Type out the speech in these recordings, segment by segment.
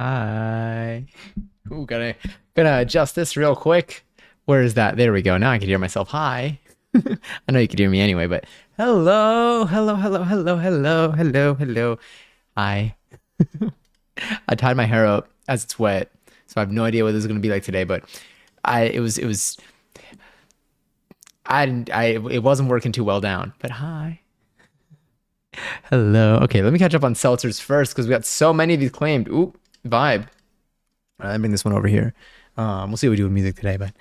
Hi. Ooh, gonna adjust this real quick. Where is that? There we go. Now I can hear myself. Hi. I know you can hear me anyway, but hello, hello, hello, hello, hello, hello, hello. Hi. I tied my hair up as it's wet, so I have no idea what this is gonna be like today. But it wasn't working too well down. But hi. Hello. Okay, let me catch up on seltzers first because we got so many of these claimed. Ooh, vibe. Let me bring this one over here. We'll see what we do with music today, but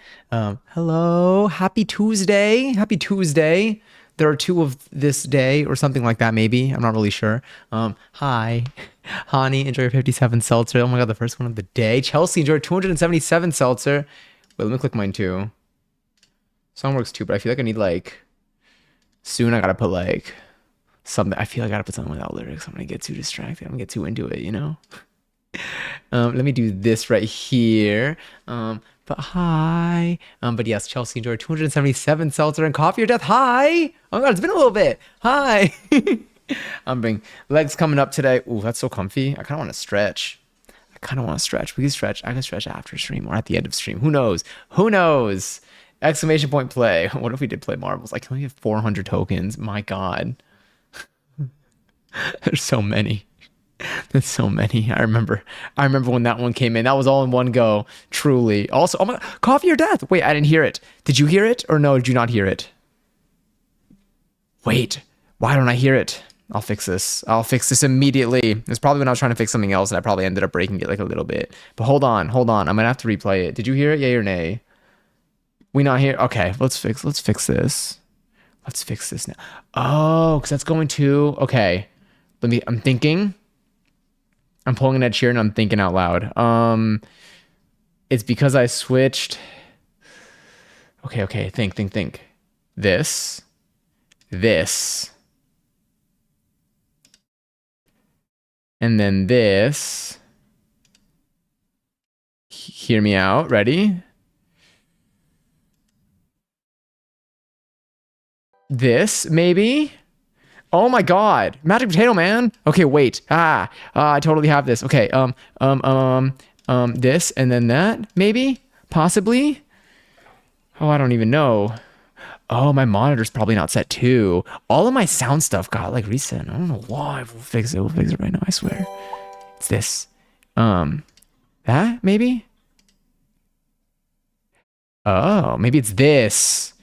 hello, happy Tuesday, happy Tuesday. There are two of this day or something like that, maybe. I'm not really sure. Hi, Hani, enjoy your 57 seltzer. Oh my God, the first one of the day. Chelsea, enjoy 277 seltzer. Wait, let me click mine too. Song works too, but I feel like I need like soon. I gotta put like something. I feel like I gotta put something without lyrics. I'm gonna get too distracted. I'm gonna get too into it, you know. Let me do this right here. But hi. But yes, Chelsea enjoyed 277 seltzer and coffee or death. Hi. Oh my God, it's been a little bit. Hi. I'm bring legs coming up today. Ooh, that's so comfy. I kind of want to stretch. We can stretch. I can stretch after stream or at the end of stream. Who knows? Who knows? Exclamation point play. What if we did play marbles? I can only have 400 tokens. My God. There's so many. There's so many. I remember when that one came in. That was all in one go. Truly. Also, oh my God, coffee or death. Wait, I didn't hear it. Did you hear it or no? Did you not hear it? Wait, why don't I hear it? I'll fix this. I'll fix this immediately. It's probably when I was trying to fix something else and I probably ended up breaking it like a little bit. But hold on, hold on. I'm gonna have to replay it. Did you hear it? Yay or nay? We not here? Okay, let's fix this. Let's fix this now. Oh, because that's going to okay. I'm thinking. I'm pulling an Ed Sheeran and I'm thinking out loud. It's because I switched. Okay. Think. This, this, and then this. Hear me out. Ready? This, maybe? Oh my God. Magic Potato Man. Okay, wait. I totally have this. Okay, this and then that, maybe? Possibly? Oh, I don't even know. Oh, my monitor's probably not set too. All of my sound stuff got like reset. I don't know why. We'll fix it. We'll fix it right now, I swear. It's this. Um, that maybe? Oh, maybe it's this.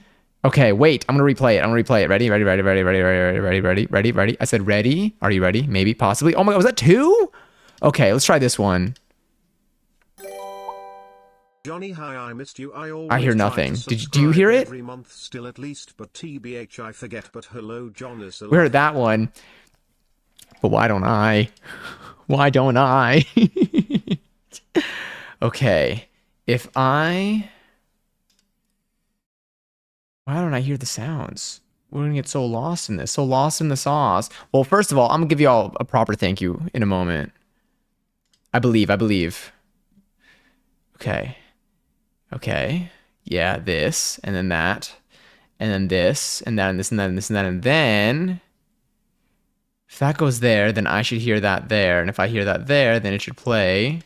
Okay, wait. I'm gonna replay it. Ready. I said ready. Are you ready? Maybe, possibly. Oh my God, was that two? Okay, let's try this one. Johnny, hi, I missed you. I I hear always try nothing. to Do you hear subscribe it? every month still at least, but TBH I forget. But hello, John is We heard alive. that one. But why don't I? Why don't I? Okay. If I Why don't I hear the sounds? We're gonna get so lost in this, so lost in the sauce. Well, first of all, I'm gonna give you all a proper thank you in a moment. I believe. Okay. Okay. Yeah, this, and then that, and then this, and that, and this, and that, and this, and that, and then if that goes there, then I should hear that there. And if I hear that there, then it should play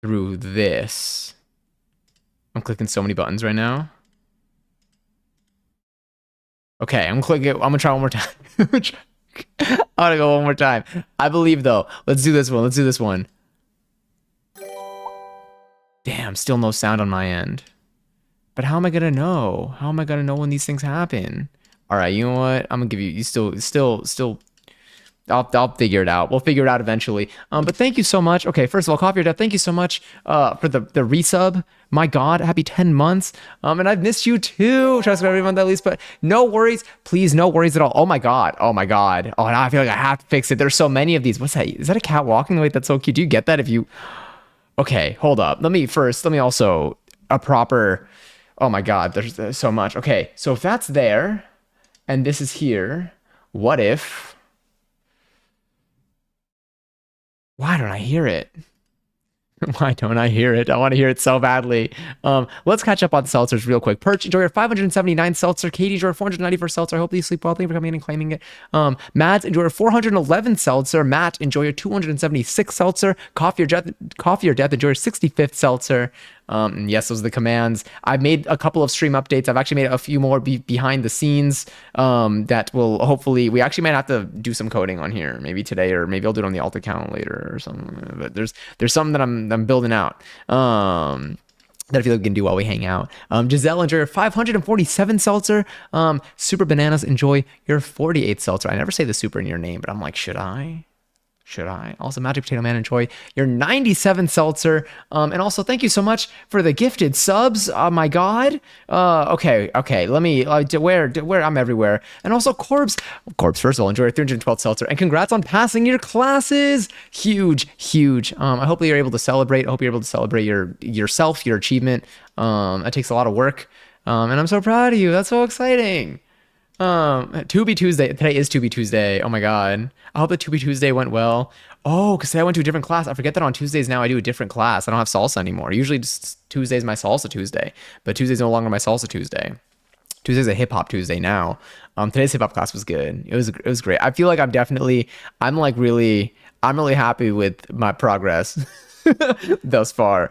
through this. I'm clicking so many buttons right now. Okay, I'm clicking. I'm gonna try one more time. I'm gonna go one more time. I believe though. Let's do this one. Let's do this one. Damn, still no sound on my end. But how am I gonna know? How am I gonna know when these things happen? All right, you know what? I'm gonna give you. You still. I'll figure it out. We'll figure it out eventually. But thank you so much. Okay, first of all, Coffee or Death, thank you so much for the resub. My God, happy 10 months. And I've missed you too. Try to subscribe every month at least, but no worries. Please, no worries at all. Oh my God. Oh my God. Oh, now I feel like I have to fix it. There's so many of these. What's that? Is that a cat walking? Wait, that's so cute. Do you get that if you Okay, hold up. Let me also a proper Oh my God, there's so much. Okay, so if that's there and this is here, what if why don't I hear it? Why don't I hear it? I want to hear it so badly. Let's catch up on seltzers real quick. Perch, enjoy your 579 seltzer. Katie, enjoy your 494 seltzer. I hope you sleep well. Thank you for coming in and claiming it. Mads, enjoy your 411 seltzer. Matt, enjoy your 276 seltzer. Coffee or death, enjoy your 65th seltzer. Yes, those are the commands. I've made a couple of stream updates. I've actually made a few more behind the scenes that will hopefully, we actually might have to do some coding on here maybe today, or maybe I'll do it on the alt account later or something. But there's something that I'm building out. That I feel like we can do while we hang out. Giselle, enjoy your 547 seltzer. Super Bananas, enjoy your 48 seltzer. I never say the super in your name, but I'm like, should I? Also, Magic Potato Man, enjoy your 97 seltzer. And also, thank you so much for the gifted subs. Oh my God. Okay. Let me, where I'm everywhere. And also, Corbs, first of all, enjoy your 312 seltzer. And congrats on passing your classes. Huge. I hope that you're able to celebrate. I hope you're able to celebrate yourself, your achievement. It takes a lot of work. And I'm so proud of you. That's so exciting. To be Tuesday. Today is To Be Tuesday. Oh my God. I hope that To Be Tuesday went well. Oh, because I went to a different class. I forget that on Tuesdays now I do a different class. I don't have salsa anymore. Usually just Tuesday's my salsa Tuesday, but Tuesday's no longer my salsa Tuesday. Tuesday's a hip hop Tuesday now. Today's hip hop class was good. It was great. I feel like I'm really happy with my progress thus far.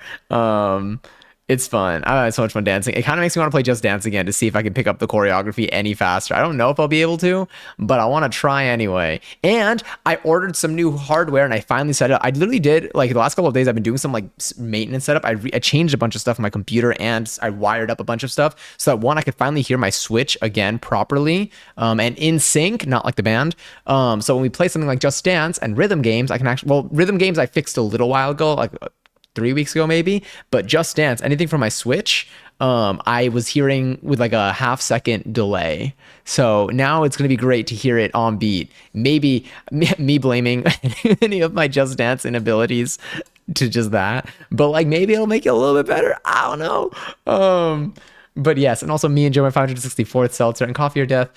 It's fun. I had so much fun dancing. It kind of makes me want to play Just Dance again to see if I can pick up the choreography any faster. I don't know if I'll be able to, but I want to try anyway. And I ordered some new hardware and I finally set it up. I literally did, like the last couple of days, I've been doing some like maintenance setup. I changed a bunch of stuff on my computer and I wired up a bunch of stuff so that one, I could finally hear my Switch again properly and in sync, not like the band. So when we play something like Just Dance and rhythm games, I can actually, well, rhythm games I fixed a little while ago, like 3 weeks ago maybe, but Just Dance, anything from my Switch, I was hearing with like a half-second delay. So now it's going to be great to hear it on beat. Maybe me blaming any of my Just Dance inabilities to just that, but like maybe it'll make it a little bit better. I don't know. But yes, and also me enjoy my 564th seltzer and Coffee or Death.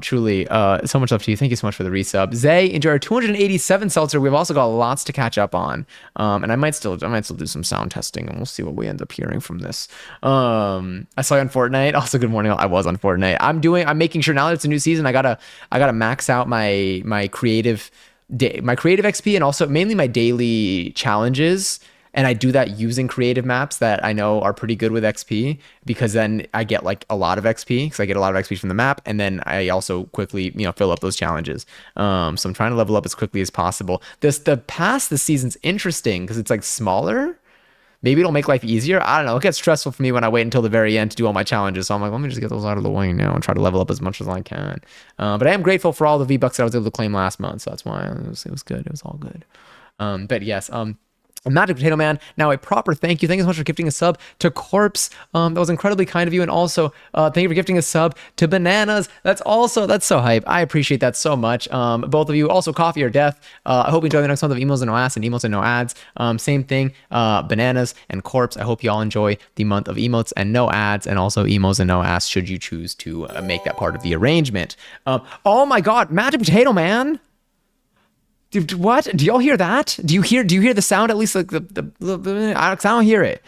Truly, so much love to you. Thank you so much for the resub. Zay, enjoy our 287 seltzer. We've also got lots to catch up on. And I might still do some sound testing and we'll see what we end up hearing from this. I saw you on Fortnite. Also, good morning. I was on Fortnite. I'm making sure now that it's a new season, I gotta max out my creative XP and also mainly my daily challenges. And I do that using creative maps that I know are pretty good with XP, because then I get like a lot of XP because I get a lot of XP from the map. And then I also quickly, fill up those challenges. So I'm trying to level up as quickly as possible. The pass this season's interesting because it's like smaller. Maybe it'll make life easier. I don't know. It gets stressful for me when I wait until the very end to do all my challenges. So I'm like, let me just get those out of the way now and try to level up as much as I can. But I am grateful for all the V-Bucks that I was able to claim last month. So that's why it was good. It was all good. But yes, Magic Potato Man, now a proper thank you. Thank you so much for gifting a sub to Corpse. That was incredibly kind of you. And also, thank you for gifting a sub to Bananas. That's so hype. I appreciate that so much. Both of you. Also, Coffee or Death. I hope you enjoy the next month of Emos and No Ass and Emotes and No Ads. Same thing. Bananas and Corpse. I hope you all enjoy the month of Emotes and No Ads, and also Emos and No Ass should you choose to make that part of the arrangement. Oh my God, Magic Potato Man. What? Do y'all hear that? Do you hear the sound, at least like I don't hear it.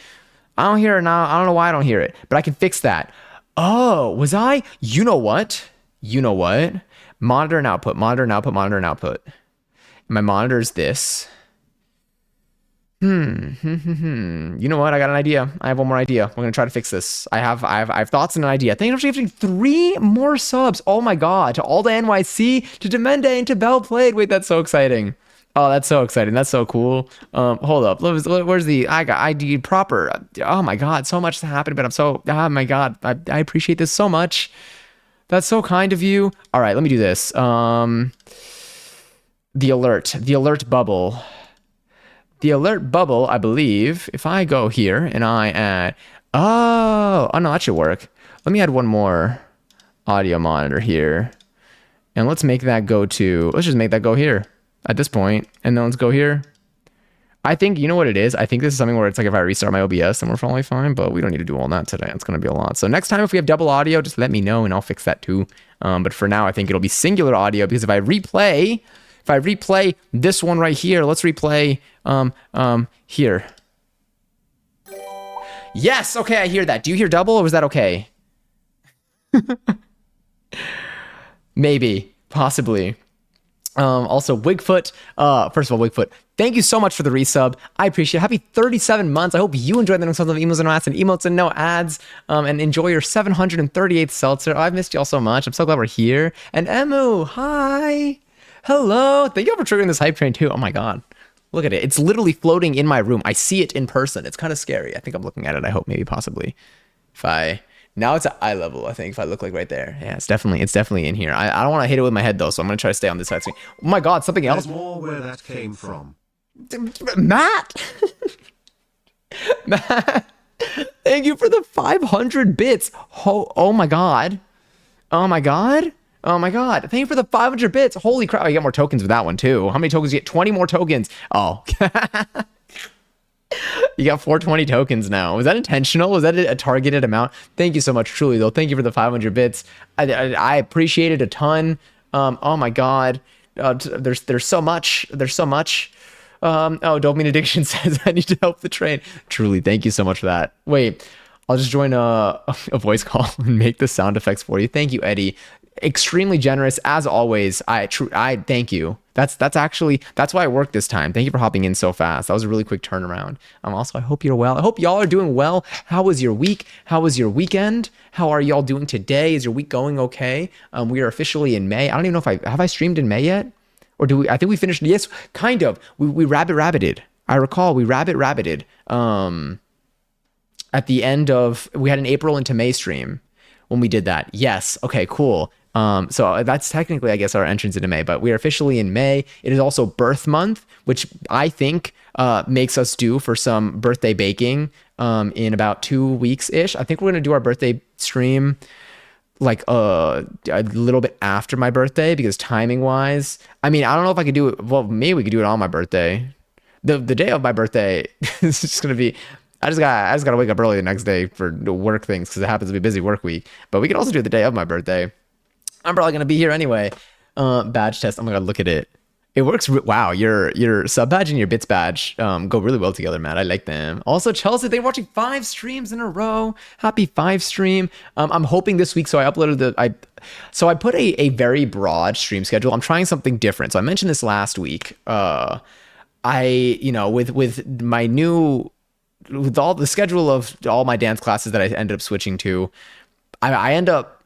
I don't hear it now. I don't know why I don't hear it, but I can fix that. Oh, was I? You know what? Monitor and output. My monitor is this. You know what? I got an idea. I have one more idea. We're gonna try to fix this. I have thoughts and an idea. Thank you for giving 3 more subs. Oh my God! To all the NYC, to Demende, and to Bell Played. Wait, that's so exciting. Oh, that's so exciting. That's so cool. Hold up. Where's the I got ID proper? Oh my God, so much to happen, but I'm so, oh my God, I appreciate this so much. That's so kind of you. All right, let me do this. The alert bubble. The alert bubble, I believe, if I go here and I add, oh no, that should work. Let me add one more audio monitor here. And let's just make that go here at this point. And then let's go here. I think, you know what it is? I think this is something where it's like if I restart my OBS, then we're probably fine, but we don't need to do all that today. It's going to be a lot. So next time, if we have double audio, just let me know and I'll fix that too. But for now, I think it'll be singular audio, because if I replay this one right here, let's replay here. Yes. Okay, I hear that. Do you hear double or was that okay? Maybe. Possibly. Also, Wigfoot. First of all, Wigfoot, thank you so much for the resub. I appreciate it. Happy 37 months. I hope you enjoyed the next month of emotes and ads and emotes and no ads. And enjoy your 738th seltzer. Oh, I've missed you all so much. I'm so glad we're here. And Emu, hi. Hello. Thank you for triggering this hype train too. Oh my god. Look at it. It's literally floating in my room. I see it in person. It's kind of scary. I think I'm looking at it. I hope maybe possibly. If I now it's at eye level, I think, if I look like right there. Yeah, it's definitely in here. I don't want to hit it with my head though, so I'm gonna try to stay on this side screen. Oh my god, something else. There's more where that came from. Matt! Matt! Thank you for the 500 bits. Oh my god. Oh my god. Oh my god. Thank you for the 500 bits. Holy crap. I got more tokens with that one too. How many tokens do you get? 20 more tokens. Oh. You got 420 tokens now. Was that intentional? Was that a targeted amount? Thank you so much, truly though. Thank you for the 500 bits. I appreciate it a ton. Oh my god. There's so much. There's so much. Oh, dopamine addiction says I need to help the train. Truly, thank you so much for that. Wait, I'll just join a voice call and make the sound effects for you. Thank you, Eddie. Extremely generous as always. I thank you. That's why I worked this time. Thank you for hopping in so fast. That was a really quick turnaround. Also, I hope you're well. I hope y'all are doing well. How was your week? How was your weekend? How are y'all doing today? Is your week going okay? We are officially in May. I don't even know if I streamed in May yet, or do we? I think we finished. Yes, kind of. We rabbited. I recall we rabbited. At the end of, we had an April into May stream when we did that. Yes. Okay, cool. So that's technically, I guess, our entrance into May, but we are officially in May. It is also birth month, which I think makes us due for some birthday baking in about 2 weeks ish. I think we're going to do our birthday stream like a little bit after my birthday, because timing wise, I mean, I don't know if I could do it. Well, maybe we could do it on my birthday. The day of my birthday is just going to be, I just gotta wake up early the next day for work things, because it happens to be a busy work week. But we could also do it the day of my birthday. I'm probably gonna be here anyway. Badge test. Oh my god, look at it. It works. Wow, your sub badge and your bits badge go really well together, Matt. I like them. Also, Chelsea, they're watching 5 streams in a row. Happy 5 stream. I'm hoping this week. So I uploaded I put a very broad stream schedule. I'm trying something different. So I mentioned this last week. With my new, with all the schedule of all my dance classes that I ended up switching to, I end up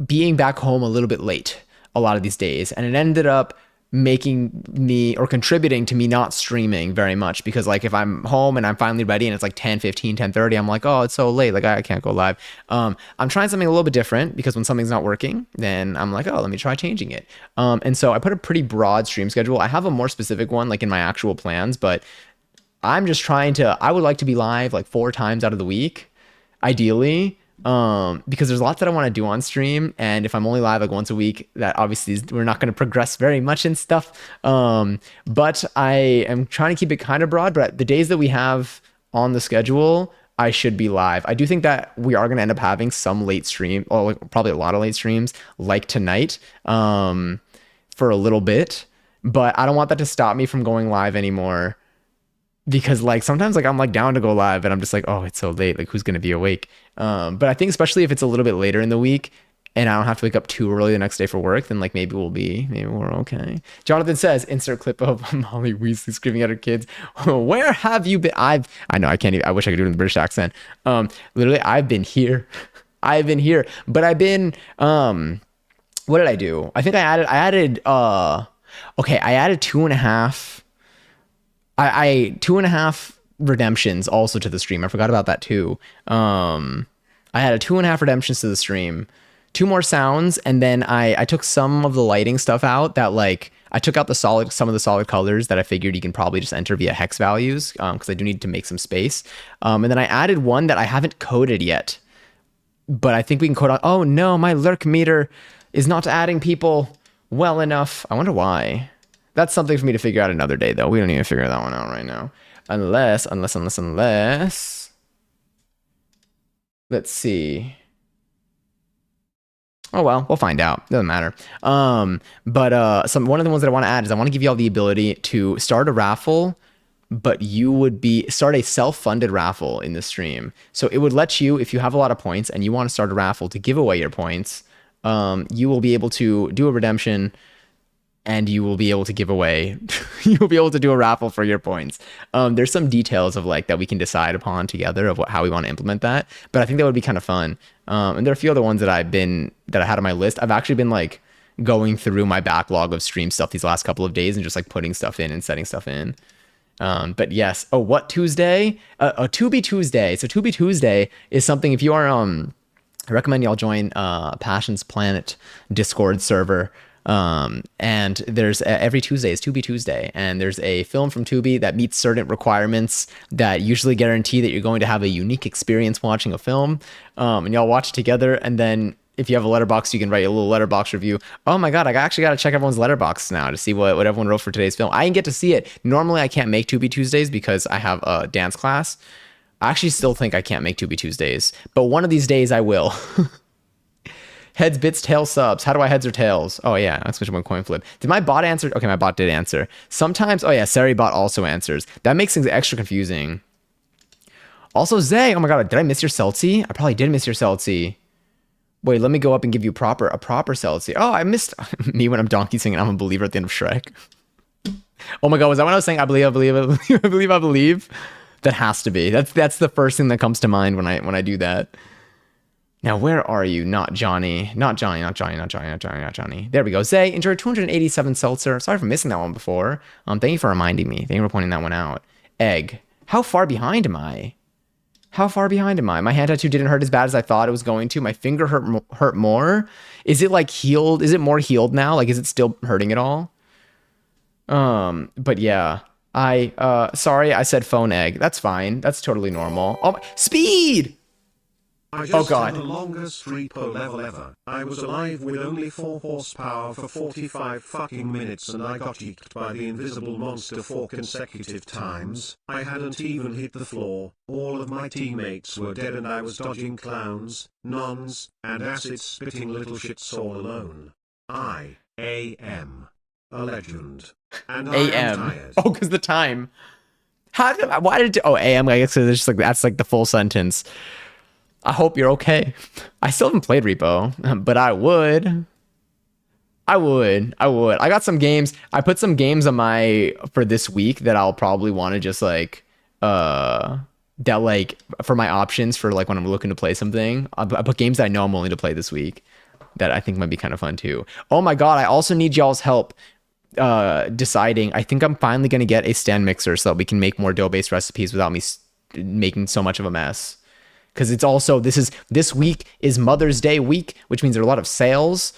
being back home a little bit late a lot of these days, and it ended up making me, or contributing to me, not streaming very much, because like if I'm home and I'm finally ready and it's like 10:15, 10:30, I'm like, oh, it's so late, like I can't go live. I'm trying something a little bit different, because when something's not working, then I'm like, oh, let me try changing it. And so I put a pretty broad stream schedule. I have a more specific one like in my actual plans, but I'm just trying to, I would like to be live like 4 times out of the week, ideally, because there's lots that I want to do on stream, and if I'm only live like once a week, that obviously we're not going to progress very much in stuff. But I am trying to keep it kind of broad, but the days that we have on the schedule, I should be live. I do think that we are going to end up having some late stream, or like probably a lot of late streams like tonight, for a little bit, but I don't want that to stop me from going live anymore. Because like sometimes like I'm like down to go live, and I'm just like, oh, it's so late, like who's gonna be awake? But I think especially if it's a little bit later in the week and I don't have to wake up too early the next day for work, then like maybe we're okay. Jonathan says, insert clip of Molly Weasley screaming at her kids, where have you been? I know I can't even, I wish I could do it in the British accent. Literally, I've been here. I've been here, but I've been what did I do? I think I added I added 2.5. I 2.5 redemptions also to the stream. I forgot about that too. I had a 2.5 redemptions to the stream, 2 more sounds, and then I took some of the lighting stuff out. That like I took out some of the solid colors that I figured you can probably just enter via hex values, because I do need to make some space. And then I added one that I haven't coded yet, but I think we can code on. Oh no, my lurk meter is not adding people well enough. I wonder why. That's something for me to figure out another day, though. We don't even figure that one out right now. Unless. Let's see. Oh, well, we'll find out. Doesn't matter. But one of the ones that I want to add is I want to give you all the ability to start a raffle but you would be start a self-funded raffle in the stream. So it would let you, if you have a lot of points and you want to start a raffle to give away your points, you will be able to do a redemption and you will be able to give away you will be able to do a raffle for your points. There's some details of like that we can decide upon together of how we want to implement that, but I think that would be kind of fun. And there are a few other ones that I had on my list. I've actually been like going through my backlog of stream stuff these last couple of days and just like putting stuff in and setting stuff in. But yes. Oh, what Tuesday? To be Tuesday. So To be Tuesday is something, if you are I recommend y'all join Passions Planet Discord server. And there's every Tuesday is Tubi Tuesday, and there's a film from Tubi that meets certain requirements that usually guarantee that you're going to have a unique experience watching a film. And y'all watch it together, and then if you have a letterbox, you can write a little letterbox review. Oh my god, I actually got to check everyone's letterbox now to see what everyone wrote for today's film. I didn't get to see it. Normally I can't make Tubi Tuesdays because I have a dance class. I actually still think I can't make Tubi Tuesdays, but one of these days I will. Heads, bits, tails, subs. How do I heads or tails? Oh yeah, exclamation point coin flip. Did my bot answer? Okay, my bot did answer. Sometimes, oh yeah, Sari bot also answers. That makes things extra confusing. Also, Zay, oh my god, did I miss your Celtsy? I probably did miss your Celtsy. Wait, let me go up and give you a proper Celtsy. Oh, I missed me when I'm donkey singing. I'm a believer at the end of Shrek. Oh my god, was that when I was saying I believe, I believe, I believe, I believe, I believe? That has to be. That's the first thing that comes to mind when I do that. Now, where are you? Not Johnny. Not Johnny, not Johnny, not Johnny, not Johnny, not Johnny. There we go. Zay, enjoy 287 seltzer. Sorry for missing that one before. Thank you for reminding me. Thank you for pointing that one out. Egg. How far behind am I? How far behind am I? My hand tattoo didn't hurt as bad as I thought it was going to. My finger hurt more. Is it like healed? Is it more healed now? Like, is it still hurting at all? But yeah. Sorry, I said phone egg. That's fine. That's totally normal. Oh, speed! I Oh just god. had the longest repo level ever. I was alive with only 4 horsepower for 45 fucking minutes and I got eeked by the invisible monster 4 consecutive times. I hadn't even hit the floor, all of my teammates were dead and I was dodging clowns, nuns, and acid-spitting little shits all alone. I am a legend. And I am tired. Oh, because the time. Why did AM? I guess it's just like that's like the full sentence. I hope you're okay. I still haven't played Repo, but I would. I got some games. I put some games on for this week that I'll probably want to just like, that like for my options for like when I'm looking to play something. I put games that I know I'm willing to play this week that I think might be kind of fun too. Oh my God. I also need y'all's help deciding. I think I'm finally going to get a stand mixer so that we can make more dough-based recipes without me making so much of a mess. Because it's also, this week is Mother's Day week, which means there are a lot of sales.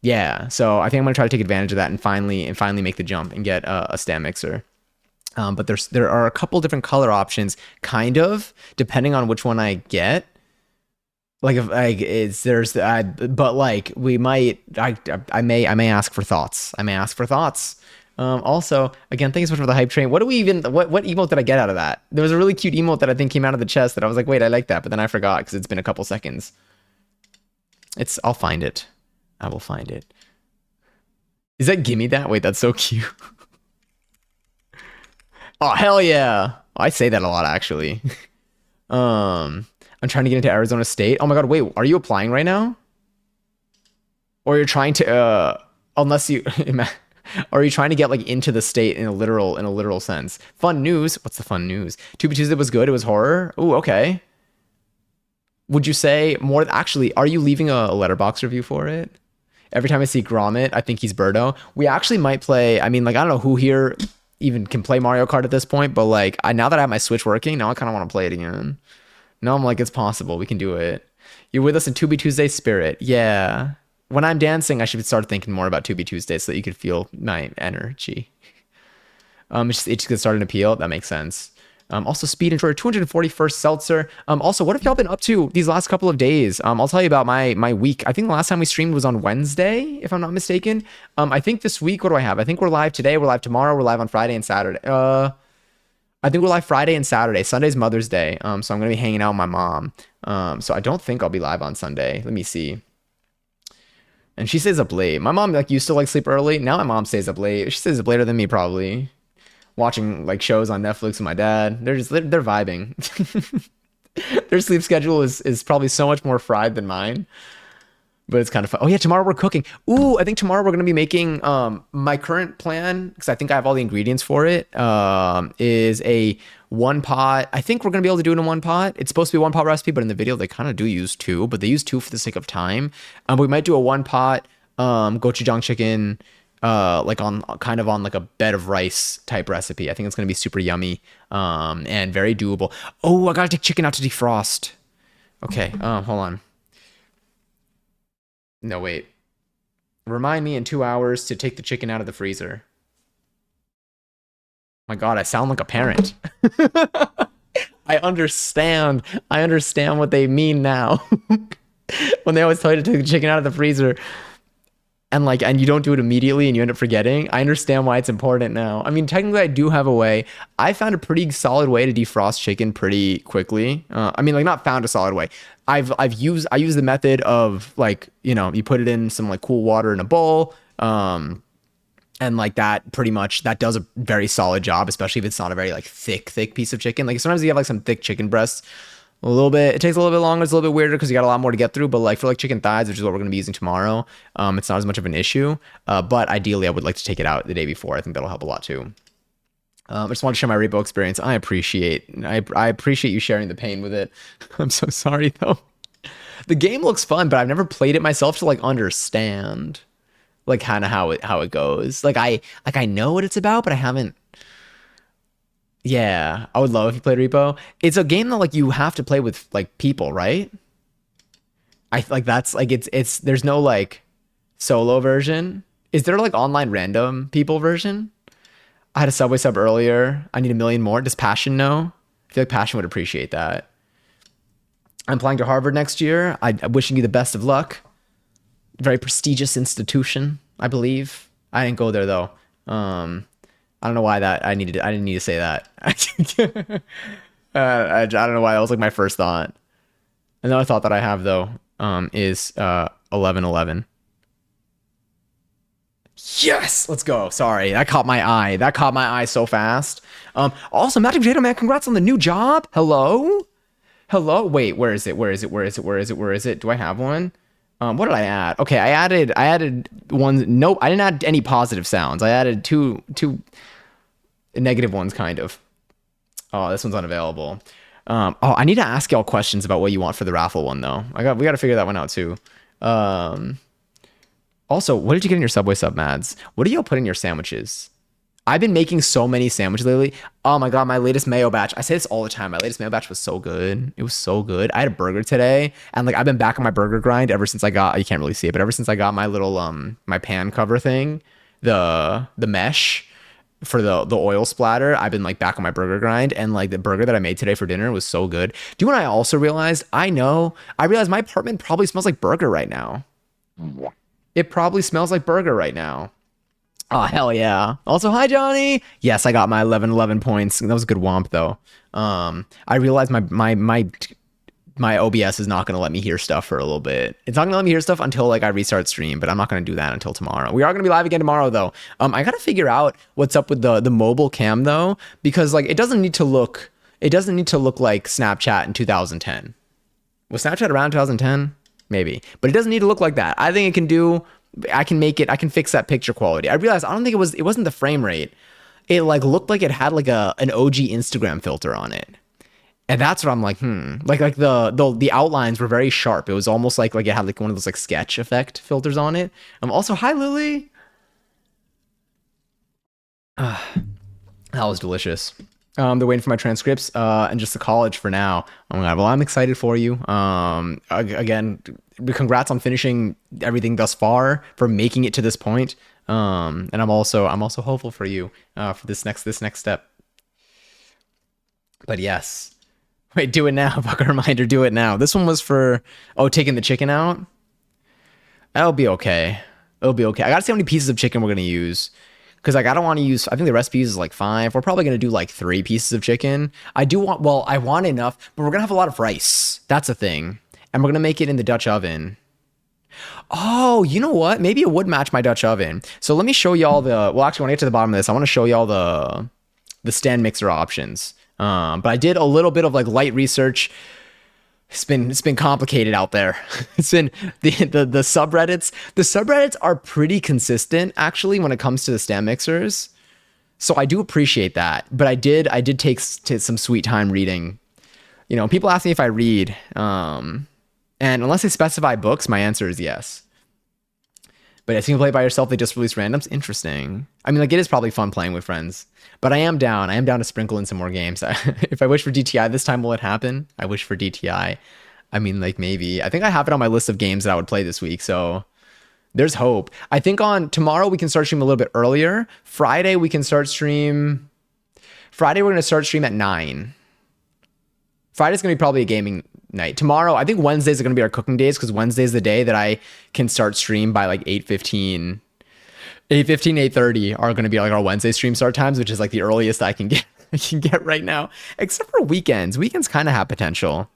Yeah, so I think I'm gonna try to take advantage of that and finally make the jump and get a stand mixer. But there are a couple different color options, kind of depending on which one I get. Like if like but like we might, I may ask for thoughts. Also, again, thanks so much for the hype train. What emote did I get out of that? There was a really cute emote that I think came out of the chest that I was like, wait, I like that, but then I forgot because it's been a couple seconds. I'll find it. I will find it. Is that gimme that? Wait, that's so cute. Oh, hell yeah. I say that a lot, actually. I'm trying to get into Arizona State. Oh my God, wait, are you applying right now? Or you're trying to, unless you, or are you trying to get like into the state in a literal sense? Fun news. What's the fun news? Tubi Tuesday was good. It was horror. Ooh, okay. Would you say more? Actually, are you leaving a letterbox review for it? Every time I see Gromit, I think he's Birdo. We actually might play. I mean, like, I don't know who here even can play Mario Kart at this point, but like, now that I have my Switch working, now I kind of want to play it again. Now I'm like, it's possible. We can do it. You're with us in Tubi Tuesday spirit. Yeah. When I'm dancing, I should start thinking more about Tubi Tuesday so that you could feel my energy. It just gets started to appeal. That makes sense. Also, speed enjoyer 241st seltzer. Also, what have y'all been up to these last couple of days? I'll tell you about my week. I think the last time we streamed was on Wednesday, if I'm not mistaken. I think this week, what do I have? I think we're live today. We're live tomorrow. We're live on Friday and Saturday. I think we're live Friday and Saturday. Sunday's Mother's Day. So I'm gonna be hanging out with my mom. So I don't think I'll be live on Sunday. Let me see. And she stays up late. My mom like used to like sleep early. Now my mom stays up late. She stays up later than me probably. watching like shows on Netflix with my dad. They're vibing. Their sleep schedule is probably so much more fried than mine, but it's kind of fun. Oh yeah, tomorrow we're cooking. Ooh, I think tomorrow we're gonna be making my current plan, because I think I have all the ingredients for it. Is a one pot. I think we're gonna be able to do it in one pot. It's supposed to be a one pot recipe, but in the video they kind of do use two, but they use two for the sake of time. We might do a one pot gochujang chicken, like on kind of on like a bed of rice type recipe. I think it's gonna be super yummy, and very doable. Oh, I gotta take chicken out to defrost. Okay, hold on. No, wait. Remind me in 2 hours to take the chicken out of the freezer. My God, I sound like a parent. I understand. I understand what they mean now. When they always tell you to take the chicken out of the freezer and you don't do it immediately and you end up forgetting. I understand why it's important now. I mean, technically I do have a way. I found a pretty solid way to defrost chicken pretty quickly. I mean, like, not found a solid way. I use the method of, like, you know, you put it in some like cool water in a bowl. And like that pretty much that does a very solid job, especially if it's not a very like thick piece of chicken. Like sometimes you have like some thick chicken breasts, a little bit, it takes a little bit longer, it's a little bit weirder because you got a lot more to get through. But like for like chicken thighs, which is what we're going to be using tomorrow, it's not as much of an issue. But ideally I would like to take it out the day before. I think that'll help a lot too. I just want to share my repo experience. I appreciate you sharing the pain with it. I'm so sorry though. The game looks fun, but I've never played it myself to like understand like kind of how it goes. Like I know what it's about, but I haven't. Yeah, I would love if you played Repo. It's a game that like you have to play with like people, right? I like that's like it's there's no like solo version. Is there like online random people version? I had a Subway sub earlier. I need a million more. Does Passion know? I feel like Passion would appreciate that. I'm applying to Harvard next year. I'm wishing you the best of luck. Very prestigious institution, I believe. I didn't go there though. I don't know why that I didn't need to say that. I don't know why that was like my first thought. Another thought that I have though is 11:11. Yes, let's go. Sorry, that caught my eye. That caught my eye so fast. Also, Magic Potato Man, congrats on the new job. Hello. Wait, where is it? Where is it? Do I have one? What did I add? Okay, I added one. Nope, I didn't add any positive sounds. I added two negative ones, kind of. Oh, this one's unavailable. I need to ask y'all questions about what you want for the raffle one though. We got to figure that one out too. Also, what did you get in your Subway sub, Mads? What do y'all put in your sandwiches? I've been making so many sandwiches lately. Oh my God, my latest mayo batch. I say this all the time. My latest mayo batch was so good. It was so good. I had a burger today, and like I've been back on my burger grind ever since I got, you can't really see it, but ever since I got my little my pan cover thing, the mesh for the oil splatter, I've been like back on my burger grind, and like the burger that I made today for dinner was so good. Do you know what I also realized? I realized my apartment probably smells like burger right now. It probably smells like burger right now. Oh, hell yeah. Also, hi, Johnny. Yes, I got my 11 points. That was a good womp, though. I realized my OBS is not going to let me hear stuff for a little bit. It's not going to let me hear stuff until like I restart stream, but I'm not going to do that until tomorrow. We are going to be live again tomorrow, though. I got to figure out what's up with the mobile cam, though, because like it doesn't need to look like Snapchat in 2010. Was Snapchat around 2010? Maybe, but it doesn't need to look like that. I think it can do. I can fix that picture quality. I realized I don't think it wasn't the frame rate. It like looked like it had like an OG Instagram filter on it. And that's what I'm like, like the outlines were very sharp. It was almost like it had like one of those like sketch effect filters on it. Also, hi Lily. That was delicious. They're waiting for my transcripts and just the college for now. Oh my God. Well, I'm excited for you. Again, congrats on finishing everything thus far, for making it to this point. And I'm also hopeful for you for this next step. But yes. Wait, do it now. Fuck a reminder, do it now. This one was for taking the chicken out. That'll be okay. It'll be okay. I gotta see how many pieces of chicken we're gonna use. Because like I don't want to use, I think the recipe uses like 5. We're probably going to do like 3 pieces of chicken. I want enough, but we're going to have a lot of rice. That's a thing. And we're going to make it in the Dutch oven. Oh, you know what? Maybe it would match my Dutch oven. So let me show y'all actually when I get to the bottom of this, I want to show y'all the stand mixer options. But I did a little bit of like light research. It's been complicated out there. It's been the subreddits. The subreddits are pretty consistent actually when it comes to the stand mixers. So I do appreciate that. But I did take some sweet time reading. You know, people ask me if I read, and unless they specify books, my answer is yes. But if you can play by yourself, they just release randoms. Interesting. I mean, like it is probably fun playing with friends. But I am down. I am down to sprinkle in some more games. If I wish for DTI this time, will it happen? I wish for DTI. I mean, like maybe. I think I have it on my list of games that I would play this week. So there's hope. I think on tomorrow we can start stream a little bit earlier. Friday we can start stream. Friday we're gonna start stream at 9. Friday's gonna be probably a gaming night. Tomorrow, I think Wednesdays are gonna be our cooking days because Wednesday's the day that I can start stream by like 8:15. 8:15, 8:30 are gonna be like our Wednesday stream start times, which is like the earliest I can get I can get right now. Except for weekends. Weekends kind of have potential.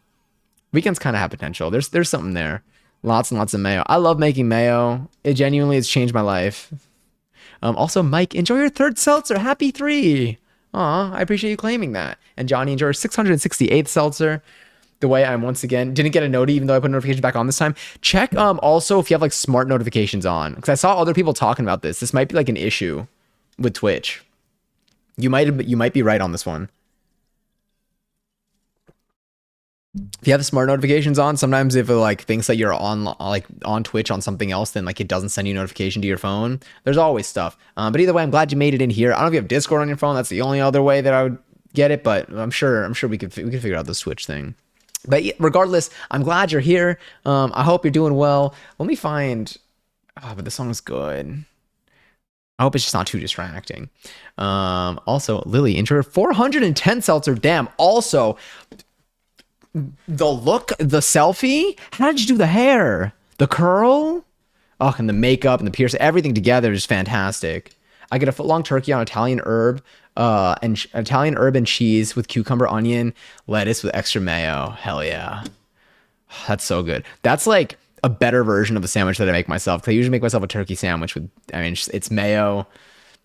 There's something there. Lots and lots of mayo. I love making mayo. It genuinely has changed my life. Also, Mike, enjoy your third seltzer. Happy 3. Aw, I appreciate you claiming that. And Johnny, enjoy your 668th seltzer. The way I'm once again didn't get a noti even though I put a notification back on this time. Check also if you have like smart notifications on because I saw other people talking about this. This might be like an issue with Twitch. You might be right on this one. If you have smart notifications on, sometimes if it like thinks that you're on Twitch on something else, then like it doesn't send you a notification to your phone. There's always stuff. But either way, I'm glad you made it in here. I don't know if you have Discord on your phone. That's the only other way that I would get it, but I'm sure we could figure out the Switch thing. But regardless, I'm glad you're here. I hope you're doing well. Let me find. Oh, but the song's good. I hope it's just not too distracting. Also, Lily, enjoy 410 seltzer. Damn. Also, the look, the selfie. How did you do the hair? The curl? Oh, and the makeup and the piercing. Everything together is fantastic. I get a footlong turkey on Italian herb. And Italian herb and cheese with cucumber, onion, lettuce with extra mayo. Hell yeah. That's so good. That's like a better version of the sandwich that I make myself. Cause I usually make myself a turkey sandwich with, I mean, it's mayo.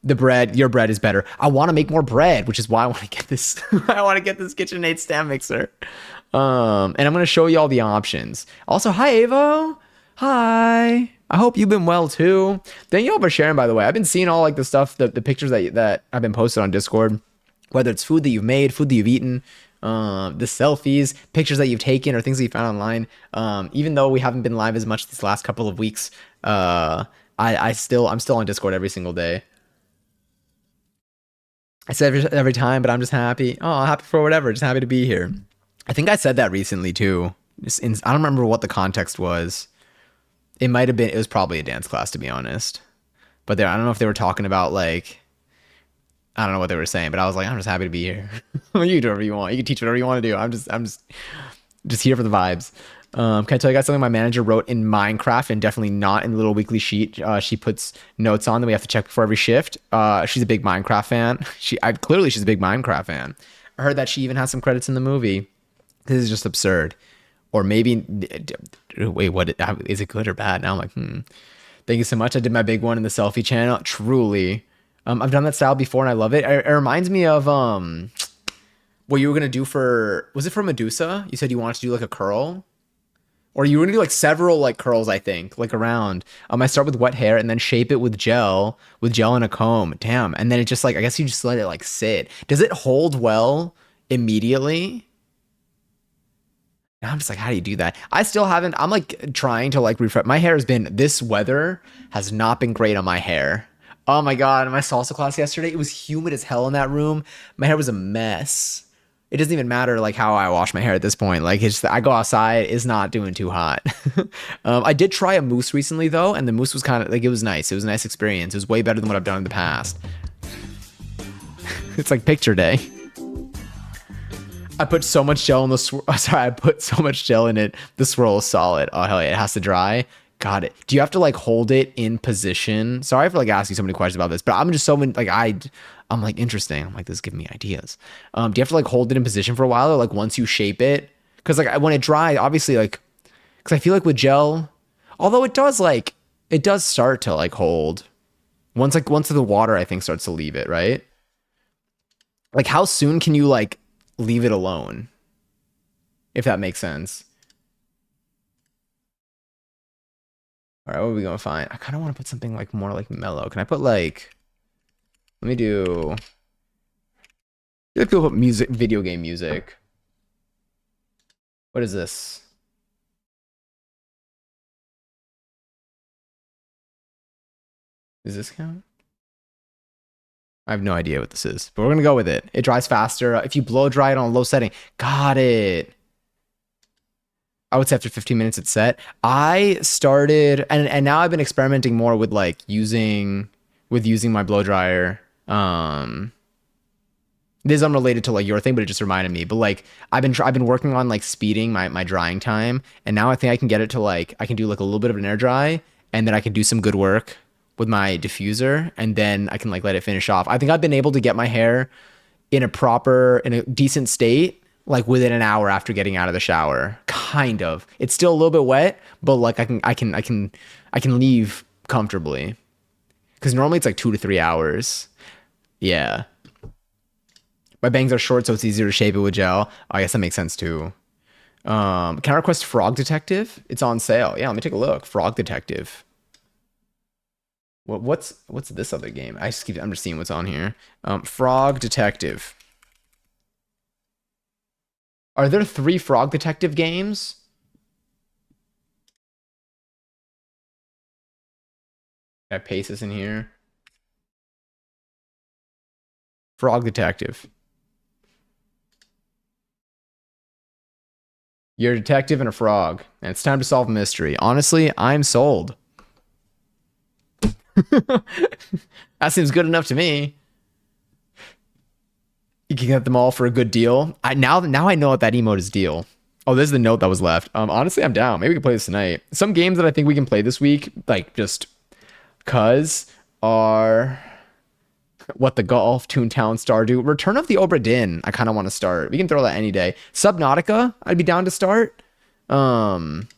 The bread, your bread is better. I want to make more bread, which is why I want to get this. I want to get this KitchenAid stand mixer. And I'm going to show you all the options. Also, hi, Avo. Hi. I hope you've been well too. Thank you all for sharing, by the way. I've been seeing all like the stuff, the pictures that have been posted on Discord, whether it's food that you've made, food that you've eaten, the selfies, pictures that you've taken, or things that you found online. Even though we haven't been live as much these last couple of weeks, I'm still on Discord every single day. I said every time, but I'm just happy. Oh, happy for whatever. Just happy to be here. I think I said that recently too. I don't remember what the context was. It was probably a dance class, to be honest. But I don't know if they were talking about like, I don't know what they were saying, but I was like, I'm just happy to be here. You can do whatever you want. You can teach whatever you want to do. I'm just here for the vibes. Can I tell you guys something my manager wrote in Minecraft and definitely not in the little weekly sheet? She puts notes on that we have to check before every shift. She's a big Minecraft fan. Clearly she's a big Minecraft fan. I heard that she even has some credits in the movie. This is just absurd. Or maybe, wait, what is it good or bad? Now I'm like, Thank you so much. I did my big one in the selfie channel. Truly. I've done that style before and I love it. It reminds me of what you were going to do was it for Medusa? You said you wanted to do like a curl? Or you were going to do like several like curls, I think, like around. I start with wet hair and then shape it with gel and a comb. Damn. And then it just like, I guess you just let it like sit. Does it hold well immediately? I'm just like, how do you do that? I still haven't. I'm like trying to like refresh. My hair this weather has not been great on my hair. Oh my God. In my salsa class yesterday, it was humid as hell in that room. My hair was a mess. It doesn't even matter like how I wash my hair at this point. Like I go outside, it's not doing too hot. I did try a mousse recently though. And the mousse was kind of like, it was nice. It was a nice experience. It was way better than what I've done in the past. It's like picture day. I put so much gel in the sorry, I put so much gel in it. The swirl is solid. Oh hell yeah, it has to dry. Got it. Do you have to like hold it in position? Sorry for like asking so many questions about this, but I'm just I'm like interesting. I'm like, this is giving me ideas. Do you have to like hold it in position for a while or like once you shape it? Because like when it dries, obviously like, because I feel like with gel, although it does start to like hold once the water I think starts to leave it, right? Like, how soon can you like leave it alone? If that makes sense. All right, what are we gonna find? I kind of want to put something like more like mellow. Can I put like? Let me do. Let's go put music, video game music. What is this? Does this count? I have no idea what this is, but we're gonna go with it. It dries faster if you blow dry it on a low setting. Got it. I would say after 15 minutes it's set. I started and now I've been experimenting more with like using my blow dryer. This is unrelated to like your thing, but it just reminded me. But like I've been working on like speeding my drying time, and now I think I can get it to like I can do like a little bit of an air dry, and then I can do some good work with my diffuser, and then I can like let it finish off. I think I've been able to get my hair in a decent state like within an hour after getting out of the shower. Kind of. It's still a little bit wet, but like I can leave comfortably. Because normally it's like 2 to 3 hours. Yeah. My bangs are short, so it's easier to shape it with gel. I guess that makes sense too. Can I request Frog Detective? It's on sale. Yeah, let me take a look. Frog Detective. What's this other game? I'm just seeing what's on here. Frog Detective. Are there 3 Frog Detective games? Can I paste this in here? Frog Detective. You're a detective and a frog, and it's time to solve a mystery. Honestly, I'm sold. That seems good enough to me. You can get them all for a good deal. Now I know what that emote is deal. Oh, this is the note that was left. Honestly, I'm down. Maybe we can play this tonight. Some games that I think we can play this week, like just cuz, are What the Golf, Toontown, Stardew, Return of the Obra Dinn. I kind of want to start. We can throw that any day. Subnautica, I'd be down to start. And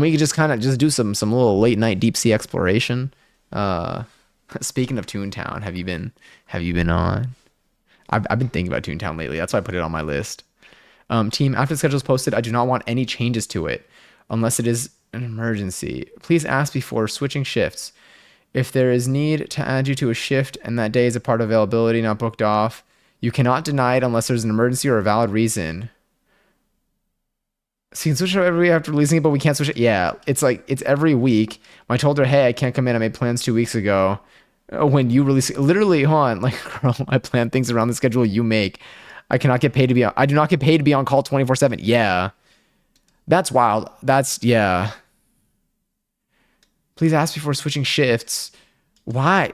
we could just kind of just do some little late night deep sea exploration. Speaking of Toontown, have you been on? I've been thinking about Toontown lately. That's why I put it on my list. Team, after the schedule is posted, I do not want any changes to it unless it is an emergency. Please ask before switching shifts. If there is need to add you to a shift and that day is a part of availability not booked off, you cannot deny it unless there's an emergency or a valid reason. So you can switch it every week after releasing it, but we can't switch it. Yeah, it's like it's every week. I told her, hey, I can't come in. I made plans 2 weeks ago. When you release it, literally, hold on, like, girl, I plan things around the schedule you make. I do not get paid to be on call 24/7. Yeah. That's wild. Yeah. Please ask before switching shifts. Why?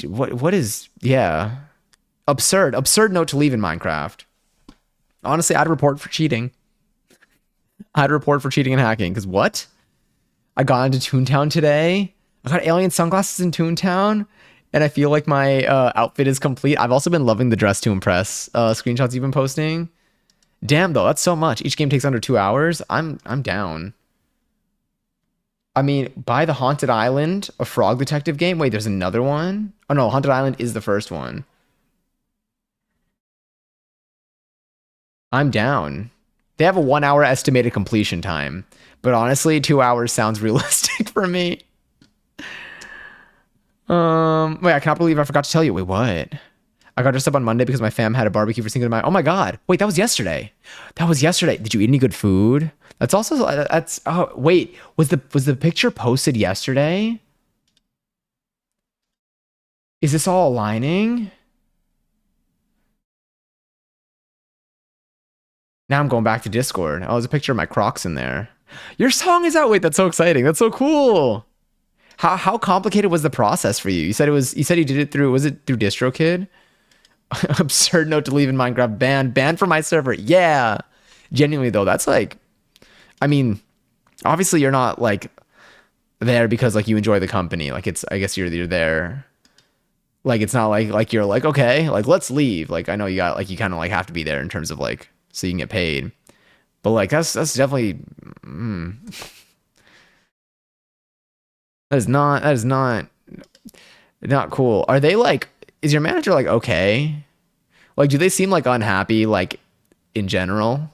What is, yeah. Absurd note to leave in Minecraft. Honestly, I'd report for cheating. I'd report for cheating and hacking. Because what? I got into Toontown today. I got alien sunglasses in Toontown. And I feel like my outfit is complete. I've also been loving the dress to impress screenshots you've been posting. Damn, though, that's so much. Each game takes under 2 hours. I'm down. I mean, buy the Haunted Island, a Frog Detective game. Wait, there's another one? Oh no, Haunted Island is the first one. I'm down. They have a 1 hour estimated completion time, but honestly, 2 hours sounds realistic for me. Wait, I cannot believe I forgot to tell you. Wait, what? I got dressed up on Monday because my fam had a barbecue for Cinco de Mayo. Oh my God. Wait, that was yesterday. That was yesterday. Did you eat any good food? That's also, oh, wait, was the picture posted yesterday? Is this all aligning? Now I'm going back to Discord. Oh, there's a picture of my Crocs in there. Your song is out. Wait, that's so exciting. That's so cool. How complicated was the process for you? You said you did it through, was it through DistroKid? Absurd note to leave in Minecraft. Banned from my server. Yeah. Genuinely though, that's like, I mean, obviously you're not like there because like you enjoy the company. Like it's, I guess you're there. Like it's not like you're like, okay, like let's leave. Like I know you got like you kind of like have to be there in terms of like so you can get paid. But like that's definitely that is not cool. Are they like, is your manager like okay? Like, do they seem like unhappy, like in general?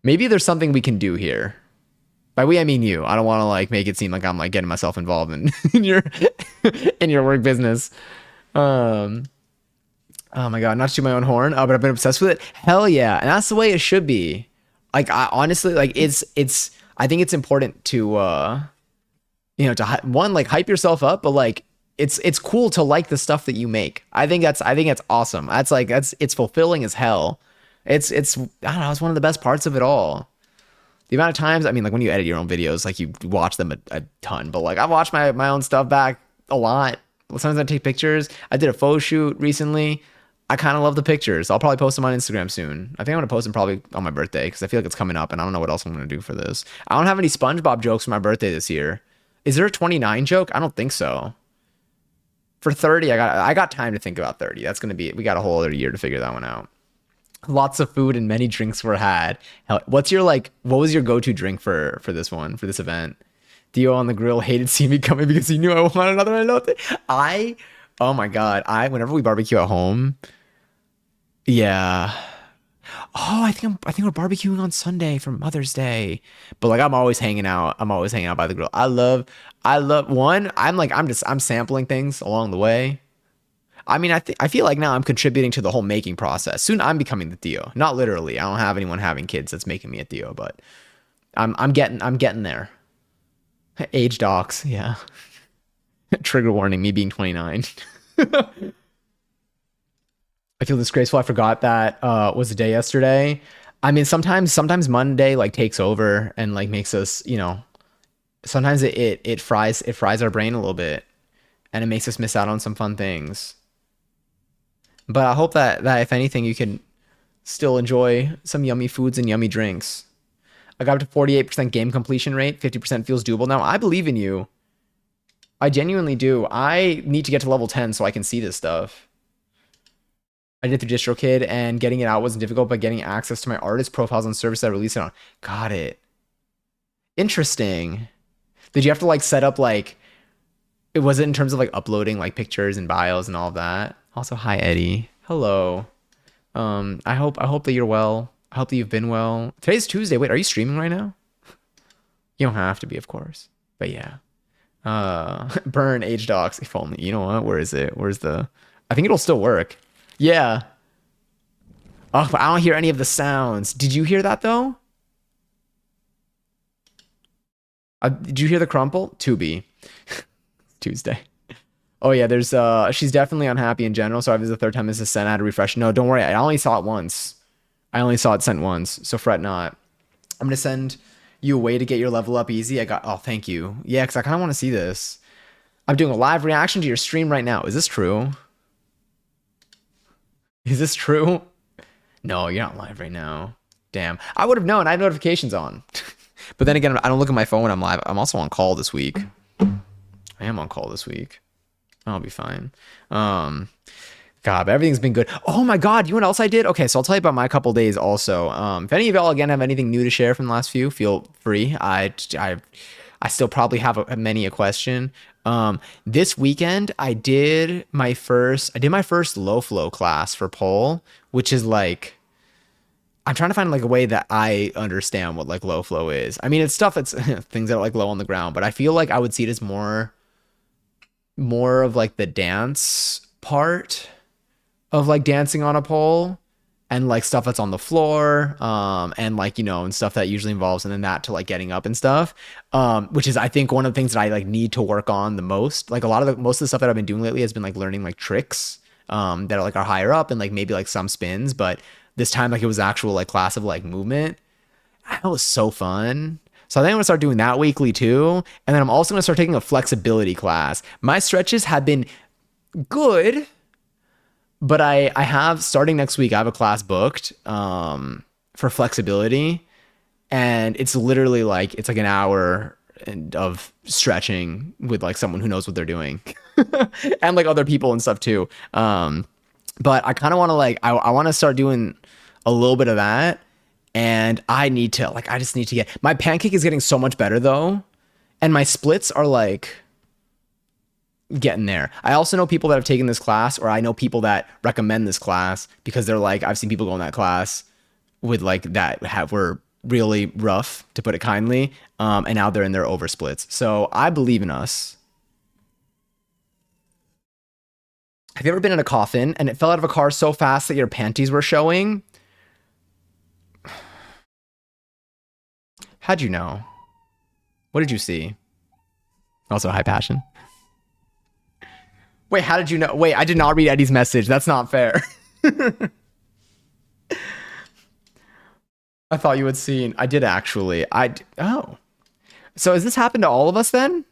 Maybe there's something we can do here. By we, I mean you. I don't want to like make it seem like I'm like getting myself involved in, in your in your work business. Um, oh my god, not to toot my own horn, but I've been obsessed with it. Hell yeah, and that's the way it should be. Like, I honestly like it's. I think it's important to to one, like, hype yourself up, but like it's cool to like the stuff that you make. I think that's awesome. It's fulfilling as hell. It's I don't know, it's one of the best parts of it all. The amount of times, I mean, like when you edit your own videos, like you watch them a ton, but like I've watched my own stuff back a lot. Sometimes I take pictures. I did a photo shoot recently. I kind of love the pictures. I'll probably post them on Instagram soon. I think I'm gonna post them probably on my birthday because I feel like it's coming up and I don't know what else I'm gonna do for this. I don't have any SpongeBob jokes for my birthday this year. Is there a 29 joke? I don't think so. For 30, I got time to think about 30. That's gonna be, we got a whole other year to figure that one out. Lots of food and many drinks were had. What was your go-to drink for this event? Dio on the grill hated seeing me coming because he knew I wanted another elote. Oh my god, whenever we barbecue at home, yeah. Oh, I think we're barbecuing on Sunday for Mother's Day. But like I'm always hanging out. I'm always hanging out by the grill. I love one. I'm sampling things along the way. I mean, I feel like now I'm contributing to the whole making process. Soon I'm becoming the Theo. Not literally. I don't have anyone having kids that's making me a Theo, but I'm getting there. Age docs, yeah. Trigger warning, me being 29. I feel disgraceful. I forgot that was the day yesterday. I mean, sometimes Monday like takes over and like makes us, sometimes it fries our brain a little bit and it makes us miss out on some fun things. But I hope that if anything, you can still enjoy some yummy foods and yummy drinks. I got up to 48% game completion rate. 50% feels doable now. I believe in you. I genuinely do. I need to get to level 10 so I can see this stuff. I did through DistroKid and getting it out wasn't difficult, but getting access to my artist profiles on service that I released it on. Got it. Interesting. Did you have to like set up like, it was it in terms of like uploading like pictures and bios and all of that? Also, hi Eddie. Hello. I hope that you're well. I hope that you've been well. Today's Tuesday. Wait, are you streaming right now? You don't have to be, of course. But yeah. Burn age docs. If only. You know what? Where is it? I think it'll still work. Yeah. Oh, but I don't hear any of the sounds. Did you hear that though? Did you hear the crumple? To be. Tuesday. Oh yeah, she's definitely unhappy in general. So if it's the third time this is sent, I had to refresh. No, don't worry. I only saw it once. I only saw it sent once. So fret not. I'm gonna send you a way to get your level up easy. Oh, thank you. Yeah, because I kind of want to see this. I'm doing a live reaction to your stream right now. Is this true? Is this true? No, you're not live right now. Damn. I would have known. I have notifications on. But then again, I don't look at my phone when I'm live. I'm also on call this week. I am on call this week. I'll be fine. God, but everything's been good. Oh my God, you know what else I did? Okay, so I'll tell you about my couple days also. If any of y'all again have anything new to share from the last few, feel free. I still probably have many a question. This weekend I did my first low flow class for pole, which is like, I'm trying to find like a way that I understand what like low flow is. I mean, it's stuff that's things that are like low on the ground, but I feel like I would see it as more of like the dance part of like dancing on a pole and like stuff that's on the floor, and like, and stuff that usually involves, and then that to like getting up and stuff, which is I think one of the things that I like need to work on the most. Like most of the stuff that I've been doing lately has been like learning like tricks that are higher up and like maybe like some spins, but this time like it was actual like class of like movement. That was so fun. So I think I'm gonna start doing that weekly too, and then I'm also gonna start taking a flexibility class. My stretches have been good, but I have, starting next week, I have a class booked for flexibility, and it's literally like it's like an hour of stretching with like someone who knows what they're doing, and like other people and stuff too. But I kind of want to like I want to start doing a little bit of that, and I just need to get, my pancake is getting so much better though, and my splits are like getting there. I also know people that have taken this class, or I know people that recommend this class because they're like, I've seen people go in that class with like that were really rough, to put it kindly, and now they're in their oversplits. So I believe in us. Have you ever been in a coffin and it fell out of a car so fast that your panties were showing? How'd you know? What did you see? Also high passion. Wait, how did you know? Wait, I did not read Eddie's message. That's not fair. I thought you had seen. I did actually. Oh. So has this happened to all of us then?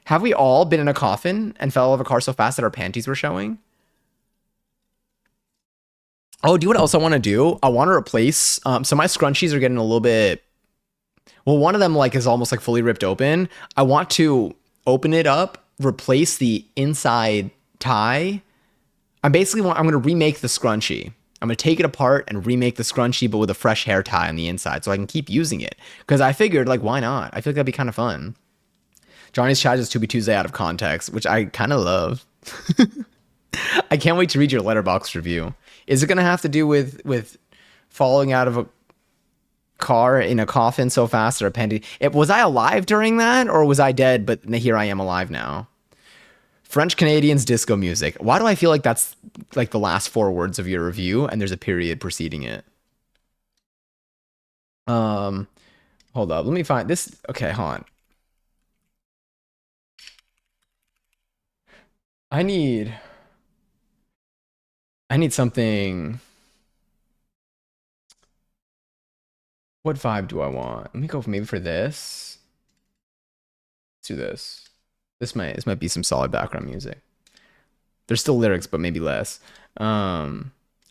Have we all been in a coffin and fell out of a car so fast that our panties were showing? Oh, do you know what else I want to do? I want to replace. So my scrunchies are getting a little bit. Well, one of them like is almost like fully ripped open. I want to open it up, replace the inside tie. I'm going to remake the scrunchie. I'm going to take it apart and remake the scrunchie, but with a fresh hair tie on the inside so I can keep using it. Because I figured, like, why not? I feel like that'd be kind of fun. Johnny's chat is To Be Tuesday out of context, which I kind of love. I can't wait to read your letterbox review. Is it going to have to do with falling out of a car in a coffin so fast or a panty? Was I alive during that, or was I dead, but here I am alive now? French Canadians disco music. Why do I feel like that's like the last 4 words of your review and there's a period preceding it? Hold up. Let me find this. Okay, hold on. I need something. What vibe do I want? Let me go maybe for this. Let's do this. This might be some solid background music. There's still lyrics, but maybe less. I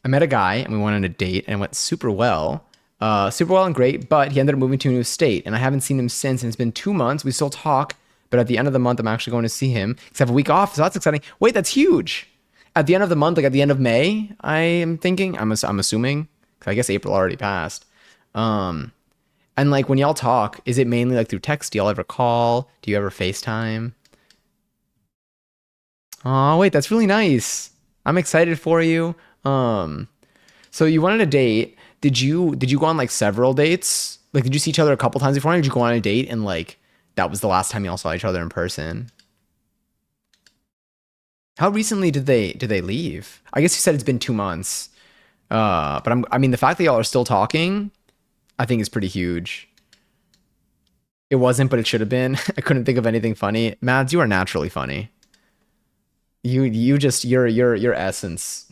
met a guy and we went on a date and it went super well. Super well and great, but he ended up moving to a new state and I haven't seen him since, and it's been 2 months. We still talk, but at the end of the month, I'm actually going to see him. Because I have a week off, so that's exciting. Wait, that's huge. At the end of the month, like at the end of May, I am thinking, I'm assuming, because I guess April already passed. And like when y'all talk, is it mainly like through text? Do y'all ever call? Do you ever FaceTime? Oh, wait, that's really nice. I'm excited for you. So you wanted a date. Did you go on like several dates? Like, did you see each other a couple times before? Or did you go on a date and like that was the last time y'all saw each other in person? How recently did they leave? I guess you said it's been 2 months. But I mean, the fact that y'all are still talking, I think is pretty huge. It wasn't, but it should have been. I couldn't think of anything funny. Mads, you are naturally funny. You just your essence,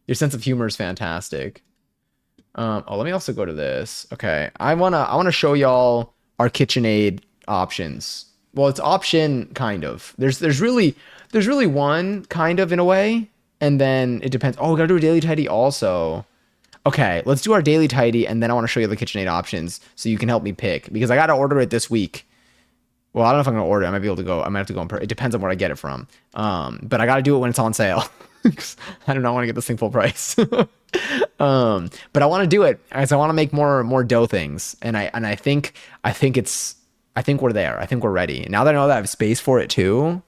your sense of humor is fantastic. Let me also go to this. Okay, I wanna show y'all our KitchenAid options. Well, it's option kind of. There's really one kind of in a way, and then it depends. Oh, we gotta do a daily tidy also. Okay, let's do our daily tidy, and then I want to show you the KitchenAid options so you can help me pick, because I gotta order it this week. Well, I don't know if I'm gonna order it. I might be able to go. I might have to go it depends on where I get it from. But I gotta do it when it's on sale. I do not want to get this thing full price. But I want to do it as I want to make more dough things, and I think we're there. I think we're ready. Now that I know that I have space for it too,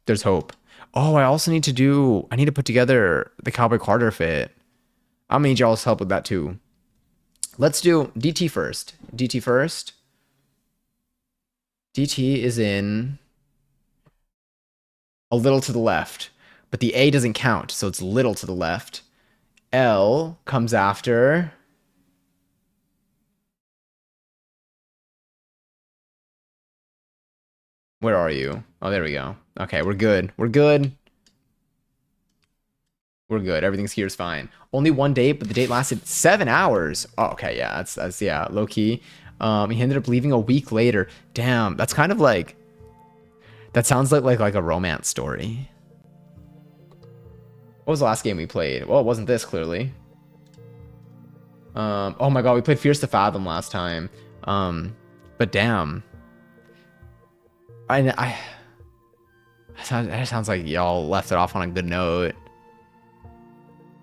there's hope. Oh, I also need to put together the Cowboy Carter fit. I'm gonna need y'all's help with that too. Let's do DT first. DT first. DT is in a little to the left, but the A doesn't count, so it's little to the left. L comes after. Where are you? Oh, there we go. Okay, we're good. We're good. We're good. Everything's here is fine. Only one date, but the date lasted 7 hours. Oh, okay, yeah, that's yeah, low key. He ended up leaving a week later. Damn, that's kind of like, that sounds like a romance story. What was the last game we played? Well, it wasn't this, clearly. Oh my god, we played Fierce to Fathom last time. But damn. It sounds like y'all left it off on a good note.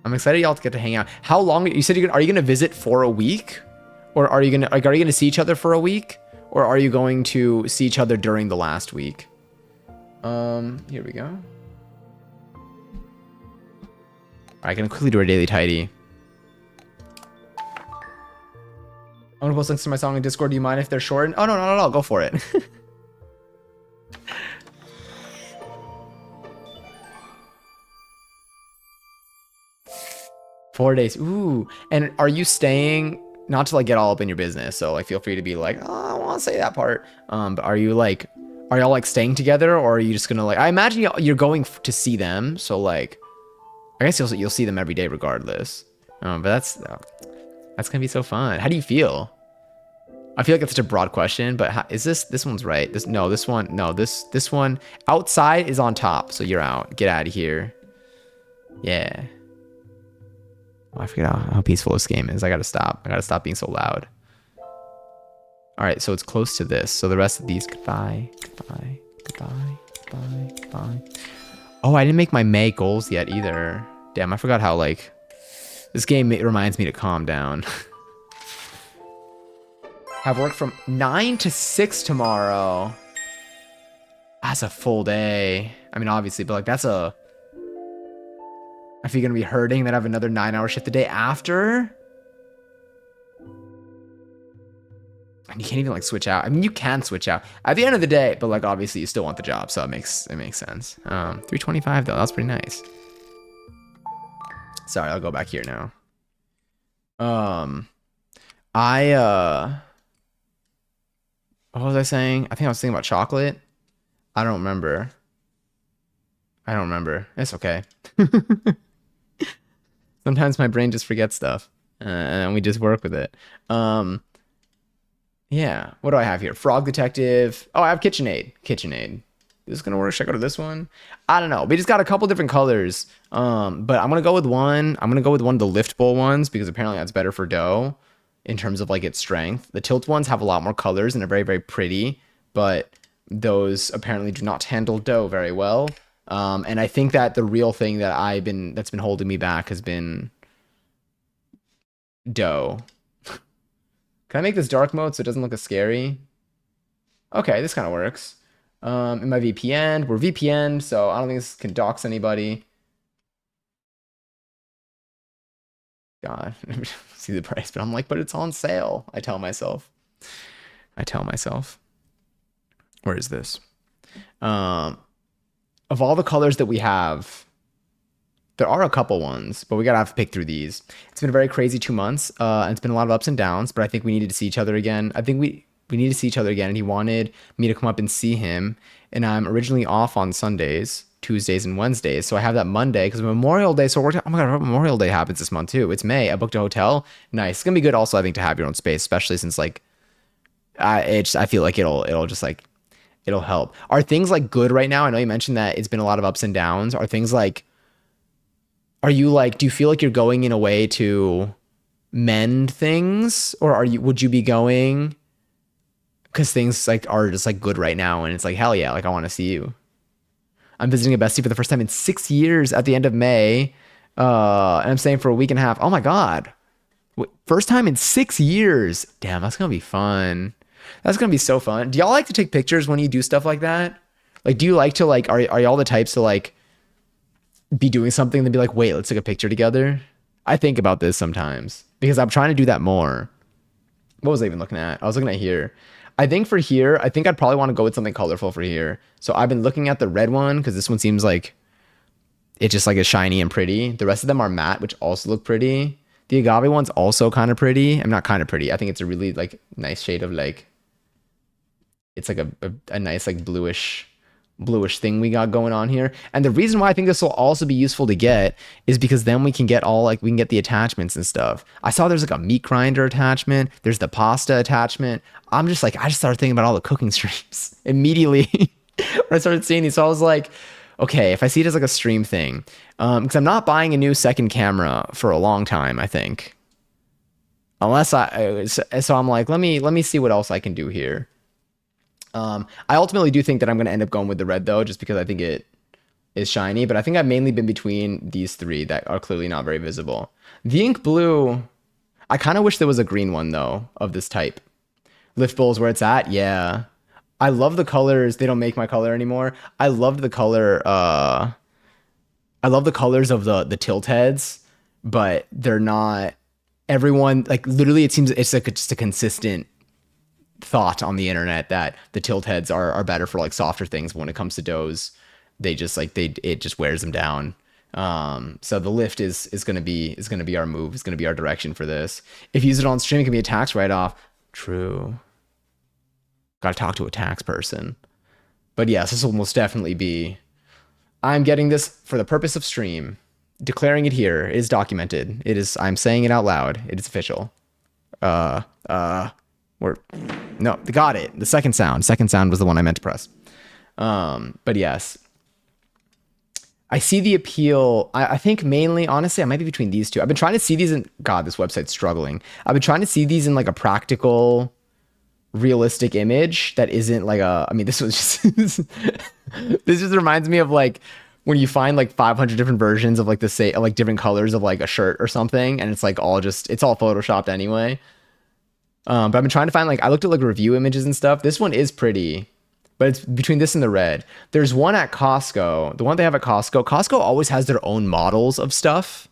I'm excited y'all to get to hang out. How long? You said are you gonna visit for a week, or are you gonna see each other for a week, or are you going to see each other during the last week? Here we go. I can quickly do our daily tidy. I'm gonna post links to my song in Discord. Do you mind if they're short? Oh, no, not at all. Go for it. 4 days. Ooh. And are you staying, not to like get all up in your business, so like feel free to be like, oh, I want to say that part. But are you like, are y'all like staying together, or are you just gonna like, I imagine you're going to see them, so like, I guess you'll see them every day regardless. But that's gonna be so fun. How do you feel? I feel like it's such a broad question, but is this one's right? This one outside is on top, so you're out. Get out of here. Yeah. Oh, I forget how peaceful this game is. I gotta stop being so loud. All right, so it's close to this. So the rest of these, goodbye. Oh, I didn't make my May goals yet either. Damn, I forgot how like this game reminds me to calm down. Have work from 9 to 6 tomorrow. That's a full day. I mean, obviously, but like that's a... I feel gonna be hurting that I have another 9-hour shift the day after. And you can't even like switch out. I mean, you can switch out at the end of the day, but like obviously you still want the job, so it makes sense. 325 though, that's pretty nice. Sorry, I'll go back here now. What was I saying? I think I was thinking about chocolate. I don't remember. It's okay. Sometimes my brain just forgets stuff, and we just work with it. Yeah. What do I have here? Frog Detective. Oh, I have KitchenAid. Is this gonna work? Should I go to this one? I don't know. We just got a couple different colors. But I'm gonna go with one. I'm gonna go with one of the lift bowl ones because apparently that's better for dough in terms of like its strength. The tilt ones have a lot more colors and are very, very pretty, but those apparently do not handle dough very well. And I think that the real thing that that's been holding me back has been dough. Can I make this dark mode so it doesn't look as scary? Okay, this kind of works. In my VPN, we're VPN, so I don't think this can dox anybody. God, see the price, but I'm like, but it's on sale. I tell myself. Where is this? Of all the colors that we have, there are a couple ones, but we gotta have to pick through these. It's been a very crazy 2 months, and it's been a lot of ups and downs, but I think we needed to see each other again. I think we need to see each other again, and he wanted me to come up and see him, and I'm originally off on Sundays, Tuesdays, and Wednesdays, so I have that Monday, because Memorial Day, so we're, oh my god, Memorial Day happens this month too. It's May. I booked a hotel. Nice. It's gonna be good also, I think, to have your own space, especially since, like, I feel like it'll just, like, it'll help. Are things, like, good right now? I know you mentioned that it's been a lot of ups and downs. Are things, like, are you, like, do you feel like you're going in a way to mend things? Or would you be going because things, like, are just, like, good right now and it's like, hell yeah, like, I want to see you. I'm visiting a bestie for the first time in 6 years at the end of May. And I'm staying for a week and a half. Oh my God. First time in 6 years. Damn, that's going to be fun. That's going to be so fun. Do y'all like to take pictures when you do stuff like that? Like, do you like to, like, are y'all the types to, like, be doing something and then be like, wait, let's take a picture together? I think about this sometimes because I'm trying to do that more. What was I even looking at? I was looking at here. I think for here, I think I'd probably want to go with something colorful for here. So I've been looking at the red one because this one seems like it just like is shiny and pretty. The rest of them are matte, which also look pretty. The agave one's also kind of pretty. I'm not kind of pretty. I think it's a really like nice shade of like, it's like a nice like bluish thing we got going on here. And the reason why I think this will also be useful to get is because then we can get we can get the attachments and stuff. I saw there's like a meat grinder attachment. There's the pasta attachment. I'm just like, I just started thinking about all the cooking streams immediately when I started seeing these. So I was like, okay, if I see it as like a stream thing, because I'm not buying a new second camera for a long time, I think. So I'm like, let me see what else I can do here. I ultimately do think that I'm going to end up going with the red though, just because I think it is shiny, but I think I've mainly been between these three that are clearly not very visible. The ink blue, I kind of wish there was a green one though of this type. Lift bowl's where it's at. Yeah. I love the colors. They don't make my color anymore. I loved the color. I love the colors of the tilt heads, but they're not. Everyone like literally, it seems it's like just a consistent thought on the internet that the tilt heads are better for like softer things. But when it comes to does, they just like they it just wears them down. So the lift is gonna be our move. It's gonna be our direction for this. If you use it on stream, it can be a tax write off. True. Got to talk to a tax person. But yes, this will most definitely be. I'm getting this for the purpose of stream. Declaring it here. It is documented. It is. I'm saying it out loud. It is official. Uh. We're no. Got it. The second sound. Second sound was the one I meant to press. But yes. I see the appeal. I think mainly, honestly, I might be between these two. I've been trying to see these in. God, this website's struggling. I've been trying to see these in like a practical, realistic image that isn't like a. I mean, this was just. This just reminds me of like when you find like 500 different versions of like the say like different colors of like a shirt or something, and it's like all just it's all photoshopped anyway. But I've been trying to find like I looked at like review images and stuff. This one is pretty, but it's between this and the red. There's one at Costco. The one they have at Costco. Costco always has their own models of stuff.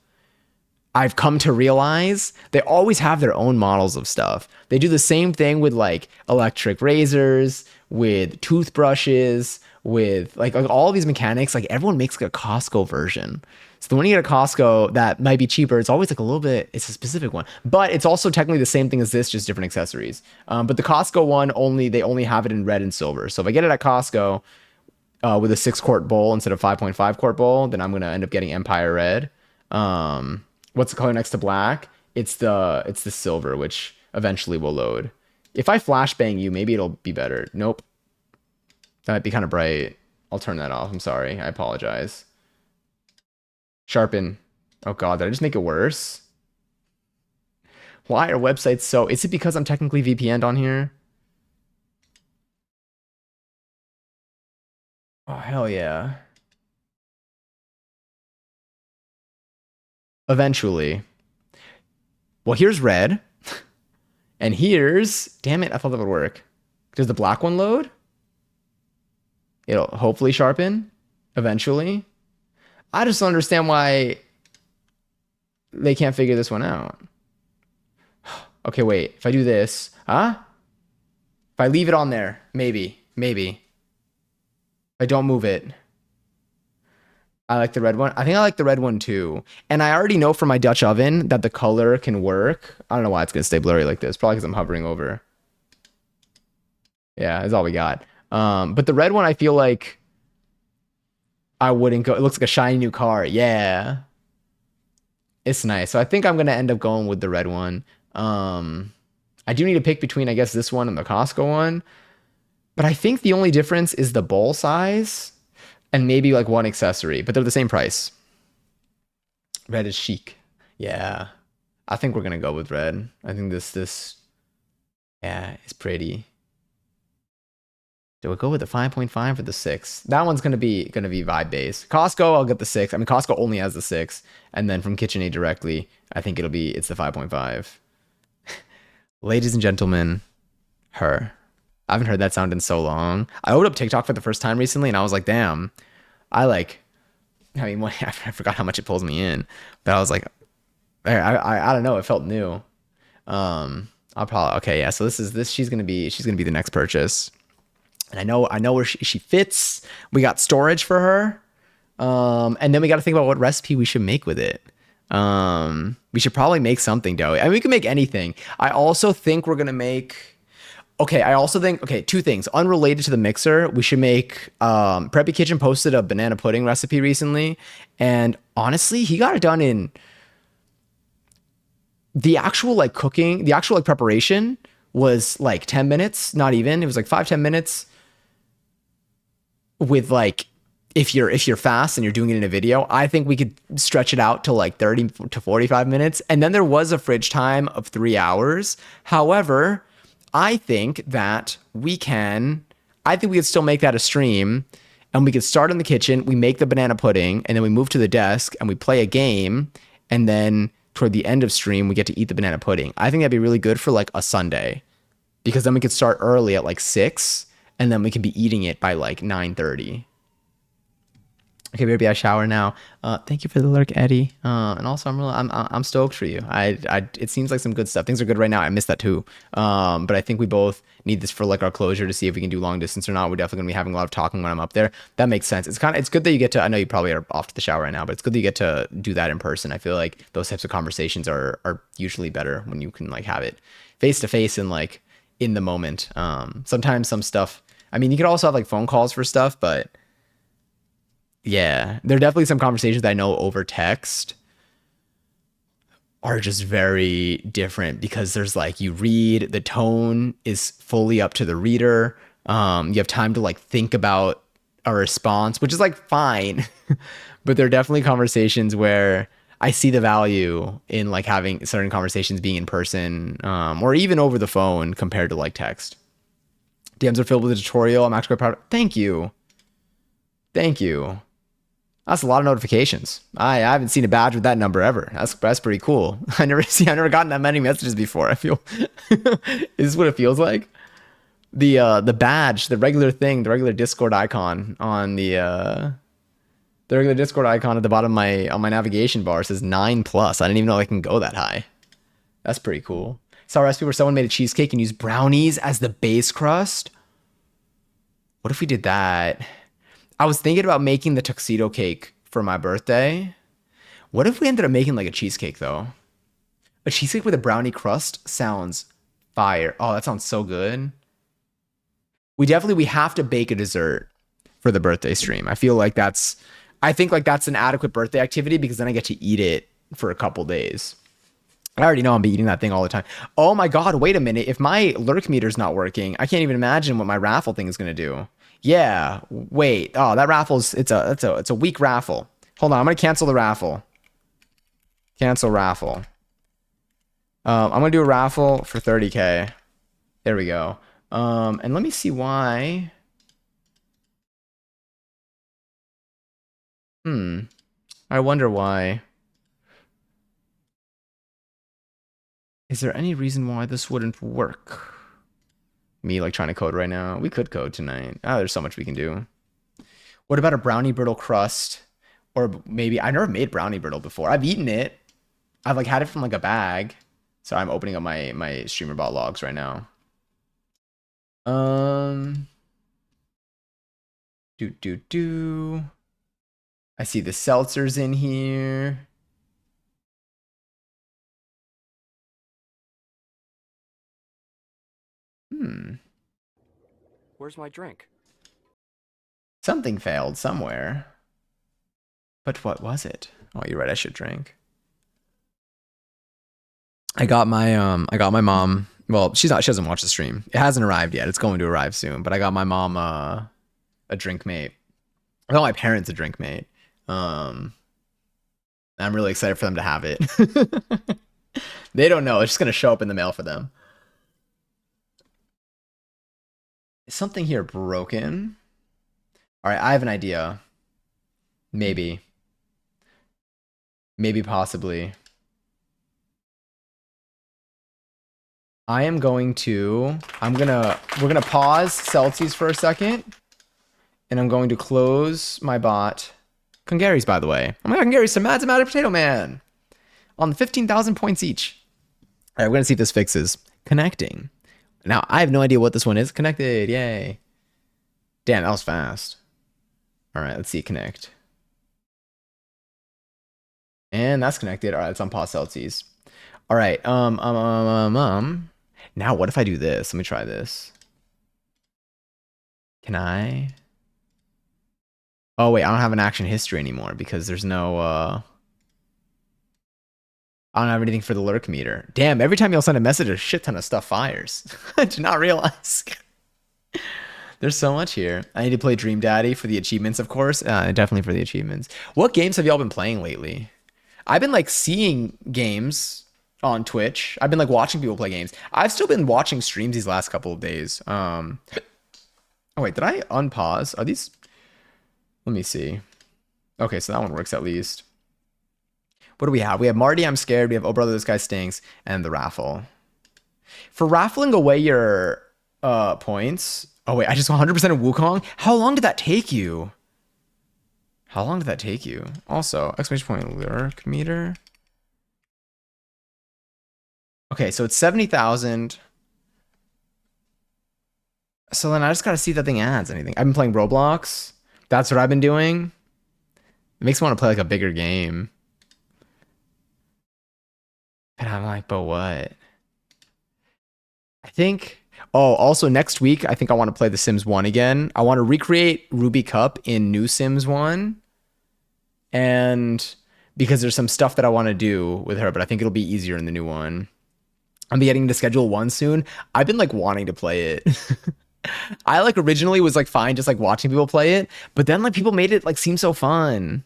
I've come to realize they always have their own models of stuff. They do the same thing with like electric razors, with toothbrushes, with like all these mechanics. Like everyone makes like a Costco version. So the one you get at Costco that might be cheaper, it's always like a little bit, it's a specific one, but it's also technically the same thing as this, just different accessories. But the Costco one they only have it in red and silver. So if I get it at Costco with a 6-quart bowl instead of 5.5-quart bowl, then I'm going to end up getting Empire Red. What's the color next to black? It's the silver, which eventually will load. If I flashbang you, maybe it'll be better. Nope. That might be kind of bright. I'll turn that off. I'm sorry. I apologize. Sharpen. Oh god, did I just make it worse? Why are websites so... Is it because I'm technically VPN'd on here? Oh, hell yeah. Eventually. Well, here's red. And here's... Damn it, I thought that would work. Does the black one load? It'll hopefully sharpen. Eventually. I just don't understand why they can't figure this one out. Okay, wait. If I do this... Huh? If I leave it on there. Maybe. If I don't move it. I like the red one. I think I like the red one too. And I already know from my Dutch oven that the color can work. I don't know why it's going to stay blurry like this. Probably because I'm hovering over. Yeah, that's all we got. But the red one, I feel like I wouldn't go. It looks like a shiny new car. Yeah. It's nice. So I think I'm going to end up going with the red one. I do need to pick between, I guess, this one and the Costco one. But I think the only difference is the bowl size and maybe like one accessory, but they're the same price. Red is chic. Yeah. I think we're going to go with red. I think this, yeah, is pretty. Do we go with the 5.5 or the 6? That one's gonna be vibe based. Costco, I'll get the 6. I mean, Costco only has the 6, and then from KitchenAid directly, I think it's the 5.5. Ladies and gentlemen, her. I haven't heard that sound in so long. I opened up TikTok for the first time recently, and I was like, damn, I forgot how much it pulls me in, but I was like, I don't know, it felt new. I'll probably okay, yeah. So she's gonna be the next purchase. And I know where she fits. We got storage for her. And then we got to think about what recipe we should make with it. We should probably make something doughy. I mean, we can make anything. I also think we're going to make... Okay, two things. Unrelated to the mixer, we should make... Preppy Kitchen posted a banana pudding recipe recently. And honestly, he got it done in... The actual like cooking, the actual like preparation was like 10 minutes, not even. It was like 5-10 minutes. With like, if you're fast and you're doing it in a video, I think we could stretch it out to like 30 to 45 minutes. And then there was a fridge time of 3 hours. However, I think we could still make that a stream, and we could start in the kitchen. We make the banana pudding, and then we move to the desk and we play a game. And then toward the end of stream, we get to eat the banana pudding. I think that'd be really good for like a Sunday, because then we could start early at like 6. and then we can be eating it by like 9:30. Okay, baby, I shower now. Thank you for the lurk, Eddie. And also, I'm stoked for you. It seems like some good stuff. Things are good right now. I missed that too. But I think we both need this for like our closure to see if we can do long distance or not. We're definitely gonna be having a lot of talking when I'm up there. That makes sense. It's good that you get to. I know you probably are off to the shower right now, but it's good that you get to do that in person. I feel like those types of conversations are usually better when you can like have it face to face and like in the moment. Sometimes some stuff. I mean, you could also have like phone calls for stuff, but yeah, there are definitely some conversations that I know over text are just very different because there's like you read, the tone is fully up to the reader. You have time to like think about a response, which is like fine. But there are definitely conversations where I see the value in like having certain conversations being in person, or even over the phone compared to like text. DMs are filled with a tutorial. I'm actually quite proud. Thank you. Thank you. That's a lot of notifications. I haven't seen a badge with that number ever. That's pretty cool. I've never gotten that many messages before. I feel is this what it feels like? The badge, the regular thing, the regular Discord icon on the regular Discord icon at the bottom of my on my navigation bar says 9+. I didn't even know I can go that high. That's pretty cool. Saw a recipe where someone made a cheesecake and used brownies as the base crust. What if we did that? I was thinking about making the tuxedo cake for my birthday. What if we ended up making like a cheesecake though? A cheesecake with a brownie crust sounds fire. Oh, that sounds so good. We have to bake a dessert for the birthday stream. I think like that's an adequate birthday activity because then I get to eat it for a couple days. I already know I'm be eating that thing all the time. Oh my God, wait a minute. If my lurk meter's not working, I can't even imagine what my raffle thing is going to do. Yeah, wait. Oh, that raffle's it's a weak raffle. Hold on, I'm gonna cancel the raffle. Cancel raffle. I'm gonna do a raffle for 30K. There we go. And let me see why. I wonder why. Is there any reason why this wouldn't work? Me like trying to code right now. We could code tonight. Oh, there's so much we can do. What about a brownie brittle crust? Or maybe I never made brownie brittle before. I've eaten it. I've like had it from like a bag. So I'm opening up my streamer bot logs right now. Do. I see the seltzers in here. Where's my drink? Something failed somewhere. But what was it? Oh, you're right. I should drink. I got my mom. Well, she doesn't watch the stream. It hasn't arrived yet. It's going to arrive soon. But I got my mom a drink mate. I got my parents a drink mate. I'm really excited for them to have it. They don't know. It's just gonna show up in the mail for them. Is something here broken? All right, I have an idea. Maybe. Maybe possibly. We're gonna pause Celsius for a second. And I'm going to close my bot. Congary's, by the way. Oh my God, Congary's some mad potato man. On the 15,000 points each. All right, we're gonna see if this fixes. Connecting. Now, I have no idea what this one is. Connected, yay. Damn, that was fast. All right, let's see, connect. And that's connected. All right, let's unpause Celsius. All right, now what if I do this? Let me try this. Can I? Oh wait, I don't have an action history anymore because there's no I don't have anything for the lurk meter. Damn, every time you'll send a message, a shit ton of stuff fires. I did not realize. There's so much here. I need to play Dream Daddy for the achievements, of course. Definitely for the achievements. What games have y'all been playing lately? I've been like seeing games on Twitch. I've been like watching people play games. I've still been watching streams these last couple of days. Oh wait, did I unpause? Are these? Let me see. Okay, so that one works at least. What do we have? We have Marty, I'm scared. We have Oh Brother, This Guy Stinks. And the raffle. For raffling away your points, Oh wait, I just 100% of Wukong? How long did that take you? How long did that take you? Also, exclamation point lurk meter. Okay, so it's 70,000. So then I just gotta see if that thing adds anything. I've been playing Roblox. That's what I've been doing. It makes me want to play like a bigger game. And I'm like, but what? I think. Oh, also next week, I think I want to play The Sims 1 again. I want to recreate Ruby Cup in New Sims 1. And because there's some stuff that I want to do with her, but I think it'll be easier in the new one. I'm be getting to schedule one soon. I've been like wanting to play it. I like originally was like fine just like watching people play it, but then like people made it like seem so fun.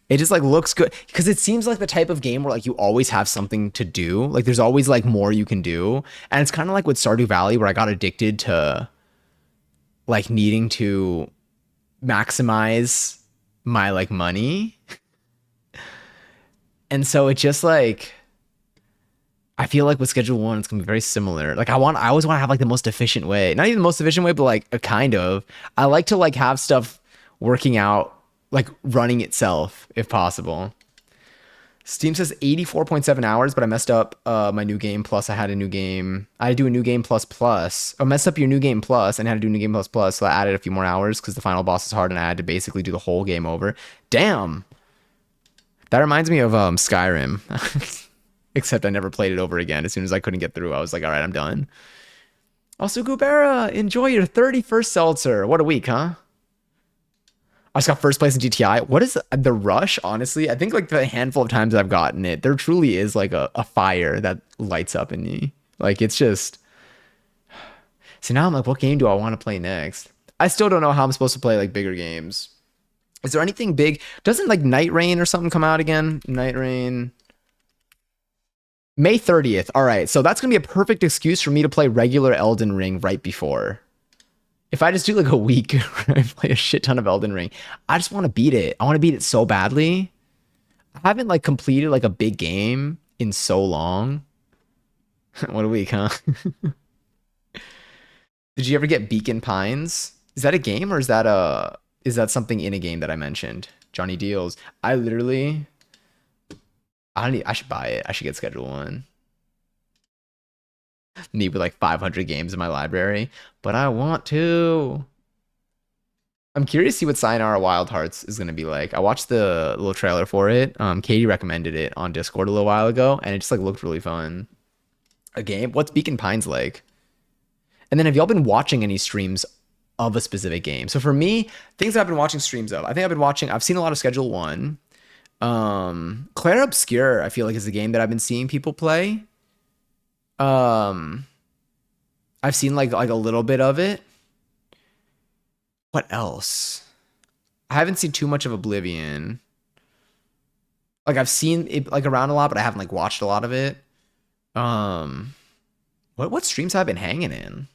It just like looks good because it seems like the type of game where like you always have something to do. Like there's always like more you can do. And it's kind of like with Stardew Valley where I got addicted to like needing to maximize my like money. And so it just like I feel like with Schedule One, it's gonna be very similar. Like I always want to have like the most efficient way. Not even the most efficient way, but like a kind of. I like to like have stuff working out, like running itself if possible. Steam says 84.7 hours, but I messed up my new game plus. I had a new game. I had to do a new game plus plus. I messed up your new game plus and had to do a new game plus plus. So I added a few more hours because the final boss is hard and I had to basically do the whole game over. Damn. That reminds me of Skyrim. Except I never played it over again. As soon as I couldn't get through, I was like, all right, I'm done. Also, Gubera, enjoy your 31st seltzer. What a week, huh? I just got first place in GTI. What is the rush? Honestly, I think like the handful of times that I've gotten it, there truly is like a fire that lights up in me. Like it's just. So now I'm like, what game do I want to play next? I still don't know how I'm supposed to play like bigger games. Is there anything big? Doesn't like Night Rain or something come out again? Night Rain. May 30th. All right. So that's going to be a perfect excuse for me to play regular Elden Ring right before. If I just do like a week where I play a shit ton of Elden Ring, I just want to beat it. I want to beat it so badly. I haven't like completed like a big game in so long. What a week, huh? Did you ever get Beacon Pines? Is that a game or is that something in a game that I mentioned? Johnny Deals. I literally I should buy it. I should get Schedule One. Me with like 500 games in my library, but I want to. I'm curious to see what Sayonara Wild Hearts is going to be like. I watched the little trailer for it. Katie recommended it on Discord a little while ago, and it just like looked really fun. A game? What's Beacon Pines like? And then have y'all been watching any streams of a specific game? So for me, things that I've been watching streams of, I think I've seen a lot of Schedule One. Claire Obscure, I feel like is a game that I've been seeing people play. Um, I've seen like a little bit of it. What else? I haven't seen too much of Oblivion. Like I've seen it like around a lot, but I haven't like watched a lot of it. Um, what streams have I been hanging in?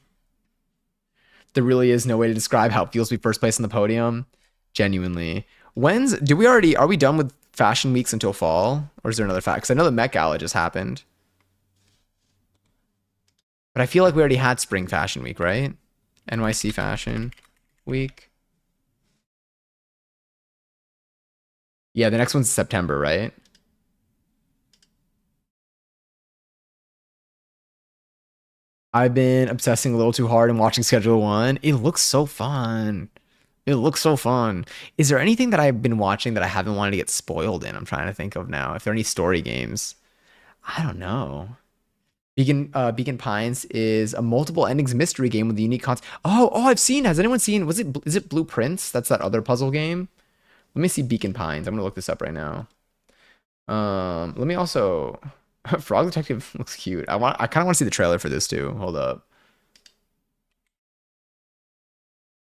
There really is no way to describe how it feels to be first place on the podium. Genuinely. Are we done with fashion weeks until fall? Or is there another fact? Because I know the Met Gala just happened. But I feel like we already had Spring Fashion Week, right? NYC Fashion Week. Yeah, the next one's September, right? I've been obsessing a little too hard and watching Schedule One. It looks so fun. It looks so fun. Is there anything that I've been watching that I haven't wanted to get spoiled in? I'm trying to think of now. If there are any story games, I don't know. Beacon Pines is a multiple endings mystery game with a unique concept. Oh, I've seen. Has anyone seen? Is it Blueprints? That's that other puzzle game. Let me see Beacon Pines. I'm gonna look this up right now. Let me also. Frog Detective looks cute. I kind of want to see the trailer for this too. Hold up.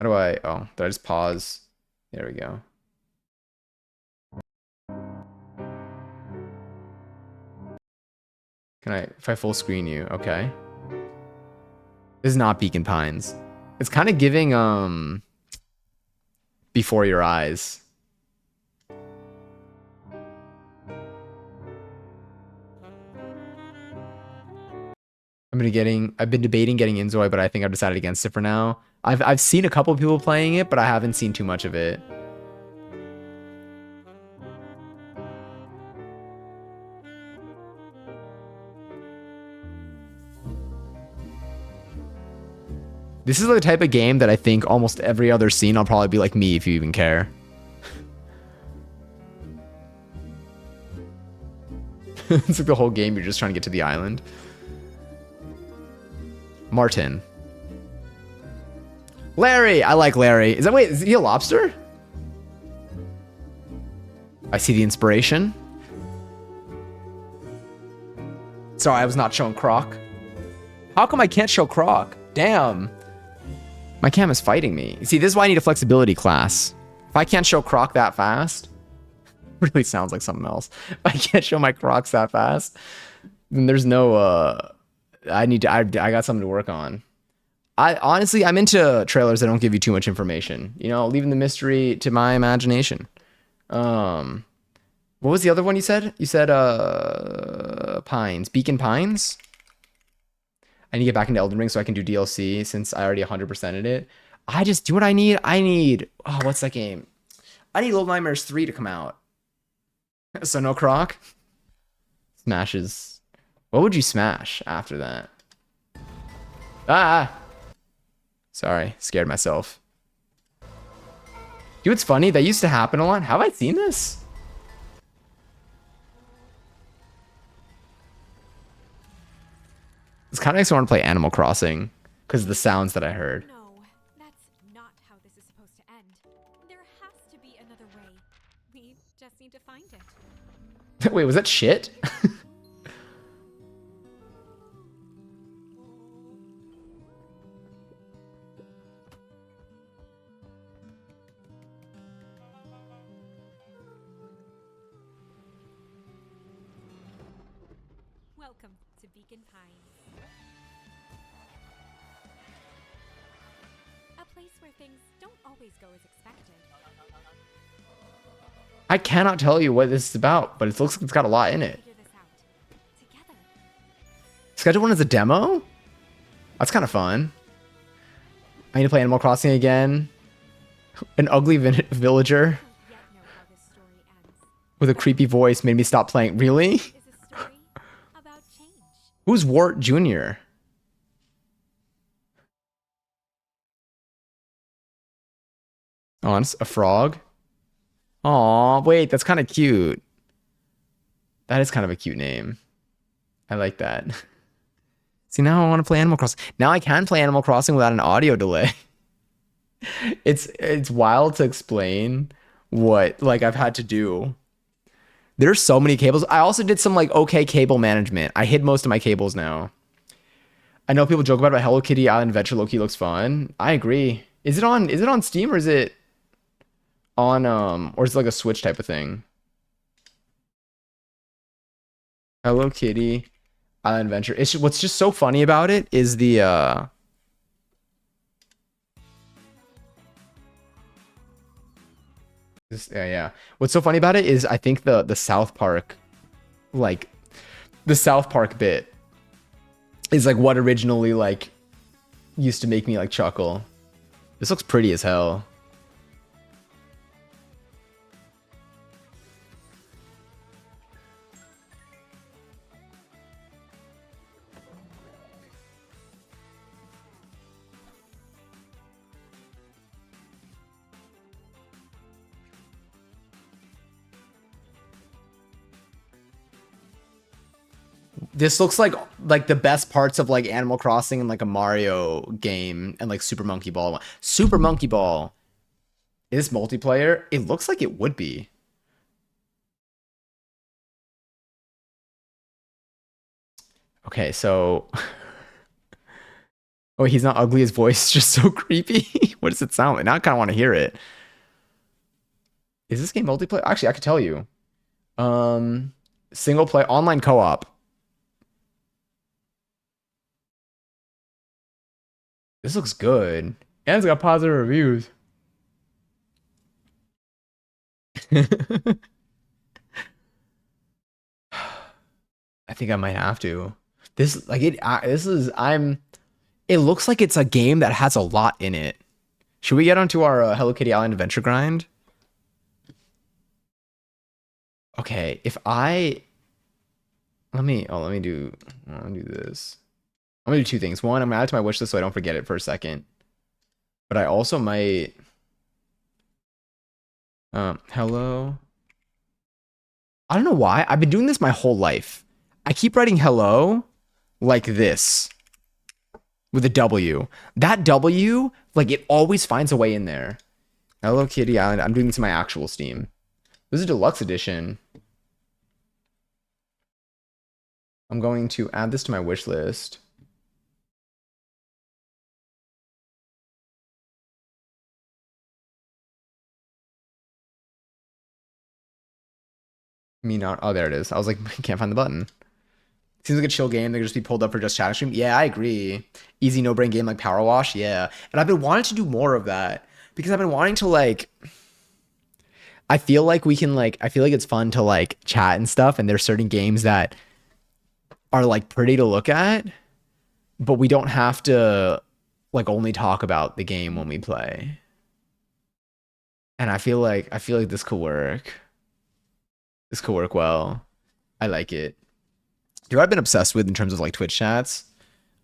How do I? Oh, did I just pause? There we go. Can I? If I full screen you, okay. This is not Beacon Pines. It's kind of giving Before Your Eyes. I've been debating getting Inzoi, but I think I've decided against it for now. I've seen a couple of people playing it, but I haven't seen too much of it. This is the type of game that I think almost every other scene I'll probably be like me if you even care. It's like the whole game you're just trying to get to the island. Martin. Larry! I like Larry. Wait, is he a lobster? I see the inspiration. Sorry, I was not showing Croc. How come I can't show Croc? Damn. My cam is fighting me. See, this is why I need a flexibility class. If I can't show Croc that fast, really sounds like something else. If I can't show my Crocs that fast, then there's no, I got something to work on. Honestly, I'm into trailers that don't give you too much information. You know, leaving the mystery to my imagination. What was the other one you said? You said, Pines. Beacon Pines? I need to get back into Elden Ring so I can do DLC since I already 100%ed it. I just do what I need. Oh, what's that game? I need Little Nightmares 3 to come out. So no Croc? Smashes. What would you smash after that? Ah! Sorry, scared myself. Dude, it's funny. That used to happen a lot. Have I seen this? It's kind of makes me want to play Animal Crossing because of the sounds that I heard. No, that's not how this is supposed to end. There has to be another way. We just need to find it. Wait, was that shit? Welcome to Beacon Pines. A place where things don't always go as expected. I cannot tell you what this is about, but it looks like it's got a lot in it. Figure this out together. Schedule one as a demo? That's kind of fun. I need to play Animal Crossing again. An ugly villager Don't yet know how this story ends. with a creepy voice made me stop playing. Really? Is a story about change. Who's Wart Jr.? Oh, it's a frog? Aw, wait, that's kind of cute. That is kind of a cute name. I like that. See, now I want to play Animal Crossing. Now I can play Animal Crossing without an audio delay. It's wild to explain what like I've had to do. There's so many cables. I also did some like okay cable management. I hid most of my cables now. I know people joke about it, but Hello Kitty Island Adventure Loki looks fun. I agree. Is it on Steam or is it on or is it like a Switch type of thing? Hello Kitty Island Adventure. What's just so funny about it is the yeah. What's so funny about it is I think the South Park, like the South Park bit is like what originally like used to make me like chuckle. This looks pretty as hell. This looks like the best parts of like Animal Crossing and like a Mario game and like Super Monkey Ball. Super Monkey Ball is multiplayer. It looks like it would be. Okay, so oh, he's not ugly. His voice is just so creepy. What does it sound like? Now I kind of want to hear it. Is this game multiplayer? Actually, I could tell you. Single player online co-op. This looks good. And it's got positive reviews. I think I might have to. This like it. This is I'm. It looks like it's a game that has a lot in it. Should we get onto our Hello Kitty Island adventure grind? Okay, if I let me do this. I'm gonna do two things. One, I'm gonna add it to my wish list so I don't forget it for a second. But I also might hello. I don't know why. I've been doing this my whole life. I keep writing hello like this with a W. That W, like it always finds a way in there. Hello Kitty Island. I'm doing this in my actual Steam. This is a deluxe edition. I'm going to add this to my wish list. Me not. Oh, there it is. I was like, I can't find the button. Seems like a chill game. They could just be pulled up for just chat stream. Yeah, I agree. Easy no brain game like Power Wash. Yeah, and I've been wanting to do more of that because I've been wanting to like. I feel like we can like. I feel like it's fun to like chat and stuff. And there's certain games that are like pretty to look at, but we don't have to like only talk about the game when we play. And I feel like this could work. This could work well. I like it. Do I've been obsessed with in terms of like Twitch chats?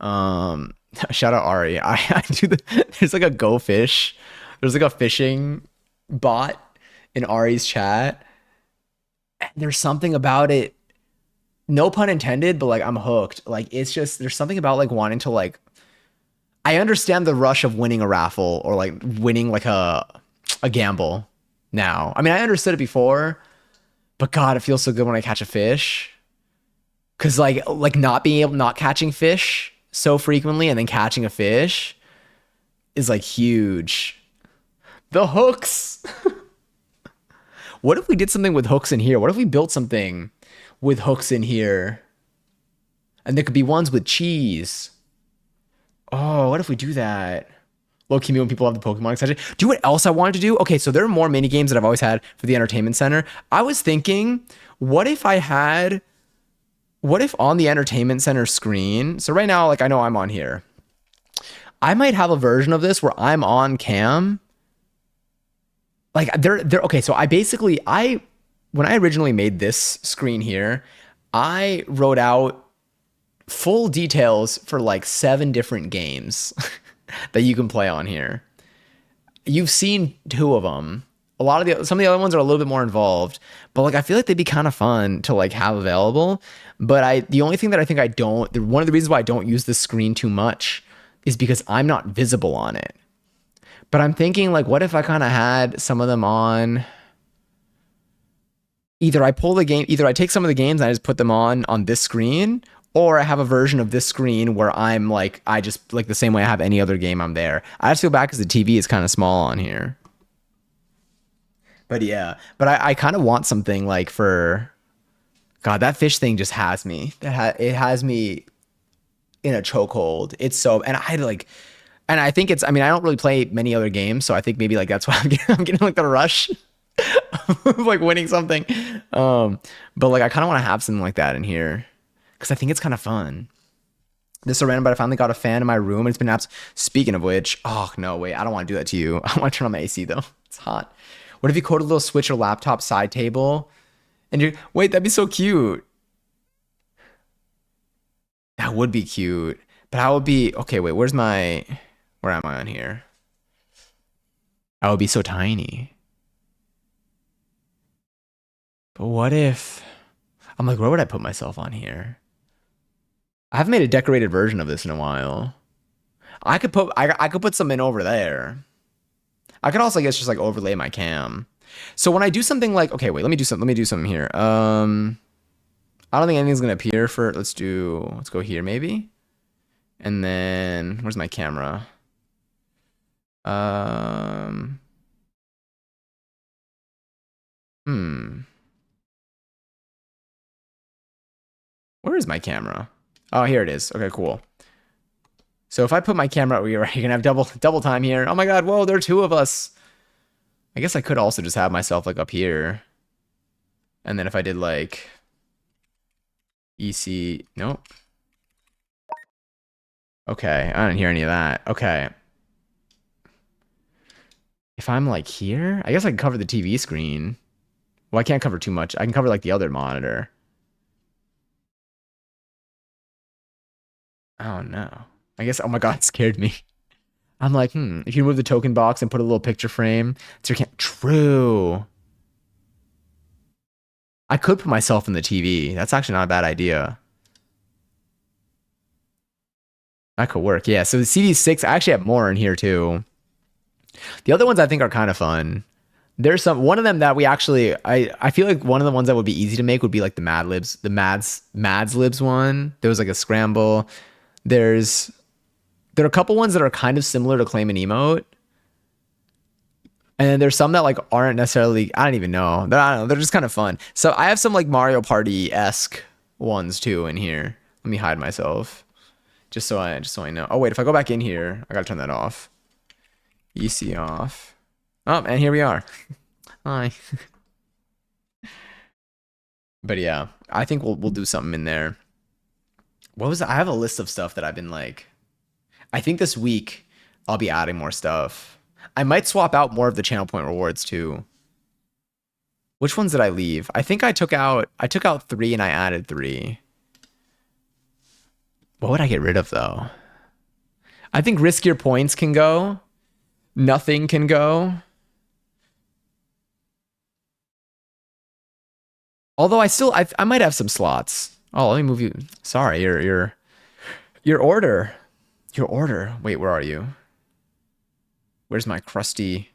Shout out Ari. I do there's like a go fish. There's like a fishing bot in Ari's chat. And there's something about it. No pun intended, but like I'm hooked. Like it's just there's something about like wanting to like I understand the rush of winning a raffle or like winning like a gamble now. I mean, I understood it before, but God, it feels so good when I catch a fish. Cause like not catching fish so frequently and then catching a fish is like huge. The hooks. What if we did something with hooks in here? What if we built something with hooks in here? And there could be ones with cheese. Oh, what if we do that? Low key me when people have the Pokemon extension. Do you know what else I wanted to do? Okay, so there are more mini games that I've always had for the entertainment center. I was thinking, what if on the entertainment center screen, so right now, like I know I'm on here. I might have a version of this where I'm on cam. Like okay, so when I originally made this screen here, I wrote out full details for like 7 different games that you can play on here. You've seen 2 of them. Some of the other ones are a little bit more involved, but like I feel like they'd be kind of fun to like have available. But the only thing that I think one of the reasons why I don't use this screen too much is because I'm not visible on it. But I'm thinking like, what if I kind of had some of them on? Either I take some of the games and I just put them on this screen, or I have a version of this screen where I'm like, I just like the same way I have any other game I'm there. I just feel bad because the TV is kind of small on here. But yeah, but I kind of want something like for, God, that fish thing just has me. It has me in a chokehold. It's so, and I think I mean, I don't really play many other games, so I think maybe like that's why I'm getting like the rush of like winning something. But like I kind of want to have something like that in here because I think it's kind of fun. This is so random, but I finally got a fan in my room and it's been apps. Speaking of which, oh no, wait, I don't want to do that to you. I want to turn on my AC though. It's hot. What if you code a little Switch or laptop side table? And wait, that'd be so cute. That would be cute. But I would be, okay, wait, where am I on here? I would be so tiny. But what if, I'm like, where would I put myself on here? I haven't made a decorated version of this in a while. I could put something over there. I could also, I guess, just like overlay my cam. So when I do something like, okay, wait, let me do something here. I don't think anything's gonna appear for, let's go here maybe. And then, where's my camera? Where is my camera? Oh, here it is. Okay, cool. So if I put my camera over here, you're gonna have double time here. Oh my God, whoa, there are 2 of us. I guess I could also just have myself like up here. And then if I did like EC, nope. Okay, I didn't hear any of that. Okay. If I'm like here, I guess I can cover the TV screen. Well, I can't cover too much. I can cover like the other monitor. Oh no. I guess, oh my God, it scared me. I'm like, if you move the token box and put a little picture frame, so you can't, true. I could put myself in the TV. That's actually not a bad idea. That could work. Yeah. So the CD6, I actually have more in here too. The other ones I think are kind of fun. There's one of them that we actually, I feel like one of the ones that would be easy to make would be like the Mad Libs, the Mads Libs one. There was like a scramble. There's, there are a couple ones that are kind of similar to Claim an Emote. And then there's some that like aren't necessarily, I don't even know. I don't know. They're just kind of fun. So I have some like Mario Party-esque ones too in here. Let me hide myself. Just so I know. Oh wait, if I go back in here, I gotta turn that off. EC off. Oh, and here we are. Hi. But yeah, I think we'll do something in there. What was I have a list of stuff that I've been like. I think this week I'll be adding more stuff. I might swap out more of the channel point rewards too. Which ones did I leave? I think I took out 3 and I added 3. What would I get rid of though? I think riskier points can go. Nothing can go. Although I might have some slots. Oh, let me move you. Sorry, your order. Your order. Wait, where are you? Where's my crusty?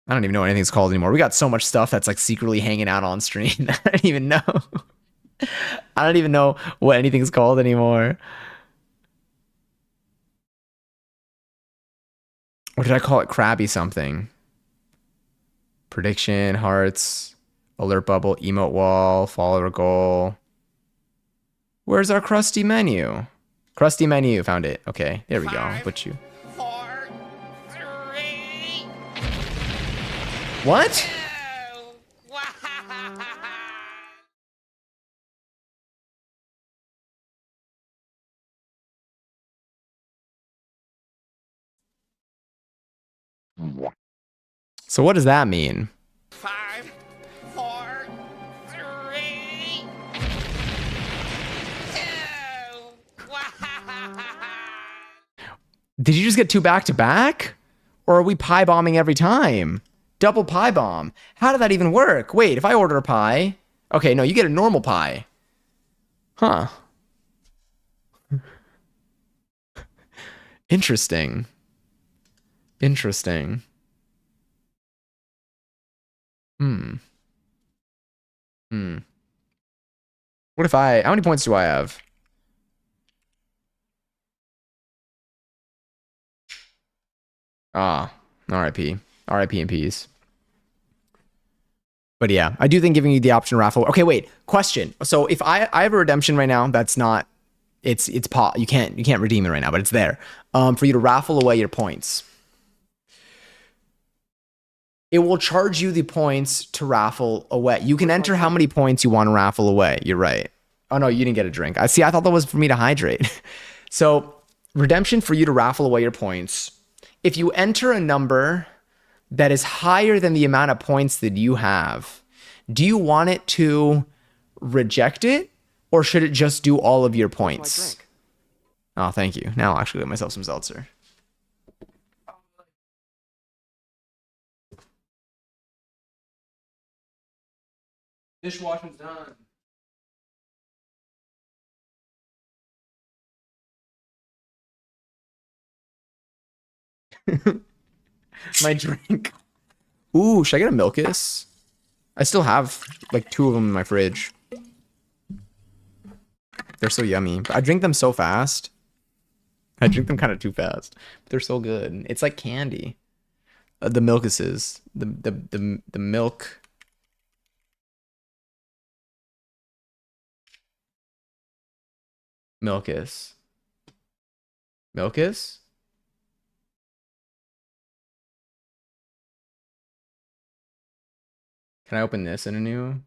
I don't even know what anything's called anymore. We got so much stuff that's like secretly hanging out on stream. I don't even know. I don't even know what anything's called anymore. Or did I call it Krabby something? Prediction, hearts, alert bubble, emote wall, follower goal. Where's our crusty menu? Crusty menu, found it. Okay, there we go. Put you. 4, 3, What? 2, 1. So what does that mean? 5, 4, 3, 2, 1. Did you just get 2 back to back? Or are we pie bombing every time? Double pie bomb. How did that even work? Wait, if I order a pie. Okay, no, you get a normal pie. Huh. Interesting. Interesting. Hmm. Hmm. What if how many points do I have? Ah, RIP. RIP in peace. But yeah, I do think giving you the option to raffle. Okay, wait. Question. So if I have a redemption right now, that's not you can't redeem it right now, but it's there. For you to raffle away your points. It will charge you the points to raffle away. You can enter how many points you want to raffle away. You're right. Oh no, you didn't get a drink. I see. I thought that was for me to hydrate. So redemption for you to raffle away your points. If you enter a number that is higher than the amount of points that you have, do you want it to reject it or should it just do all of your points? Oh, thank you. Now I'll actually get myself some seltzer. Dishwashing's done. My drink. Ooh, should I get a Milkus? I still have like 2 of them in my fridge. They're so yummy. But I drink them so fast. I drink them kind of too fast. But they're so good. It's like candy. The Milkuses. The milk. Milkus. Milkus? Can I open this in a new?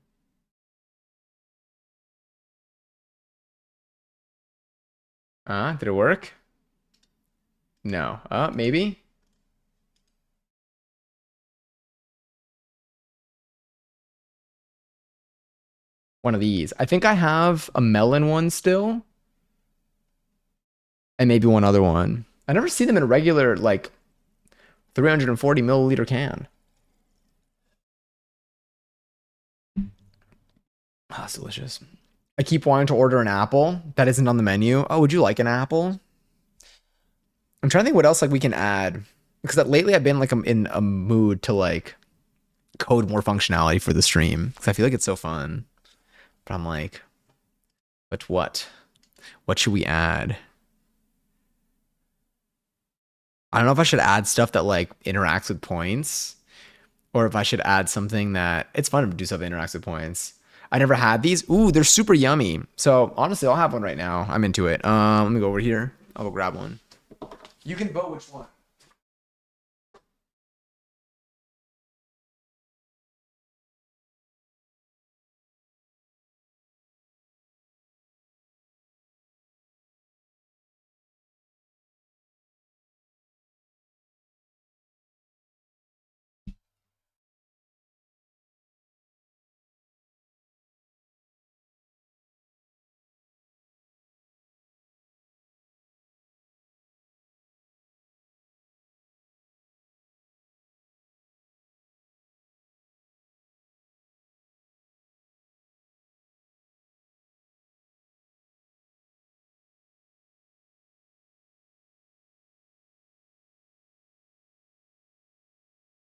Did it work? No. Maybe. One of these. I think I have a melon one still. And maybe one other one. I never see them in a regular, like, 340 milliliter can. Oh, that's delicious. I keep wanting to order an apple that isn't on the menu. Oh, would you like an apple? I'm trying to think what else like we can add. Because lately I've been like in a mood to like code more functionality for the stream. Because I feel like it's so fun. But I'm like, but what? What should we add? I don't know if I should add stuff that like interacts with points. Or if I should add something that it's fun to do stuff that interacts with points. I never had these. Ooh, they're super yummy. So honestly, I'll have one right now. I'm into it. Let me go over here. I'll go grab one. You can vote which one.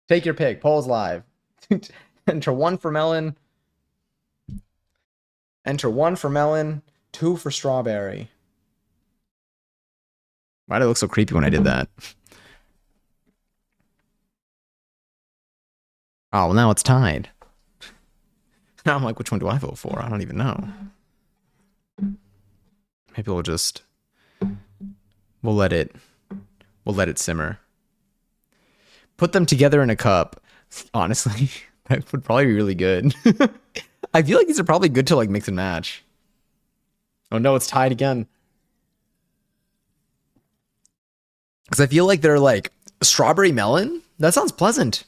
Take your pick. Polls live. Enter one for melon. Enter one for melon. Two for strawberry. Why did it look so creepy when I did that? Oh, well, now it's tied. Now I'm like, which one do I vote for? I don't even know. Maybe we'll just we'll let it simmer. Put them together in a cup. Honestly, that would probably be really good. I feel like these are probably good to like mix and match. Oh no, it's tied again. Because I feel like they're like strawberry melon. That sounds pleasant.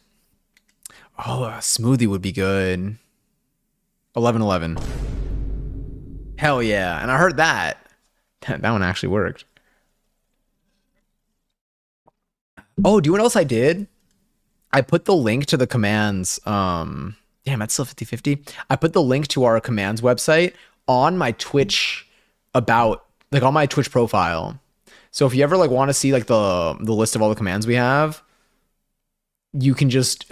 Oh, a smoothie would be good. 11-11. Hell yeah. And I heard that. That one actually worked. Oh, do you know what else I did? I put the link to the commands. Damn, that's still 50-50. I put the link to our commands website on my Twitch about like on my Twitch profile. So if you ever like want to see like the list of all the commands we have, you could just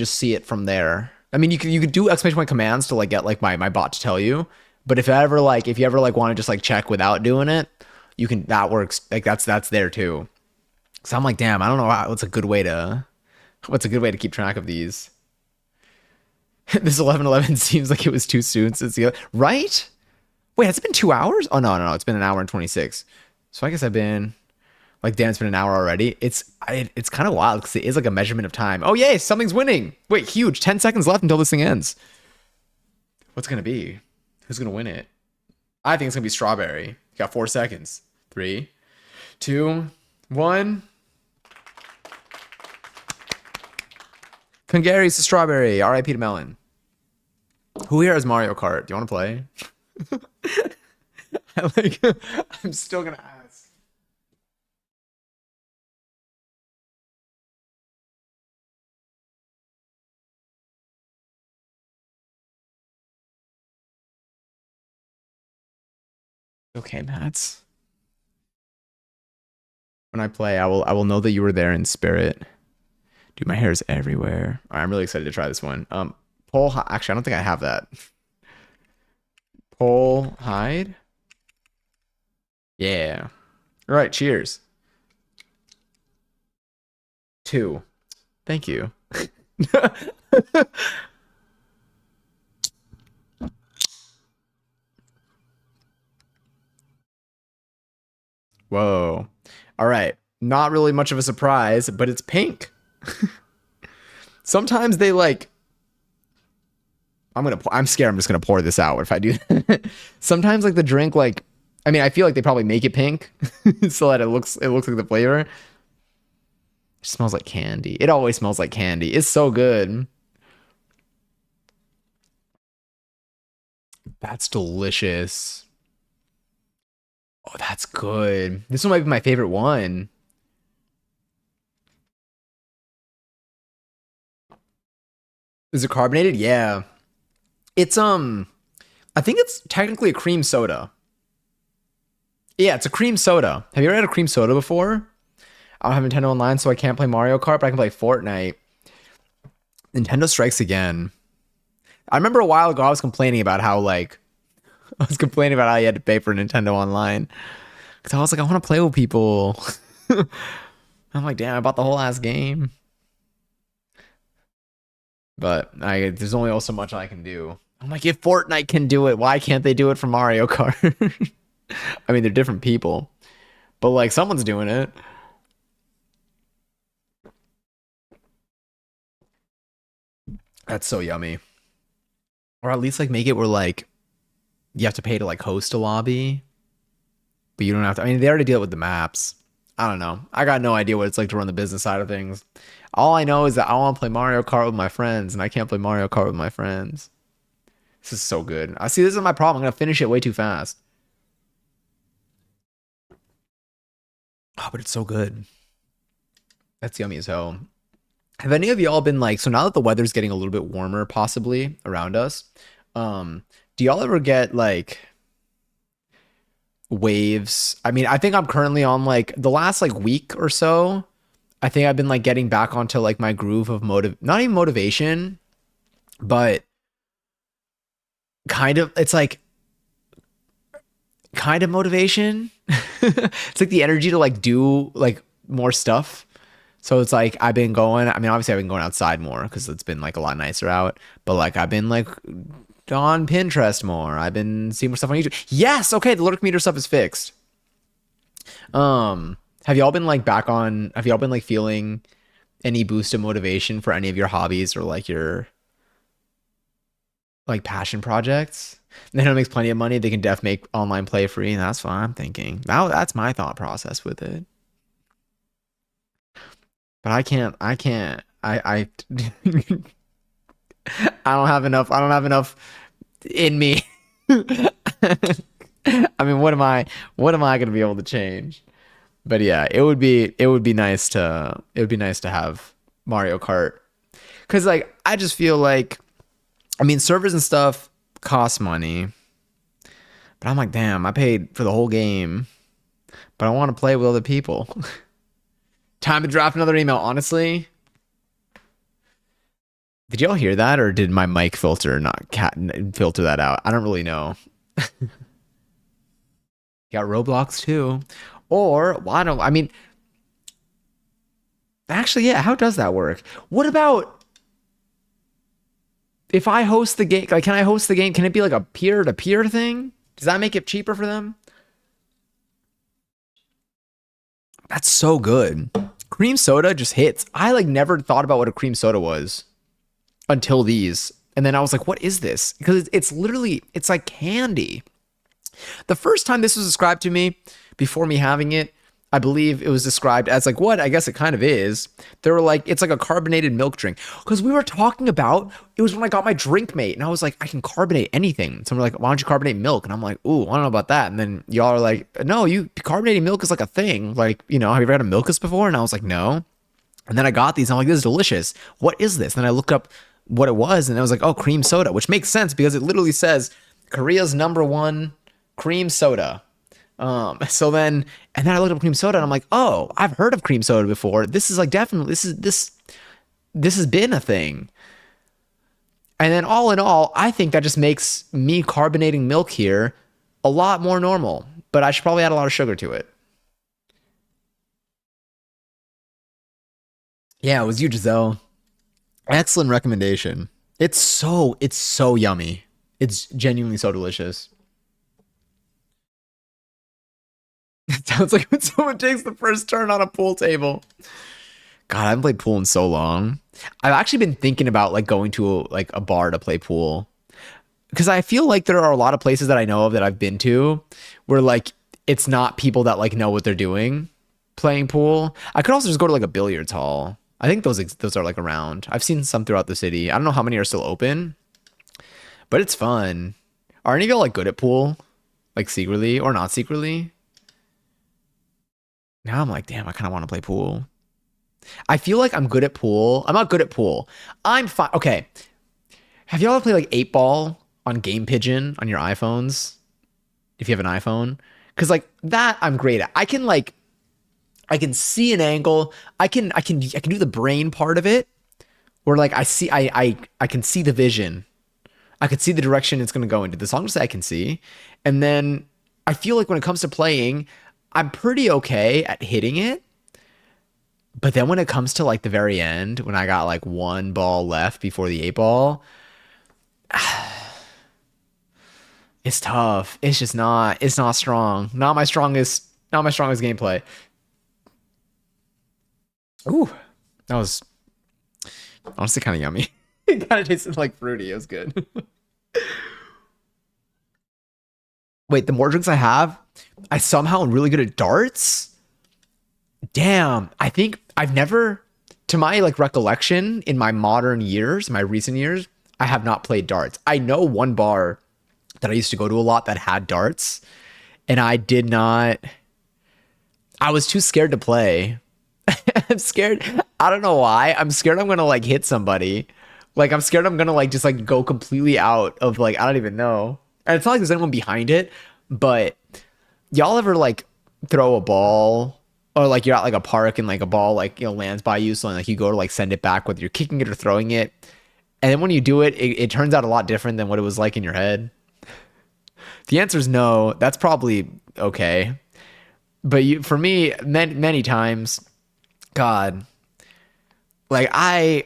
see it from there. I mean, you could do exclamation point commands to like get like my bot to tell you. But if you ever want to just like check without doing it, you can. That works. Like that's there too. So I'm like, damn, I don't know what's a good way to keep track of these. This 11-11 seems like it was too soon since the other, right? Wait, has it been 2 hours? Oh no, it's been an hour and 26. So I guess I've been like, damn, it's been an hour already. It's kind of wild because it is like a measurement of time. Oh yay, something's winning. Wait, huge. 10 seconds left until this thing ends. What's gonna be? Who's gonna win it? I think it's gonna be strawberry. You got 4 seconds. 3, 2, 1. Congary's to strawberry. R.I.P. to melon. Who here has Mario Kart? Do you want to play? I'm still gonna ask. Okay, Mats. When I play, I will know that you were there in spirit. Dude, my hair is everywhere. All right, I'm really excited to try this one. Actually, I don't think I have that. Pole hide. Yeah. All right, cheers. 2. Thank you. Whoa. All right. Not really much of a surprise, but it's pink. Sometimes they like I'm scared I'm just gonna pour this out if I do that. Sometimes like the drink like I mean, I feel like they probably make it pink so that it looks like the flavor. It smells like candy. It always smells like candy. It's so good. That's delicious. Oh, that's good. This one might be my favorite one. Is it carbonated? Yeah. It's I think it's technically a cream soda. Yeah, it's a cream soda. Have you ever had a cream soda before? I don't have Nintendo Online, so I can't play Mario Kart, but I can play Fortnite. Nintendo strikes again. I remember a while ago I was complaining about how like I was complaining about how you had to pay for Nintendo Online. Cause I was like, I want to play with people. I'm like, damn, I bought the whole ass game. But there's only so much I can do. I'm like, if Fortnite can do it, why can't they do it for Mario Kart? I mean, they're different people, but like someone's doing it. That's so yummy. Or at least like make it where like you have to pay to like host a lobby, but you don't have to. I mean, they already deal with the maps. I don't know. I got no idea what it's like to run the business side of things. All I know is that I want to play Mario Kart with my friends, and I can't play Mario Kart with my friends. This is so good. I see. This is my problem. I'm gonna finish it way too fast. Oh, but it's so good. That's yummy as hell. Have any of y'all been like, so now that the weather's getting a little bit warmer, possibly around us, do y'all ever get like waves? I mean, I think I'm currently on like the last like week or so. I think I've been like getting back onto like my groove of not even motivation, but kind of, it's like kind of motivation. It's like the energy to like do like more stuff. So it's like I've been going, I mean, obviously I've been going outside more because it's been like a lot nicer out, but like I've been like on Pinterest more. I've been seeing more stuff on YouTube. Yes, okay, the lyric meter stuff is fixed. Have y'all been like have y'all been like feeling any boost of motivation for any of your hobbies or like your like passion projects? Nintendo makes plenty of money. They can make online play free, and that's what I'm thinking. Now that's my thought process with it. But I I don't have enough in me. I mean, what am I gonna be able to change? But yeah, it would be nice to have Mario Kart. Cause like I just feel like, I mean, servers and stuff cost money. But I'm like, damn, I paid for the whole game, but I want to play with other people. Time to drop another email, honestly. Did y'all hear that, or did my mic filter not filter that out? I don't really know. Got Roblox too. Or why don't I mean actually, yeah, how does that work? What about if I host the game? Like, can I host the game? Can it be like a peer-to-peer thing? Does that make it cheaper for them? That's so good. Cream soda just hits. I like never thought about what a cream soda was until these. And then I was like, what is this? Because it's literally, it's like candy. The first time this was described to me, before me having it, I believe it was described as like what I guess it kind of is. They were like, it's like a carbonated milk drink. Because we were talking about, it was when I got my drink mate, and I was like, I can carbonate anything. Someone like, why don't you carbonate milk? And I'm like, ooh, I don't know about that. And then y'all are like, no, carbonating milk is like a thing. Like, you know, have you ever had a Milkus before? And I was like, no. And then I got these, and I'm like, this is delicious. What is this? And then I looked up what it was, and I was like, oh, cream soda, which makes sense because it literally says Korea's #1 cream soda. So then, and then I looked up cream soda, and I'm like, oh, I've heard of cream soda before. This is like definitely, this has been a thing. And then all in all, I think that just makes me carbonating milk here a lot more normal, but I should probably add a lot of sugar to it. Yeah, it was you, Giselle. Excellent recommendation. It's so yummy. It's genuinely so delicious. It sounds like when someone takes the first turn on a pool table. God, I haven't played pool in so long. I've actually been thinking about like going to like a bar to play pool. because I feel like there are a lot of places that I know of that I've been to where like it's not people that like know what they're doing playing pool. I could also just go to like a billiards hall. I think those are like around. I've seen some throughout the city. I don't know how many are still open, but it's fun. Are any of y'all like good at pool? Like secretly or not secretly? Now I'm like, damn, I kind of want to play pool. I feel like I'm good at pool. I'm not good at pool. I'm fine. Okay. Have y'all ever played like 8 Ball on Game Pigeon on your iPhones? If you have an iPhone? Because like that I'm great at. I can see an angle. I can do the brain part of it. Where like I can see the vision. I could see the direction it's gonna go into. The longest I can see. And then I feel like when it comes to playing, I'm pretty okay at hitting it. But then when it comes to like the very end, when I got like 1 ball left before the 8 Ball, it's tough. It's just not. It's not strong. Not my strongest. Not my strongest gameplay. Ooh, that was honestly kind of yummy. It kind of tasted like fruity. It was good. Wait, the more drinks I have, I somehow am really good at darts. Damn, I think I've never, to my like recollection, in my modern years, my recent years, I have not played darts. I know one bar that I used to go to a lot that had darts, and I did not. I was too scared to play. I'm scared. I don't know why. I'm scared I'm gonna like hit somebody. Like I'm scared I'm gonna like just like go completely out of like I don't even know. And it's not like there's anyone behind it, but y'all ever like throw a ball or like you're at like a park and like a ball like lands by you, so like you go to like send it back whether you're kicking it or throwing it, and then when you do it, it turns out a lot different than what it was like in your head. The answer is no. That's probably okay, but for me, many times, God, like I've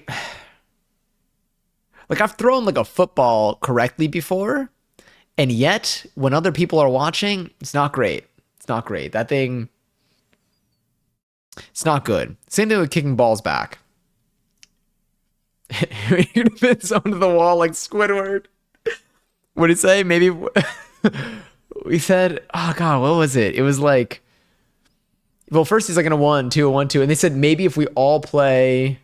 thrown like a football correctly before, and yet when other people are watching, it's not great. It's not great. That thing, it's not good. Same thing with kicking balls back. You're gonna fit someone to the wall like Squidward. What did he say? Maybe we said, oh God, what was it? It was like, well, first he's like in a 1-2, a 1-2, and they said maybe if we all play,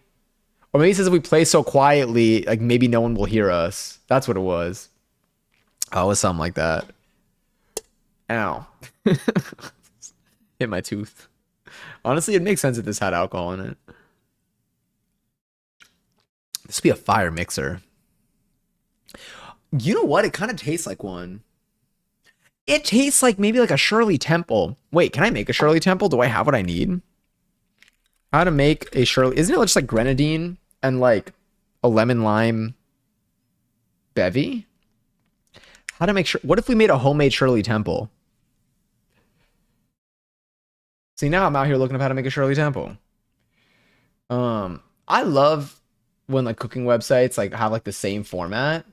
or maybe he says if we play so quietly, like maybe no one will hear us. That's what it was. Oh, it was something like that. Ow. Hit my tooth. Honestly, it makes sense if this had alcohol in it. This would be a fire mixer. You know what? It kind of tastes like one. It tastes like maybe like a Shirley Temple. Wait, can I make a Shirley Temple? Do I have what I need? How to make a Shirley... Isn't it just like grenadine and like a lemon lime bevy? How to make sure... What if we made a homemade Shirley Temple? See, now I'm out here looking up how to make a Shirley Temple. I love when like cooking websites like have like the same format.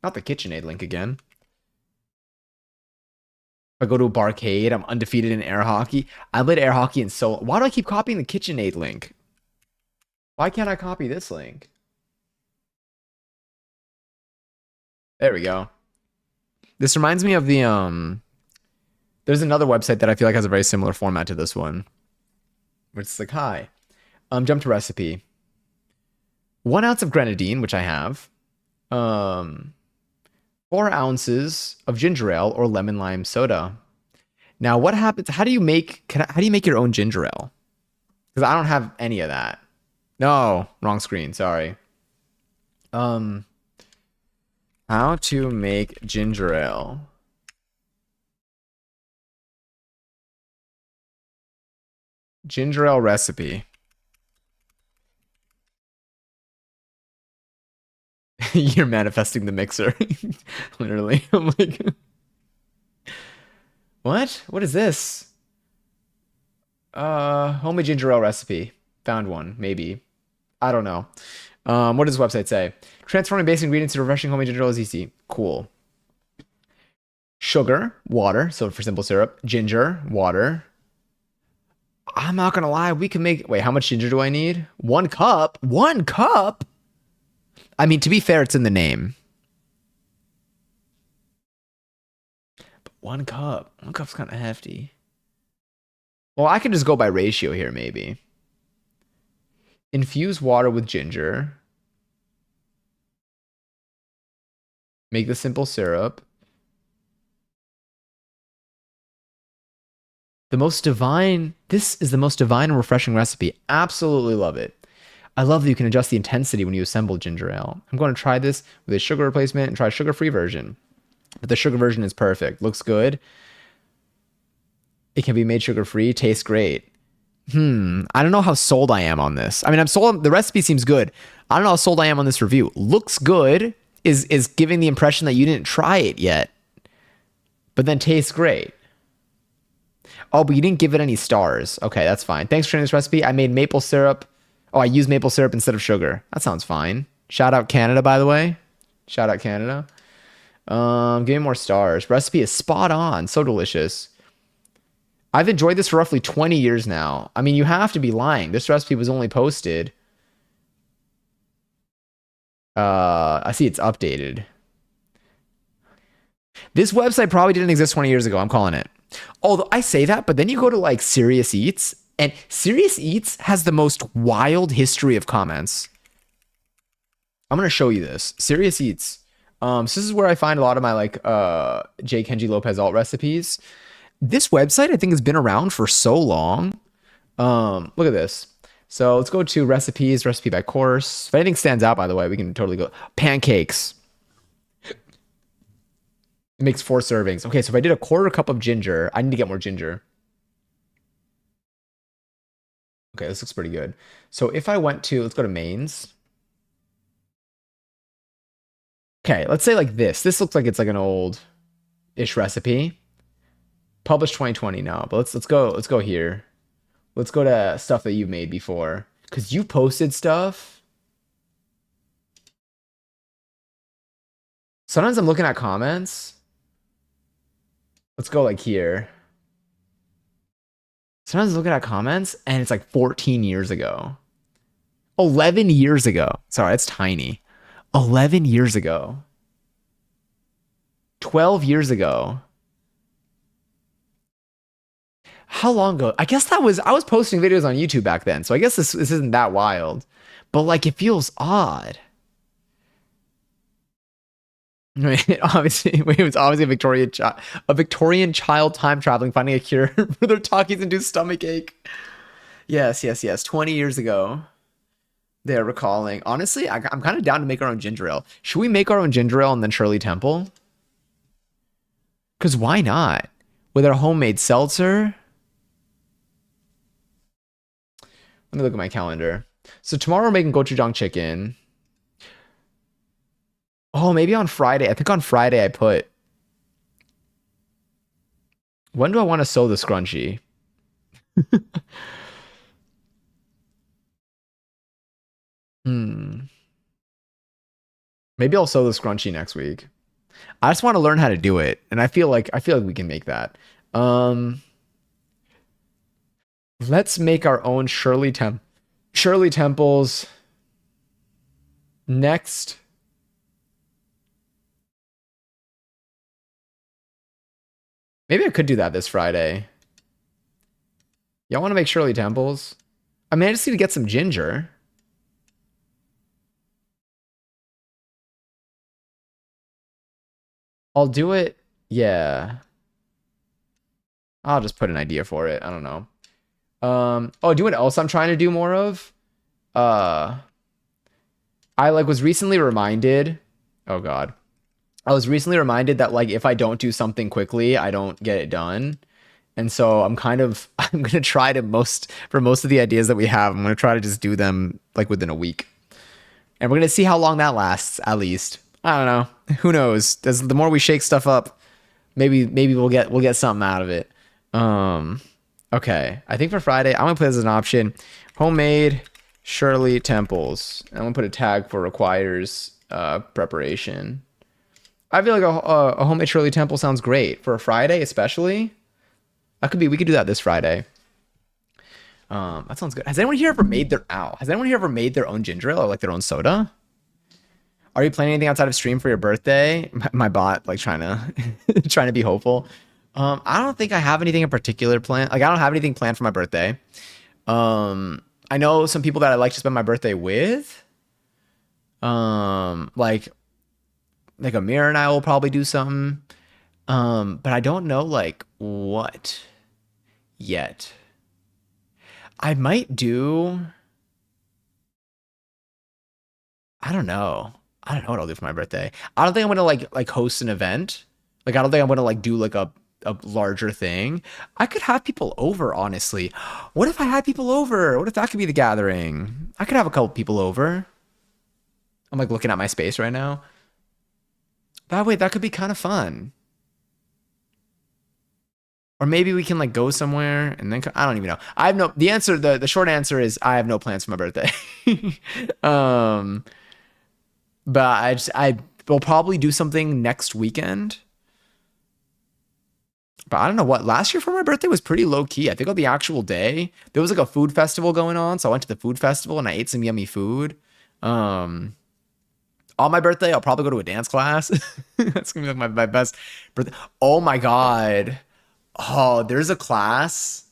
Not the KitchenAid link again. If I go to a barcade, I'm undefeated in air hockey. I played air hockey in so... Why do I keep copying the KitchenAid link? Why can't I copy this link? There we go. This reminds me of the there's another website that I feel like has a very similar format to this one. Where it's like, hi. Jump to recipe. 1 ounce of grenadine, which I have. 4 ounces of ginger ale or lemon lime soda. Now, what happens? How do you make your own ginger ale? Because I don't have any of that. No, wrong screen. Sorry. How to make ginger ale? Ginger ale recipe. You're manifesting the mixer. Literally. I'm like, what? What is this? Homemade ginger ale recipe. Found one, maybe. I don't know. What does the website say? Transforming basic ingredients to refreshing homemade ginger ale is easy. Cool. Sugar, water, so for simple syrup. Ginger, water. I'm not gonna lie, we can make... Wait, how much ginger do I need? 1 cup? 1 cup? I mean, to be fair, it's in the name. 1 cup. 1 cup's kind of hefty. Well, I could just go by ratio here, maybe. Infuse water with ginger. Make the simple syrup. The most divine, this is the most divine and refreshing recipe. Absolutely love it. I love that you can adjust the intensity when you assemble ginger ale. I'm going to try this with a sugar replacement and try a sugar-free version. But the sugar version is perfect. Looks good. It can be made sugar-free. Tastes great. I don't know how sold I am on this. I mean, I'm sold. The recipe seems good. I don't know how sold I am on this review. Looks good is giving the impression that you didn't try it yet. But then tastes great. Oh, but you didn't give it any stars. Okay, that's fine. Thanks for sharing this recipe. I made maple syrup. Oh, I used maple syrup instead of sugar. That sounds fine. Shout out Canada, by the way. Shout out Canada. Give me more stars. Recipe is spot on. So delicious. I've enjoyed this for roughly 20 years now. I mean, you have to be lying. This recipe was only posted. I see it's updated. This website probably didn't exist 20 years ago. I'm calling it. Although I say that, but then you go to like Serious Eats, and Serious Eats has the most wild history of comments. I'm going to show you this. Serious Eats. So this is where I find a lot of my like J. Kenji Lopez alt recipes. This website, I think, has been around for so long. Look at this. So let's go to recipes, recipe by course. If anything stands out, by the way, we can totally go. Pancakes. It makes 4 servings. Okay, so if I did a 1/4 cup of ginger, I need to get more ginger. Okay, this looks pretty good. So if I went to, let's go to mains. Okay, let's say like this. This looks like it's like an old-ish recipe. Published 2020 now, but let's go here. Let's go to stuff that you've made before, because you posted stuff. Sometimes I'm looking at comments. Let's go like here. Sometimes I'm looking at comments and it's like 14 years ago. 11 years ago. Sorry, it's tiny. 11 years ago. 12 years ago. How long ago? I guess I was posting videos on YouTube back then, so I guess this isn't that wild. But like, it feels odd. It was obviously a Victorian child time traveling, finding a cure for their Talkies-induced stomach ache. Yes. 20 years ago, they're recalling. Honestly, I'm kind of down to make our own ginger ale. Should we make our own ginger ale and then Shirley Temple? Because why not? With our homemade seltzer. Let me look at my calendar. So tomorrow we're making gochujang chicken. Oh, maybe on Friday. I think on Friday I put... When do I want to sew the scrunchie? Maybe I'll sew the scrunchie next week. I just want to learn how to do it, and I feel like we can make that. Let's make our own Shirley Temples next. Maybe I could do that this Friday. Y'all want to make Shirley Temples? I mean, I just need to get some ginger. I'll do it. Yeah. I'll just put an idea for it. I don't know. Oh, do you know what else I'm trying to do more of? I was recently reminded. Oh God. I was recently reminded that like if I don't do something quickly, I don't get it done. And so I'm gonna try to for most of the ideas that we have, I'm gonna try to just do them like within a week. And we're gonna see how long that lasts, at least. I don't know. Who knows? The more we shake stuff up, maybe we'll get something out of it. Okay. I think for Friday, I'm gonna put this as an option. Homemade Shirley Temples. I'm gonna put a tag for requires preparation. I feel like a homemade Shirley Temple sounds great for a Friday, especially. We could do that this Friday. That sounds good. Has anyone here ever made their own ginger ale or like their own soda? Are you planning anything outside of stream for your birthday? My bot like trying to be hopeful. I don't think I have anything in particular planned. Like I don't have anything planned for my birthday. I know some people that I like to spend my birthday with. Like Amir and I will probably do something. But I don't know like what yet. I might do. I don't know. I don't know what I'll do for my birthday. I don't think I'm gonna like host an event. Like I don't think I'm gonna like do like a larger thing. I could have people over, honestly. What if I had people over? What if that could be the gathering? I could have a couple people over. I'm like looking at my space right now. That way, that could be kind of fun. Or maybe we can like go somewhere and then I don't even know. I have no the answer the short answer is I have no plans for my birthday. um but I will probably do something next weekend. But I don't know what last year for my birthday was pretty low key. I think on the actual day, there was like a food festival going on. So I went to the food festival and I ate some yummy food. Um on my birthday, I'll probably go to a dance class. That's gonna be like my best birthday. Oh my God. Oh, there's a class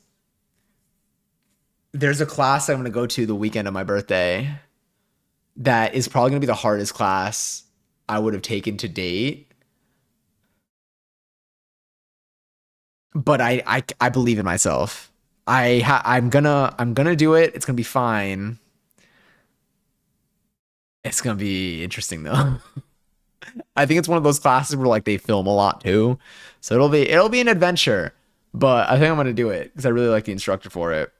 I'm going to go to the weekend of my birthday that is probably going to be the hardest class I would have taken to date. But I believe in myself. I'm gonna do it. It's gonna be fine. It's gonna be interesting though. I think it's one of those classes where like they film a lot too, so it'll be an adventure. But I think I'm gonna do it because I really like the instructor for it.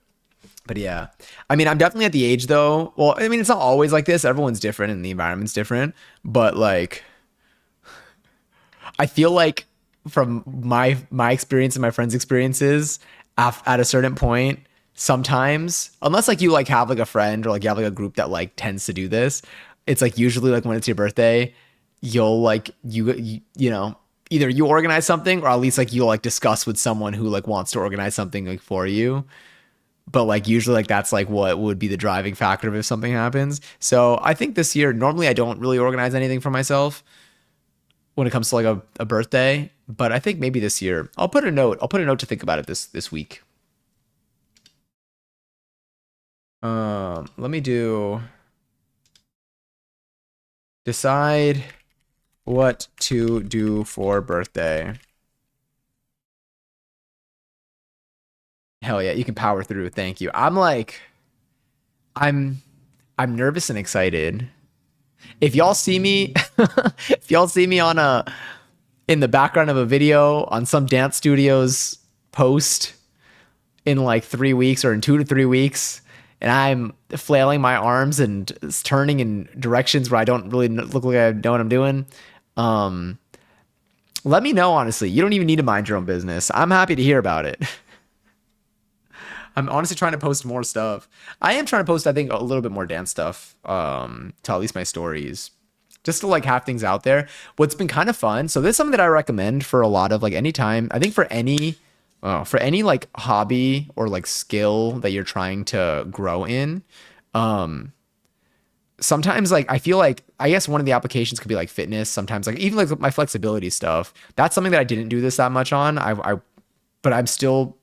But yeah, I mean, I'm definitely at the age though. Well, I mean, it's not always like this. Everyone's different and the environment's different. But like, I feel like from my experience and my friends' experiences, at a certain point, sometimes, unless like you like have like a friend or like you have like a group that like tends to do this, it's like usually like when it's your birthday, you'll like you know either you organize something or at least like you'll like discuss with someone who like wants to organize something like for you, but like usually like that's like what would be the driving factor if something happens. So I think this year normally I don't really organize anything for myself when it comes to like a birthday, but I think maybe this year I'll put a note to think about it this week. Let me do decide what to do for birthday. Hell yeah, you can power through. Thank you. I'm I'm nervous and excited. If y'all see me if y'all see me on a in the background of a video on some dance studios post in like 3 weeks or in 2 to 3 weeks, and I'm flailing my arms and turning in directions where I don't really look like I know what I'm doing, um, let me know, honestly. You don't even need to mind your own business. I'm happy to hear about it. I'm honestly trying to post more stuff. I am trying to post, I think, a little bit more dance stuff, to at least my stories, just to like have things out there. What's been kind of fun. So this is something that I recommend for a lot of like anytime. I think for any like hobby or like skill that you're trying to grow in. Um, Sometimes like I feel like I guess one of the applications could be like fitness. Sometimes like even like my flexibility stuff. That's something that I didn't do this that much on. But I'm still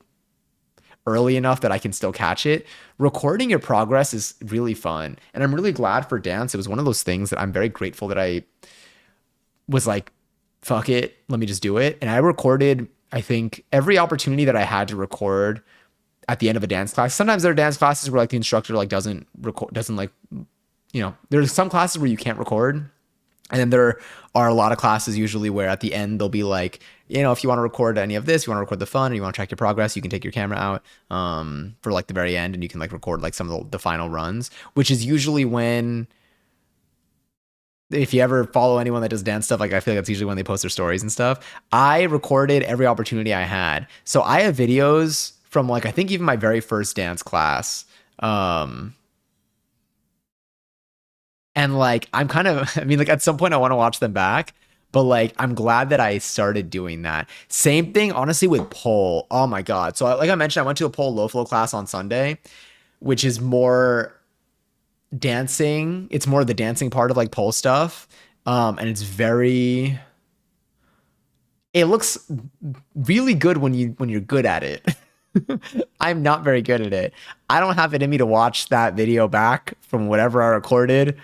early enough that I can still catch it. Recording your progress is really fun. And I'm really glad for dance. It was one of those things that I'm very grateful that I was like, fuck it, let me just do it. And I recorded, I think, every opportunity that I had to record at the end of a dance class. Sometimes there are dance classes where like the instructor like doesn't record, doesn't like, there's some classes where you can't record. And then there are a lot of classes usually where at the end they'll be like, if you want to record any of this, you want to record the fun, or you want to track your progress, you can take your camera out for like the very end, and you can like record like some of the final runs, which is usually when, if you ever follow anyone that does dance stuff, like I feel like that's usually when they post their stories and stuff. I recorded every opportunity I had. So I have videos from like, I think even my very first dance class. And like, I'm kind of, I mean, like at some point I want to watch them back, but like, I'm glad that I started doing that. Same thing, honestly, with pole. Oh my God. So like I mentioned, I went to a pole low flow class on Sunday, which is more dancing. It's more the dancing part of like pole stuff. And it's very, It looks really good when you're good at it. I'm not very good at it. I don't have it in me to watch that video back from whatever I recorded.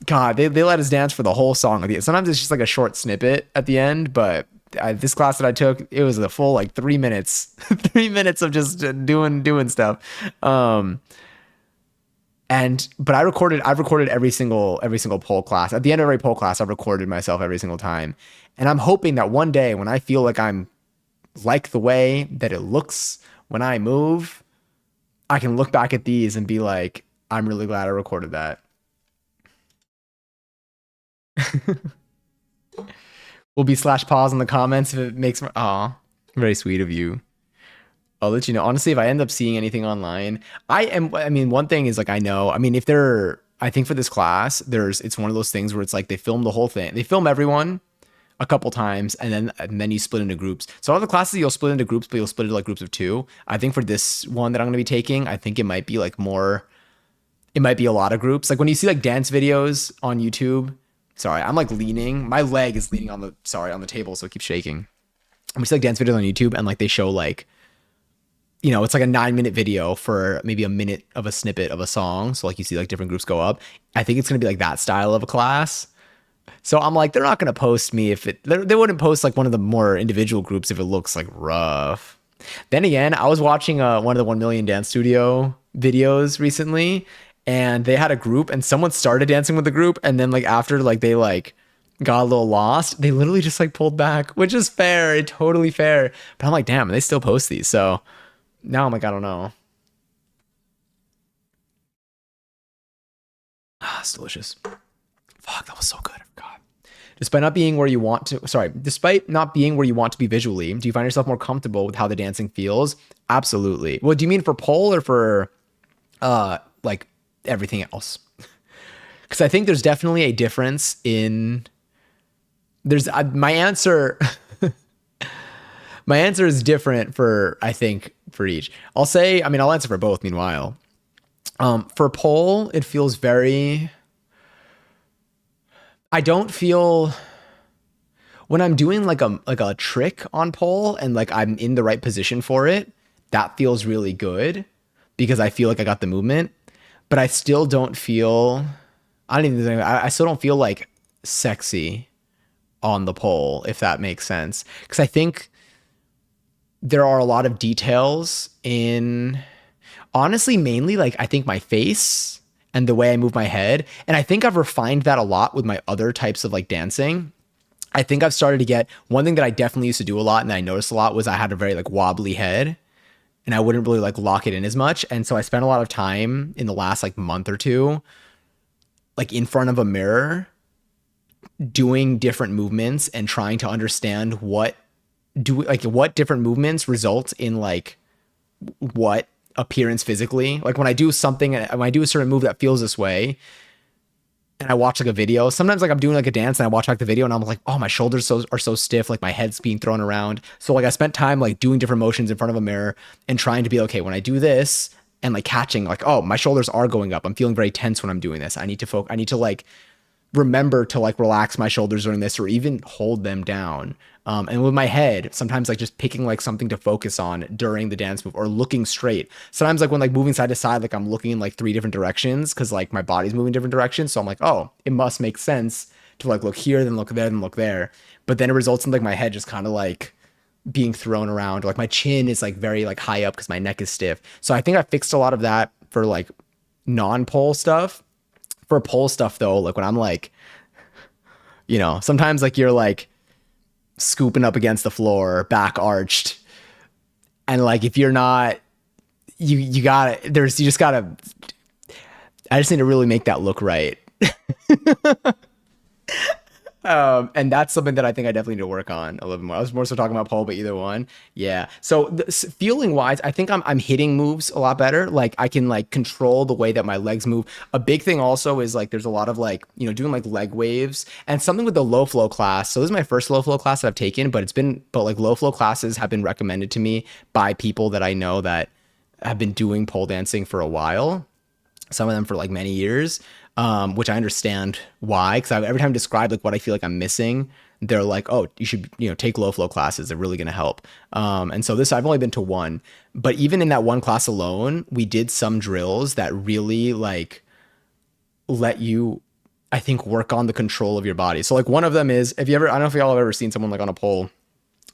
God, they let us dance for the whole song. Sometimes it's just like a short snippet at the end, but this class that I took, it was the full like 3 minutes, 3 minutes of just doing stuff. But I've recorded every single pole class. At the end of every pole class, I've recorded myself every single time. And I'm hoping that one day when I feel like I'm like the way that it looks when I move, I can look back at these and be like, I'm really glad I recorded that. Will be slash pause in the comments if it makes me. Aw, very sweet of you. I'll let you know. Honestly, if I end up seeing anything online, I mean, one thing is like, I know, I mean, I think for this class, it's one of those things where it's like they film the whole thing. They film everyone a couple times and then you split into groups. So all the classes you'll split into groups, but you'll split into like groups of two. I think for this one that I'm going to be taking, I think it might be like more, it might be a lot of groups. Like when you see like dance videos on YouTube, sorry, I'm like leaning, my leg is leaning on the table. So it keeps shaking. When you see like dance videos on YouTube and like they show like, it's like a 9-minute video for maybe a minute of a snippet of a song. So like you see like different groups go up. I think it's going to be like that style of a class. So I'm like, they're not going to post me they wouldn't post like one of the more individual groups if it looks like rough. Then again, I was watching one of the 1 Million Dance Studio videos recently and they had a group and someone started dancing with the group. And then like after like they like got a little lost, they literally just like pulled back, which is fair. Totally fair. But I'm like, damn, they still post these. So now I'm like, I don't know. Ah, it's delicious. Fuck, that was so good. God. Despite not being where you want to be visually, do you find yourself more comfortable with how the dancing feels? Absolutely. Well, do you mean for pole or for like everything else? Because I think there's definitely a difference in my answer. My answer is different for each. I'll answer for both meanwhile. For pole, it feels I don't feel when I'm doing like a trick on pole and like I'm in the right position for it, that feels really good because I feel like I got the movement, but I still don't feel, I still don't feel like sexy on the pole, if that makes sense. Because I think there are a lot of details in, honestly, mainly like I think my face and the way I move my head. And I think I've refined that a lot with my other types of like dancing. I think I've started to get one thing that I definitely used to do a lot and that I noticed a lot was I had a very like wobbly head and I wouldn't really like lock it in as much. And so I spent a lot of time in the last like month or two, like in front of a mirror, doing different movements and trying to understand what different movements result in like what appearance physically. Like when I do a certain move that feels this way and I watch like a video, sometimes like I'm doing like a dance and I watch like the video and I'm like, oh, my shoulders are so stiff, like my head's being thrown around. So like I spent time like doing different motions in front of a mirror and trying to be okay, when I do this and like catching like, oh, my shoulders are going up. I'm feeling very tense when I'm doing this. I need to like remember to like relax my shoulders during this or even hold them down. And with my head, sometimes like just picking like something to focus on during the dance move or looking straight. Sometimes like when like moving side to side, like I'm looking in like 3 different directions because like my body's moving different directions. So I'm like, oh, it must make sense to like look here, then look there, then look there. But then it results in like my head just kind of like being thrown around. Like my chin is like very like high up because my neck is stiff. So I think I fixed a lot of that for like non-pole stuff. For pole stuff though, like when I'm like, sometimes like you're like scooping up against the floor, back arched, and like if you're not, I just need to really make that look right. And that's something that I think I definitely need to work on a little bit more. I was more so talking about pole, but either one. Yeah. So feeling wise, I think I'm hitting moves a lot better. Like I can like control the way that my legs move. A big thing also is like, there's a lot of like, doing like leg waves and something with the low flow class. So this is my first low flow class that I've taken, but like low flow classes have been recommended to me by people that I know that have been doing pole dancing for a while. Some of them for like many years. Which I understand why, because every time I describe like what I feel like I'm missing, they're like, oh, you should, take low flow classes. They're really going to help. And so I've only been to one, but even in that one class alone, we did some drills that really like let you, I think, work on the control of your body. So like one of them is, I don't know if y'all have ever seen someone like on a pole,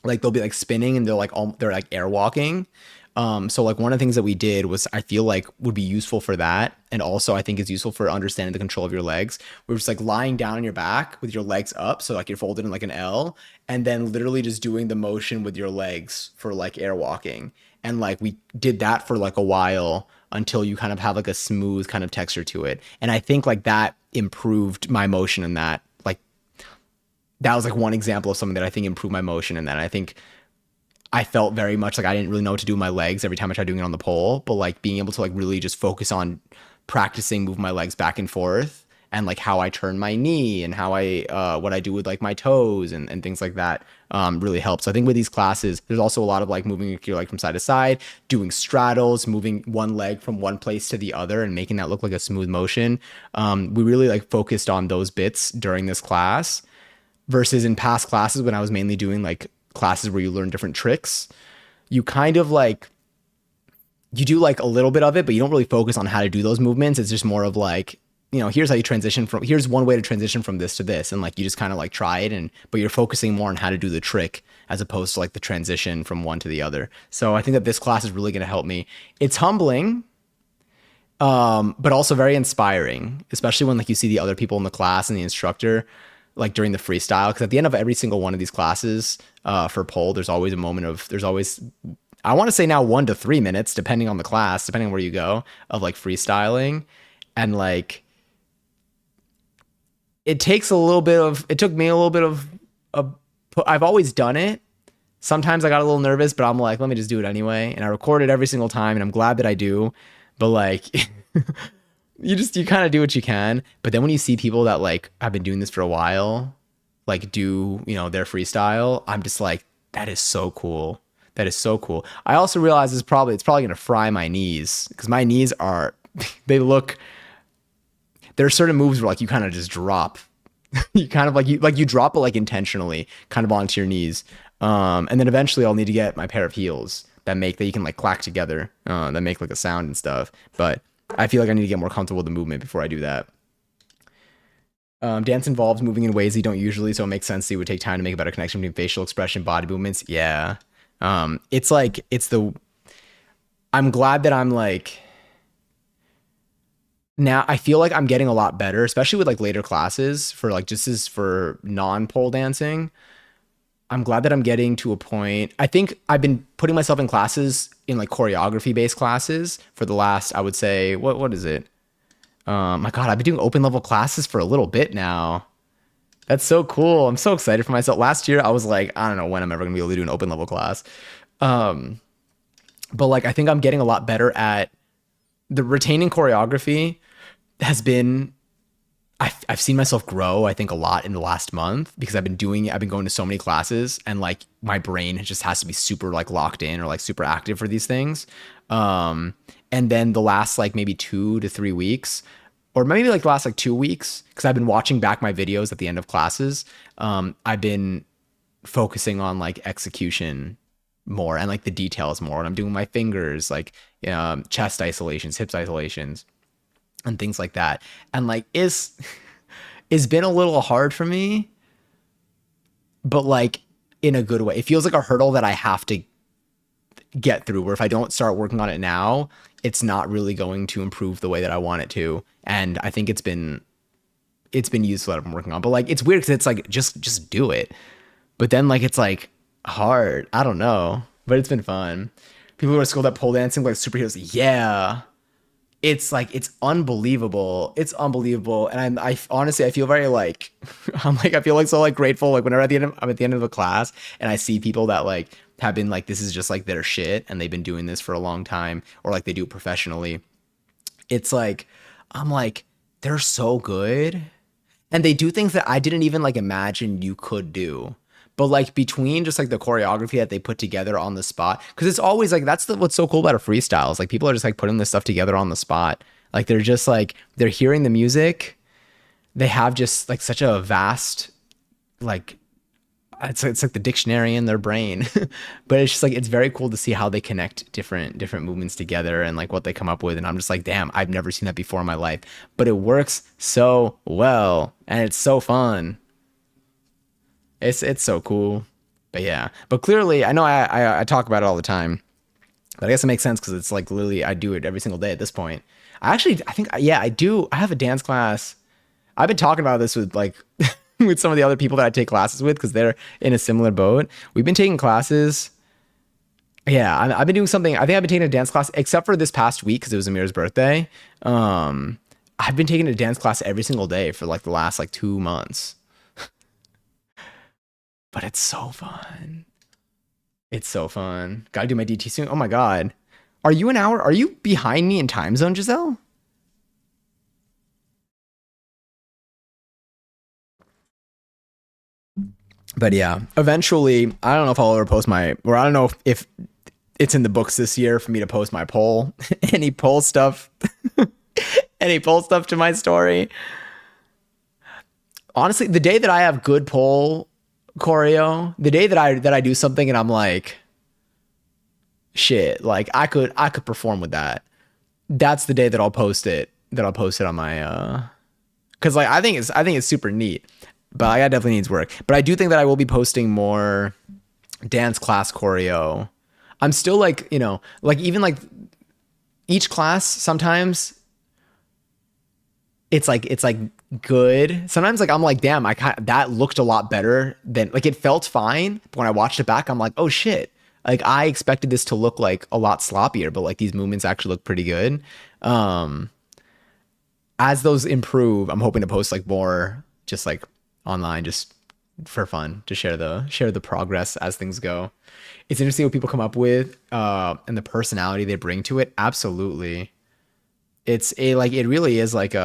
like they'll be like spinning and they're like air walking. So like one of the things that we did was I feel like would be useful for that. And also I think is useful for understanding the control of your legs. We're just like lying down on your back with your legs up. So like you're folded in like an L, and then literally just doing the motion with your legs for like air walking. And like we did that for like a while until you kind of have like a smooth kind of texture to it. And I think like that improved my motion in that. Like that was like one example of something that I think improved my motion in that. And I think I felt very much like I didn't really know what to do with my legs every time I tried doing it on the pole, but like being able to like really just focus on practicing moving my legs back and forth and like how I turn my knee and how what I do with like my toes and things like that really helps. So I think with these classes, there's also a lot of like moving your leg from side to side, doing straddles, moving one leg from one place to the other and making that look like a smooth motion. We really like focused on those bits during this class versus in past classes when I was mainly doing like classes where you learn different tricks. You kind of like, you do like a little bit of it, but you don't really focus on how to do those movements. It's just more of like, here's how you transition from, here's one way to transition from this to this. And like, you just kind of like try it but you're focusing more on how to do the trick as opposed to like the transition from one to the other. So I think that this class is really going to help me. It's humbling, but also very inspiring, especially when like you see the other people in the class and the instructor like during the freestyle. Cause at the end of every single one of these classes for pole, there's always I want to say now 1 to 3 minutes, depending on the class, depending on where you go, of like freestyling. And like, it took me a little bit of I've always done it. Sometimes I got a little nervous, but I'm like, let me just do it anyway. And I record it every single time and I'm glad that I do. But like, you kind of do what you can. But then when you see people that like have been doing this for a while, like do, their freestyle, I'm just like, that is so cool. That is so cool. I also realize it's probably going to fry my knees because my knees are, there are certain moves where like you kind of just drop. You kind of you drop it like intentionally kind of onto your knees. And then eventually I'll need to get my pair of heels that you can like clack together, that make like a sound and stuff. But I feel like I need to get more comfortable with the movement before I do that. Dance involves moving in ways you don't usually, so it makes sense that it would take time to make a better connection between facial expression, body movements. Yeah. I'm glad that I'm like, now I feel like I'm getting a lot better, especially with like later classes for like just as for non-pole dancing. I'm glad that I'm getting to a point. I think I've been putting myself in classes in like choreography based classes for the last, I would say, what is it? My God, I've been doing open level classes for a little bit now. That's so cool. I'm so excited for myself. Last year, I was like, I don't know when I'm ever gonna be able to do an open level class. But like, I think I'm getting a lot better at the retaining choreography has been, I've seen myself grow, I think, a lot in the last month because I've been going to so many classes and like my brain just has to be super like locked in or like super active for these things. And then the last like maybe 2 to 3 weeks, or maybe like the last like 2 weeks, because I've been watching back my videos at the end of classes. I've been focusing on like execution more and like the details more. And I'm doing my fingers, like chest isolations, hips isolations, and things like that. And like it's been a little hard for me, but like in a good way. It feels like a hurdle that I have to get through, where if I don't start working on it now, it's not really going to improve the way that I want it to. And I think it's been useful that I've been working on. But like it's weird because it's like just do it. But then like it's like hard. I don't know. But it's been fun. People who are skilled at pole dancing like superheroes. Yeah. It's like it's unbelievable. It's unbelievable. And I honestly I feel very like I feel like so like grateful like whenever I'm at the end of a class and I see people that like have been like this is just like their shit and they've been doing this for a long time or like they do it professionally. It's like I'm like they're so good and they do things that I didn't even like imagine you could do. But like between just like the choreography that they put together on the spot, because it's always like what's so cool about a freestyle is like people are just like putting this stuff together on the spot. Like they're just like they're hearing the music. They have just like such a vast like it's like the dictionary in their brain. But it's just like it's very cool to see how they connect different movements together and like what they come up with. And I'm just like, damn, I've never seen that before in my life. But it works so well and it's so fun. It's so cool. But yeah. But clearly I know I talk about it all the time. But I guess it makes sense because it's like literally I do it every single day at this point. I think yeah, I do. I have a dance class. I've been talking about this with like with some of the other people that I take classes with because they're in a similar boat. We've been taking classes. Yeah, I've been doing something. I think I've been taking a dance class except for this past week because it was Amir's birthday. I've been taking a dance class every single day for like the last like 2 months. But it's so fun. It's so fun. Gotta do my DT soon. Oh my god. Are you an hour? Are you behind me in time zone, Giselle? But yeah, eventually, I don't know if I'll ever post or I don't know if it's in the books this year for me to post my poll, any poll stuff, any poll stuff to my story. Honestly, the day that I have good poll choreo, the day that I do something and I'm like, shit, like I could perform with that. That's the day that I'll post it. That I'll post it on my because like I think it's super neat. But that definitely needs work. But I do think that I will be posting more dance class choreo. I'm still like, like even like each class sometimes it's like good. Sometimes like I'm like, damn, that looked a lot better than like it felt fine. But when I watched it back, I'm like, oh shit. Like I expected this to look like a lot sloppier, but like these movements actually look pretty good. As those improve, I'm hoping to post like more just like online just for fun to share the progress as things go. It's interesting what people come up with and the personality they bring to it. Absolutely. It really is like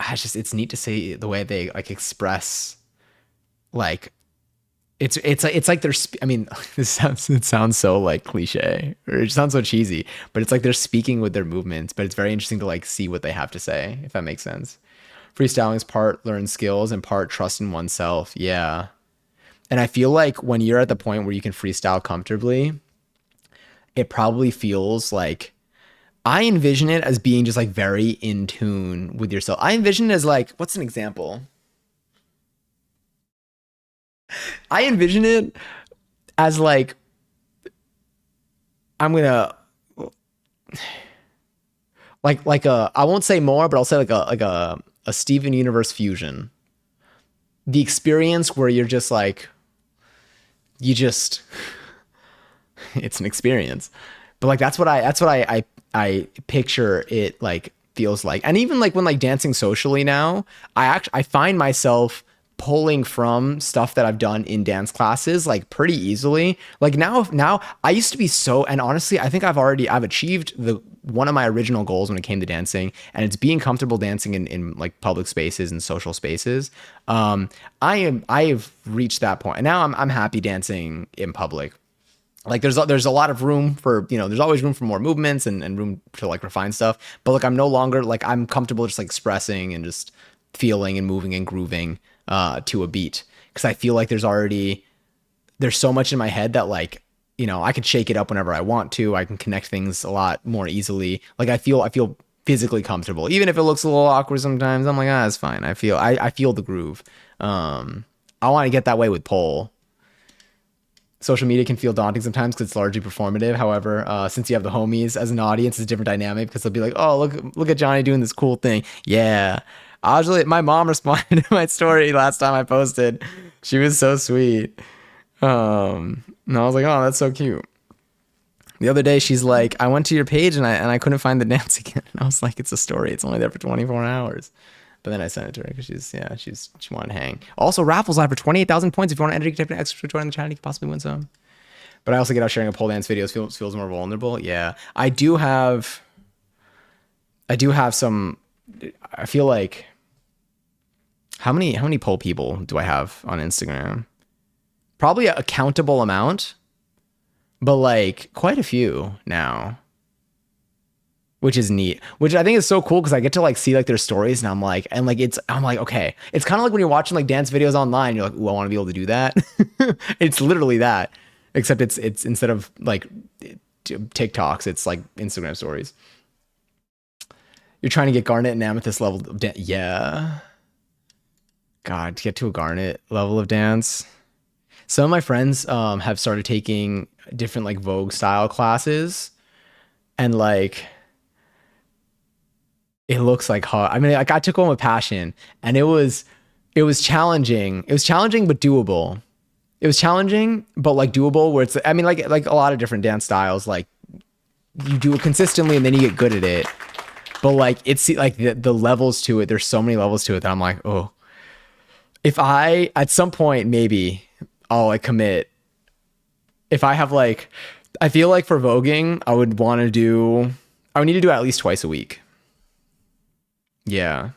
it's neat to see the way they like express like it's like they're I mean it sounds so like cliche or it sounds so cheesy, but it's like they're speaking with their movements, but it's very interesting to like see what they have to say, if that makes sense. Freestyling is part learn skills and part trust in oneself. Yeah. And I feel like when you're at the point where you can freestyle comfortably, it probably feels like I envision it as being just like very in tune with yourself. I envision it as like, what's an example? I envision it as like, I'm gonna like I won't say more, but I'll say like a Steven Universe fusion. The experience where you're just like, it's an experience. But like that's what I picture it like feels like. And even like when like dancing socially now, I find myself pulling from stuff that I've done in dance classes like pretty easily. Like now I used to be so, and honestly, I think I've achieved one of my original goals when it came to dancing, and it's being comfortable dancing in like public spaces and social spaces. I have reached that point, and now I'm happy dancing in public. Like there's a lot of room for, there's always room for more movements and room to like refine stuff. But like I'm no longer like I'm comfortable just like expressing and just feeling and moving and grooving to a beat, because I feel like there's so much in my head that like, I can shake it up whenever I want to. I can connect things a lot more easily. Like I feel physically comfortable, even if it looks a little awkward sometimes. I'm like, it's fine. I feel the groove. I want to get that way with pole. Social media can feel daunting sometimes because it's largely performative. However, since you have the homies as an audience, it's a different dynamic because they'll be like, "Oh, look at Johnny doing this cool thing." Yeah, my mom responded to my story last time I posted. She was so sweet. And I was like, "Oh, that's so cute." The other day, she's like, "I went to your page and I couldn't find the dance again." And I was like, "It's a story. It's only there for 24 hours." But then I sent it to her because she wanted to hang. Also, raffles live for 28,000 points. If you want to enter, you can type in extra join the channel. You can possibly win some. But I also get out sharing a pole dance videos. Feels more vulnerable. Yeah, I do have some. I feel like how many pole people do I have on Instagram? Probably a countable amount, but like quite a few now. which is neat, which I think is so cool because I get to like see like their stories and I'm like, I'm like, okay, it's kind of like when you're watching like dance videos online, you're like, ooh, I want to be able to do that. It's literally that, except it's instead of like TikToks, it's like Instagram stories. You're trying to get Garnet and Amethyst level of yeah. God, to get to a Garnet level of dance. Some of my friends have started taking different like Vogue style classes, and like it looks like hard. I mean, like I took one with passion, and it was challenging. It was challenging but doable. It was challenging but like doable. Where it's, I mean, like a lot of different dance styles. Like you do it consistently, and then you get good at it. But like it's like the levels to it. There's so many levels to it that I'm like, oh, if I at some point maybe I'll like commit. If I have like, I feel like for voguing, I would need to do it at least twice a week. Yeah.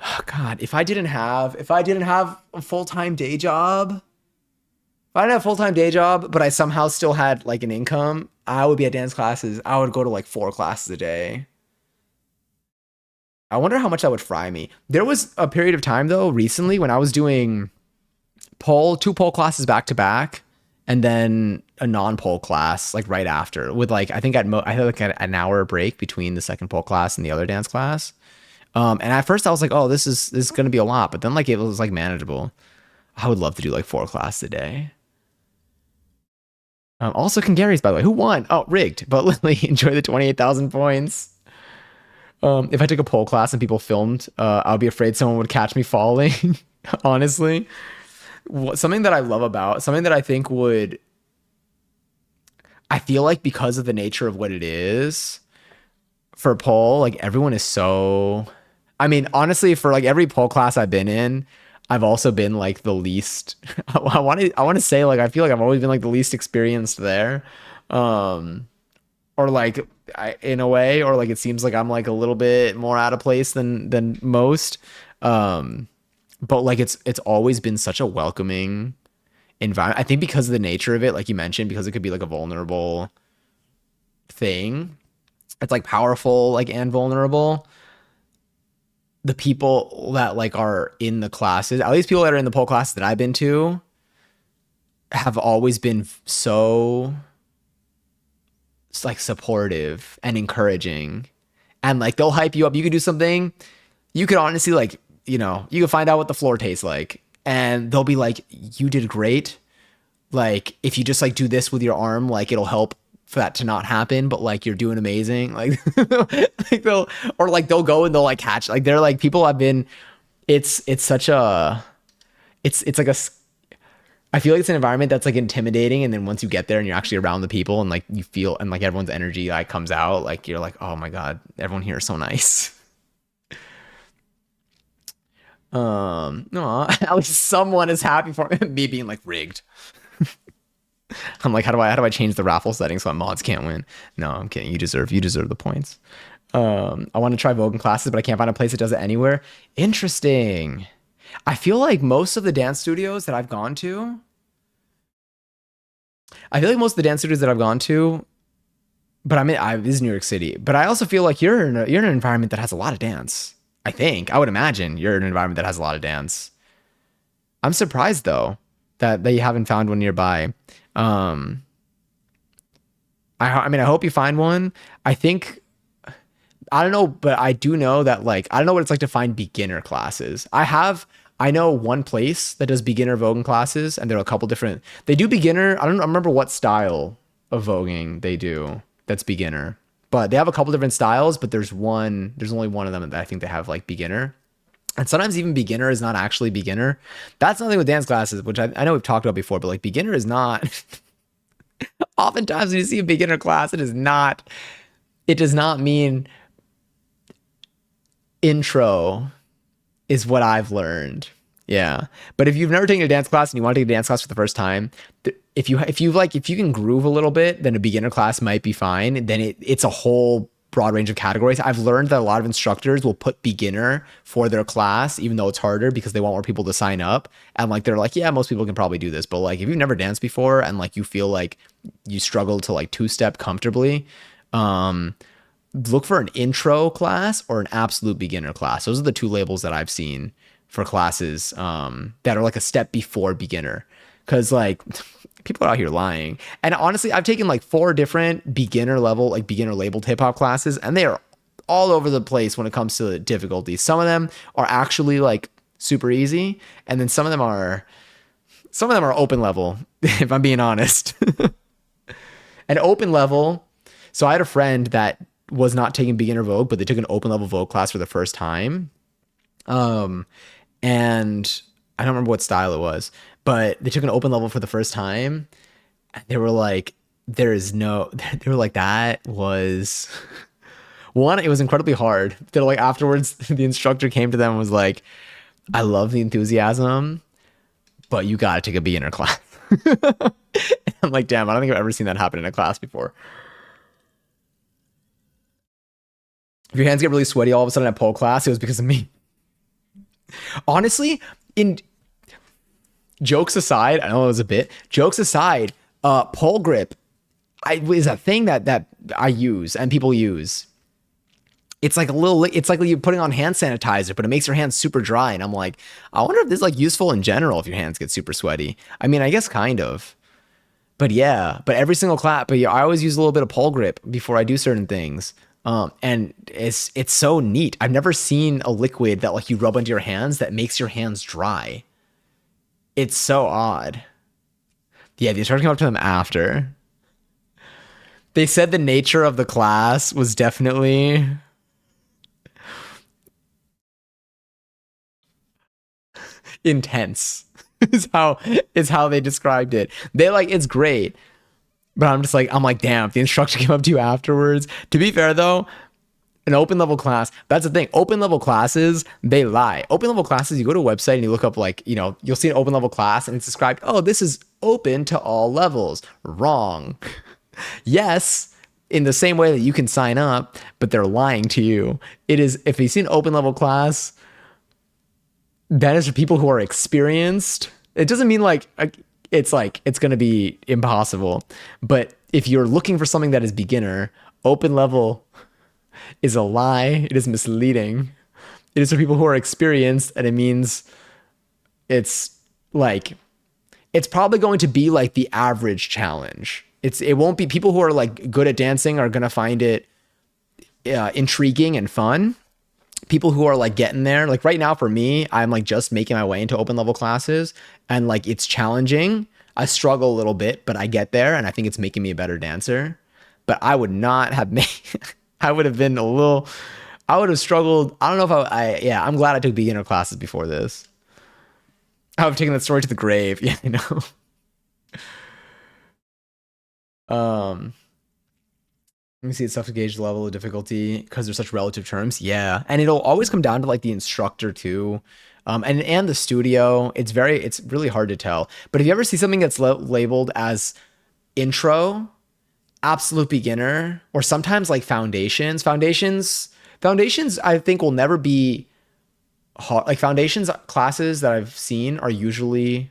Oh, God, if I didn't have a full-time day job, if I didn't have a full-time day job, but I somehow still had like an income, I would be at dance classes. I would go to like 4 classes a day. I wonder how much that would fry me. There was a period of time though, recently, when I was doing two pole classes back to back, and then a non-pole class like right after, with like I think I had like an hour break between the second pole class and the other dance class. And at first I was like, oh, this is gonna be a lot, but then like it was like manageable. I would love to do like 4 classes a day. Also, Gary's, by the way, who won? Oh, rigged. But Lily, enjoy the 28,000 points. If I took a pole class and people filmed, I'll be afraid someone would catch me falling. Honestly, something that I think would, I feel like because of the nature of what it is for pole, like everyone is so, I mean, honestly, for like every pole class I've been in, I've also been like the least, I want to say like, I feel like I've always been like the least experienced there. Or like in a way, or like it seems like I'm like a little bit more out of place than most. But like it's always been such a welcoming environment. I think because of the nature of it, like you mentioned, because it could be like a vulnerable thing. It's like powerful, like, and vulnerable. The people that like are in the classes, at least people that are in the pole classes that I've been to, have always been so like supportive and encouraging, and like they'll hype you up. You could do something, you could honestly like, you could find out what the floor tastes like, and they'll be like, you did great, like if you just like do this with your arm, like it'll help for that to not happen, but like you're doing amazing. Like like they'll go and they'll like catch, like they're like, people have been, it's such a, it's like a, I feel like it's an environment that's like intimidating, and then once you get there and you're actually around the people and like you feel, and like everyone's energy like comes out, like you're like, oh my God, everyone here is so nice. No, at least someone is happy for me being like rigged. I'm like, how do I change the raffle settings so my mods can't win? No, I'm kidding. You deserve the points. I want to try Vogue in classes, but I can't find a place that does it anywhere. Interesting. I feel like most of the dance studios that I've gone to, but this is New York City, but I also feel like you're in an environment that has a lot of dance. I would imagine you're in an environment that has a lot of dance. I'm surprised though that you haven't found one nearby. I mean, I hope you find one. I think, I don't know, but I do know that like, I don't know what it's like to find beginner classes. I know one place that does beginner voguing classes, and there are a couple different, they do beginner. I don't remember what style of voguing they do that's beginner, but they have a couple different styles, but there's only one of them that I think they have like beginner. And sometimes even beginner is not actually beginner. That's something with dance classes, which I know we've talked about before, but like beginner is not, oftentimes when you see a beginner class, it does not mean intro is what I've learned. Yeah. But if you've never taken a dance class and you want to take a dance class for the first time, if you can groove a little bit, then a beginner class might be fine. Then it's a whole broad range of categories. I've learned that a lot of instructors will put beginner for their class, even though it's harder, because they want more people to sign up. And like, they're like, yeah, most people can probably do this. But like, if you've never danced before and like you feel like you struggle to like 2-step comfortably, look for an intro class or an absolute beginner class. Those are the two labels that I've seen for classes that are like a step before beginner. Because like people are out here lying. And honestly, I've taken like 4 different beginner level, like beginner labeled hip hop classes, and they are all over the place when it comes to difficulty. Some of them are actually like super easy, and then some of them are open level, if I'm being honest. An open level. So I had a friend that was not taking beginner Vogue, but they took an open level Vogue class for the first time. And I don't remember what style it was, but they took an open level for the first time. They were like, they were like, that was one, it was incredibly hard. They're like, afterwards, the instructor came to them and was like, I love the enthusiasm, but you got to take a beginner class. I'm like, damn, I don't think I've ever seen that happen in a class before. If your hands get really sweaty all of a sudden at pole class, it was because of me. Honestly, in jokes aside, I know it was a bit. Jokes aside, pole grip is a thing that I use and people use. It's like it's like you're putting on hand sanitizer, but it makes your hands super dry. And I'm like, I wonder if this is like useful in general if your hands get super sweaty. I mean, I guess kind of. But yeah, but every single clap, but yeah, I always use a little bit of pole grip before I do certain things. And it's so neat. I've never seen a liquid that like you rub into your hands that makes your hands dry. It's so odd. Yeah, the instructor came up to them after. They said the nature of the class was definitely intense. is how they described it. They like, it's great. But I'm like, damn, if the instructor came up to you afterwards. To be fair though, an open level class, that's the thing. Open level classes, they lie. Open level classes, you go to a website and you look up like, you know, you'll see an open level class and it's described, oh, this is open to all levels. Wrong. Yes, in the same way that you can sign up, but they're lying to you. It is, if you see an open level class, that is for people who are experienced. It doesn't mean like it's going to be impossible. But if you're looking for something that is beginner, open level is a lie. It is misleading. It is for people who are experienced, and it means it's probably going to be like the average challenge. It won't be, people who are like good at dancing are going to find it intriguing and fun. People who are like getting there, like right now for me, I'm like just making my way into open level classes, and like it's challenging. I struggle a little bit, but I get there, and I think it's making me a better dancer. But I would not have made, I would have struggled. I don't know if I'm glad I took beginner classes before this. I would have taken that story to the grave. Yeah, I know. Let me see, it's tough to gauge the level of difficulty because there's such relative terms. Yeah. And it'll always come down to like the instructor too. And the studio. It's really hard to tell. But if you ever see something that's labeled as intro, absolute beginner, or sometimes like foundations, I think will never be hard. Like foundations classes that I've seen are usually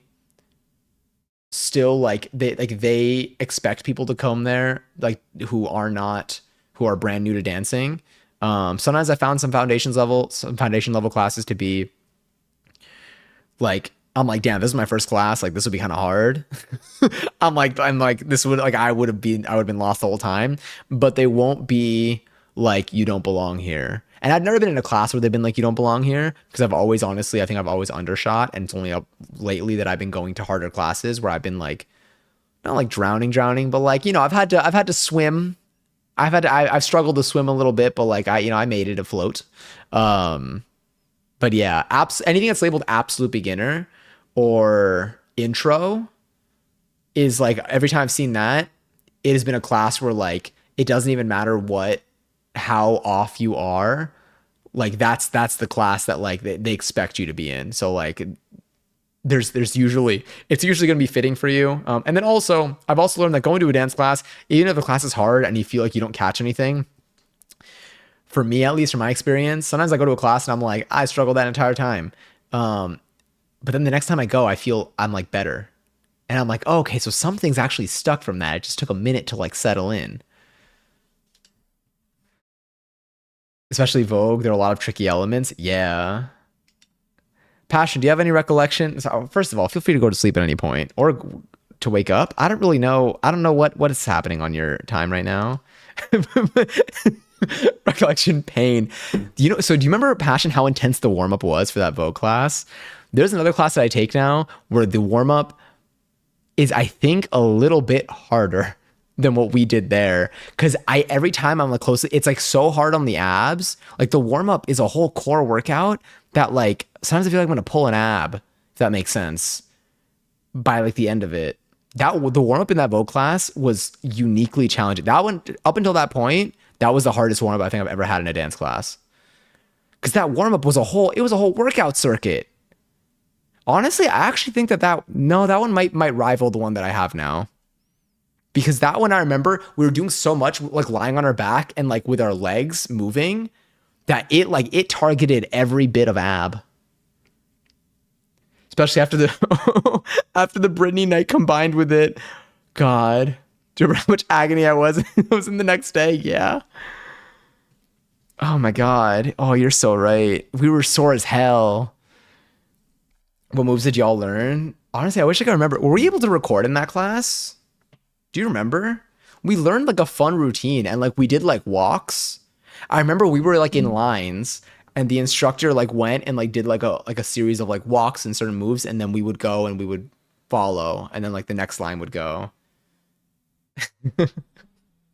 still like they expect people to come there like who are brand new to dancing. Sometimes I found some foundation level classes to be like, I'm like, damn, this is my first class, like this would be kind of hard. I'm like this would, like I would have been lost the whole time. But they won't be like, you don't belong here. And I've never been in a class where they've been like, you don't belong here, because I think I've always undershot, and it's only up lately that I've been going to harder classes where I've been like, not like drowning, but like, you know, I've had to swim. I've struggled to swim a little bit, but like I made it afloat. But yeah, anything that's labeled absolute beginner or intro is like, every time I've seen that, it has been a class where like, it doesn't even matter how off you are, like that's the class that like they expect you to be in. So like it's usually going to be fitting for you. And then also I've also learned that going to a dance class, even if the class is hard and you feel like you don't catch anything, for me, at least from my experience, sometimes I go to a class and I'm like, I struggled that entire time. But then the next time I go, I feel I'm like better. And I'm like, oh, okay, so something's actually stuck from that. It just took a minute to like settle in. Especially Vogue. There are a lot of tricky elements. Yeah. Passion, do you have any recollection? So, first of all, feel free to go to sleep at any point or to wake up. I don't really know. I don't know what is happening on your time right now. Recollection pain. So do you remember, Passion, how intense the warm up was for that Vogue class? There's another class that I take now where the warm up is, I think, a little bit harder than what we did there. Cause every time I'm like close, it's like so hard on the abs. Like the warm up is a whole core workout that like sometimes I feel like I'm gonna pull an ab, if that makes sense, by like the end of it. The warm up in that Vogue class was uniquely challenging. That one, up until that point, that was the hardest warm up I think I've ever had in a dance class. Cause that warm up was a whole workout circuit. Honestly, I actually think that one might rival the one that I have now. Because that one, I remember we were doing so much like lying on our back and like with our legs moving that it targeted every bit of ab. Especially after the after the Britney night combined with it. God. Do you remember how much agony I was? I was in the next day. Yeah. Oh my God. Oh, you're so right. We were sore as hell. What moves did y'all learn? Honestly, I wish I could remember. Were we able to record in that class? Do you remember? We learned like a fun routine and like we did like walks. I remember we were like in lines and the instructor like went and like did like a series of like walks and certain moves, and then we would go and we would follow, and then like the next line would go.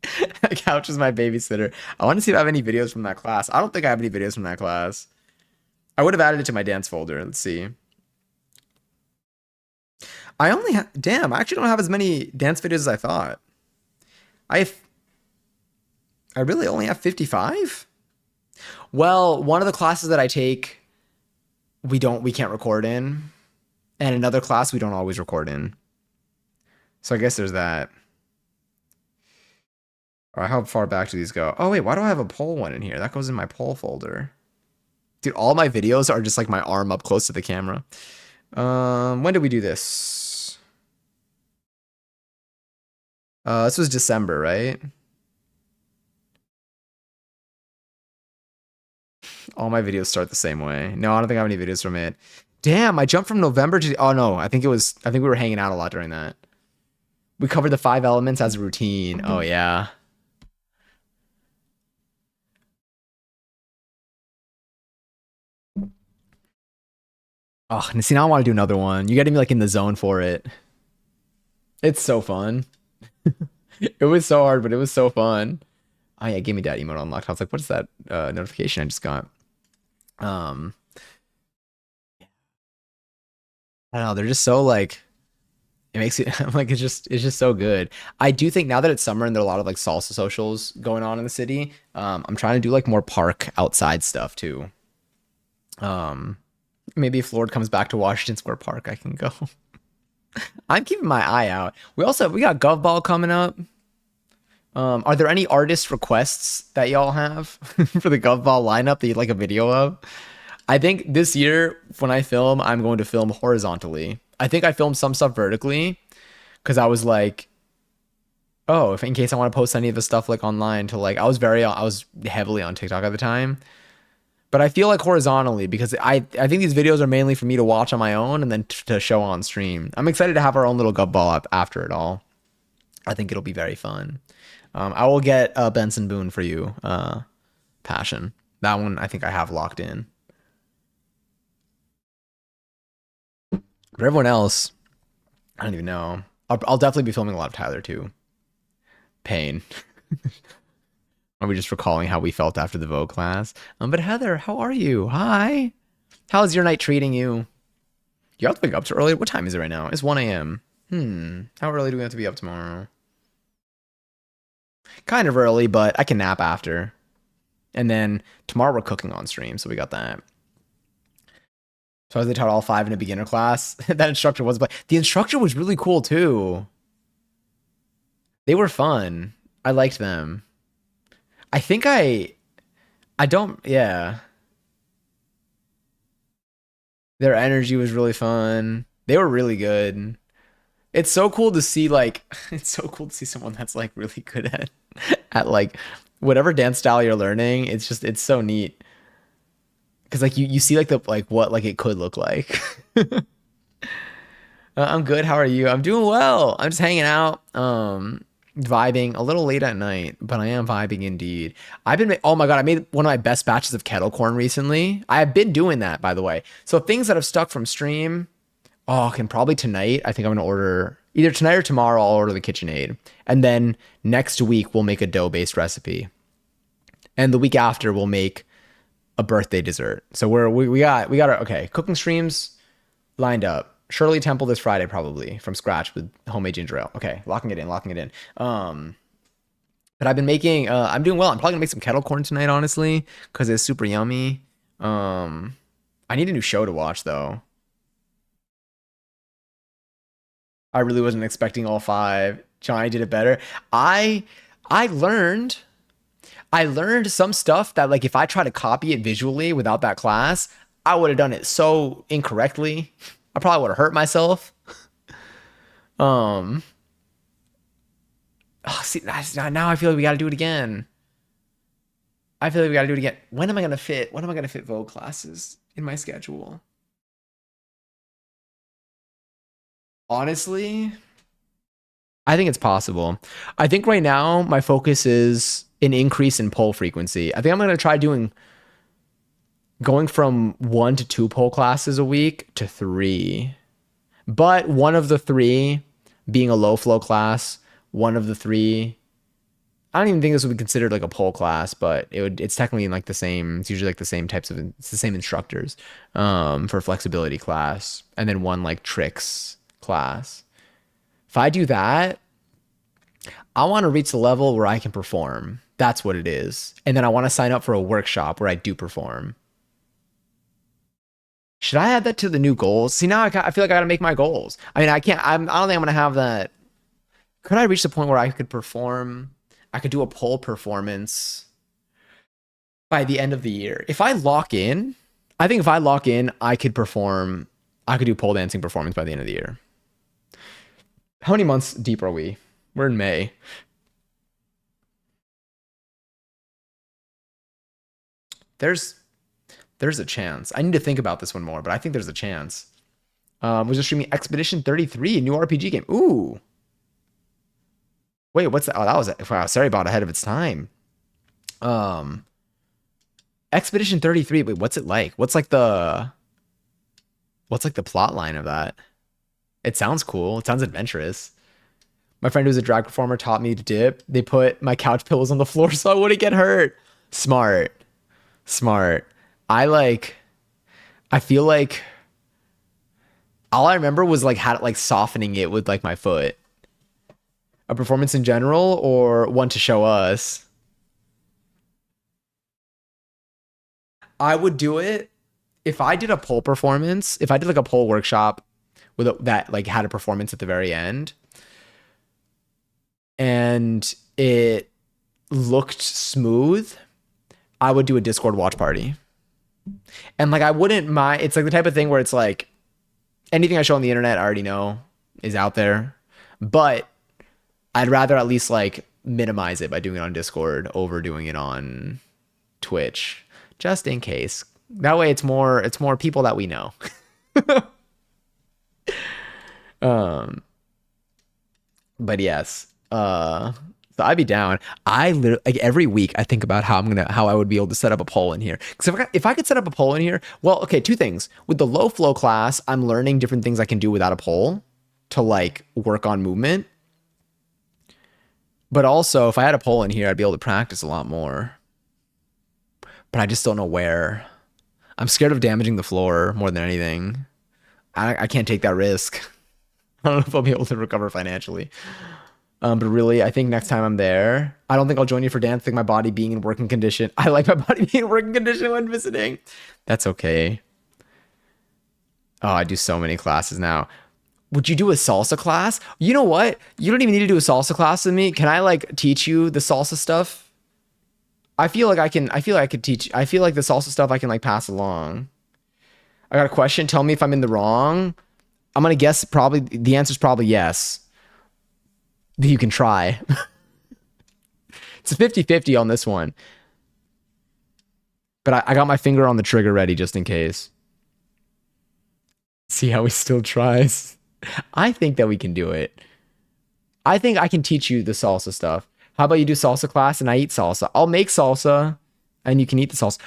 Couch is my babysitter. I want to see if I have any videos from that class. I don't think I have any videos from that class. I would have added it to my dance folder. Let's see. I actually don't have as many dance videos as I thought. I really only have 55? Well, one of the classes that I take, we can't record in. And another class we don't always record in. So I guess there's that. All right, how far back do these go? Oh wait, why do I have a poll one in here? That goes in my poll folder. Dude, all my videos are just like my arm up close to the camera. When did we do this? This was December, right? All my videos start the same way. No, I don't think I have any videos from it. Damn, I jumped from November to, oh no, I think we were hanging out a lot during that. We covered the 5 elements as a routine. Oh yeah. Oh, and see, now I want to do another one. You're getting me like in the zone for it. It's so fun. It was so hard, but it was so fun. Oh yeah, give me that emote unlocked. I was like, what is that notification I just got? I don't know. They're just so like, it makes it I'm like, it's just so good. I do think now that it's summer and there are a lot of like salsa socials going on in the city, I'm trying to do like more park outside stuff too. Maybe if Lord comes back to Washington Square Park, I can go. I'm keeping my eye out. We got Gov Ball coming up. Are there any artist requests that y'all have for the Gov Ball lineup that you'd like a video of? I think this year when I film, I'm going to film horizontally. I think I filmed some stuff vertically because I was like, oh, if in case I want to post any of the stuff like online to like, I was heavily on TikTok at the time. But I feel like horizontally because I think these videos are mainly for me to watch on my own and then to show on stream. I'm excited to have our own little Gov Ball up after it all. I think it'll be very fun. I will get Benson Boone for you, Passion. That one I think I have locked in. But everyone else, I don't even know. I'll definitely be filming a lot of Tyler too. Pain. Are we just recalling how we felt after the Vogue class? But Heather, how are you? Hi. How's your night treating you? You have to wake up too early. What time is it right now? It's 1 a.m. How early do we have to be up tomorrow? Kind of early, but I can nap after. And then tomorrow we're cooking on stream, so we got that. So as they taught all 5 in a beginner class, that instructor was, but the instructor was really cool too. They were fun. I liked them. I think yeah. Their energy was really fun. They were really good. It's so cool to see it's so cool to see someone that's like really good at like whatever dance style you're learning, it's so neat. Cause like you see like the like what like it could look like. I'm good. How are you? I'm doing well. I'm just hanging out, vibing a little late at night, but I am vibing indeed. Oh my God, I made one of my best batches of kettle corn recently. I have been doing that, by the way. So things that have stuck from stream, can probably tonight. I think I'm gonna order either tonight or tomorrow. I'll order the KitchenAid, and then next week we'll make a dough-based recipe, and the week after we'll make a birthday dessert. So we got our okay cooking streams lined up. Shirley Temple this Friday, probably from scratch with homemade ginger ale. Okay, locking it in. But I've been making. I'm doing well. I'm probably gonna make some kettle corn tonight, honestly, because it's super yummy. I need a new show to watch though. I really wasn't expecting all five. Johnny did it better. I I learned I learned some stuff that like if I try to copy it visually without that class, I would have done it so incorrectly. I probably would have hurt myself. Um, See, now I feel like we got to do it again. I feel like we got to do it again. When am I gonna fit? When am I gonna fit Vogue classes in my schedule? Honestly, I think it's possible. I think right now my focus is an increase in poll frequency. I think I'm gonna try going from 1 to 2 poll classes a week to 3. But one of the 3 being a low flow class, one of the 3, I don't even think this would be considered like a poll class, but it's technically in like the same, it's usually like the same it's the same instructors for flexibility class, and then one like tricks class. If I do that, I want to reach the level where I can perform. That's what it is. And then I want to sign up for a workshop where I do perform. Should I add that to the new goals? See, now I feel like I got to make my goals. I mean, I can't, I don't think I'm going to have that. Could I reach the point where I could perform? I could do a pole performance by the end of the year. If I lock in, I think if I lock in, I could perform, I could do pole dancing performance by the end of the year. How many months deep are we? We're in May. There's a chance. I need to think about this one more, but I think there's a chance. Was just streaming Expedition 33, new RPG game. Ooh. Wait, what's that? Oh, that was wow, sorry about ahead of its time. Expedition 33. Wait, what's it like? What's like the plot line of that? It sounds cool. It sounds adventurous. My friend who's a drag performer taught me to dip. They put my couch pillows on the floor so I wouldn't get hurt. Smart. I feel like all I remember was like softening it with like my foot. A performance in general or one to show us? I would do it if I did a pole performance, if I did like a pole workshop that like had a performance at the very end and it looked smooth, I would do a Discord watch party. And like I wouldn't mind, it's like the type of thing where it's like anything I show on the internet I already know is out there, but I'd rather at least like minimize it by doing it on Discord over doing it on Twitch, just in case. That way it's more people that we know. But yes, so I'd be down. I literally like every week I think about how I would be able to set up a poll in here. Because if I could set up a poll in here, well, okay, 2 things. With the low flow class, I'm learning different things I can do without a poll to like work on movement. But also, if I had a poll in here, I'd be able to practice a lot more. But I just don't know where. I'm scared of damaging the floor more than anything. I can't take that risk. I don't know if I'll be able to recover financially. But really, I think next time I'm there, I don't think I'll join you for dancing. My body being in working condition. I like my body being in working condition when visiting. That's okay. Oh, I do so many classes now. Would you do a salsa class? You know what? You don't even need to do a salsa class with me. Can I like teach you the salsa stuff? I feel like I could teach. I feel like the salsa stuff I can like pass along. I got a question. Tell me if I'm in the wrong. I'm going to guess probably the answer is probably yes. You can try. It's a 50-50 on this one. But I got my finger on the trigger ready just in case. See how he still tries. I think that we can do it. I think I can teach you the salsa stuff. How about you do salsa class and I eat salsa? I'll make salsa and you can eat the salsa.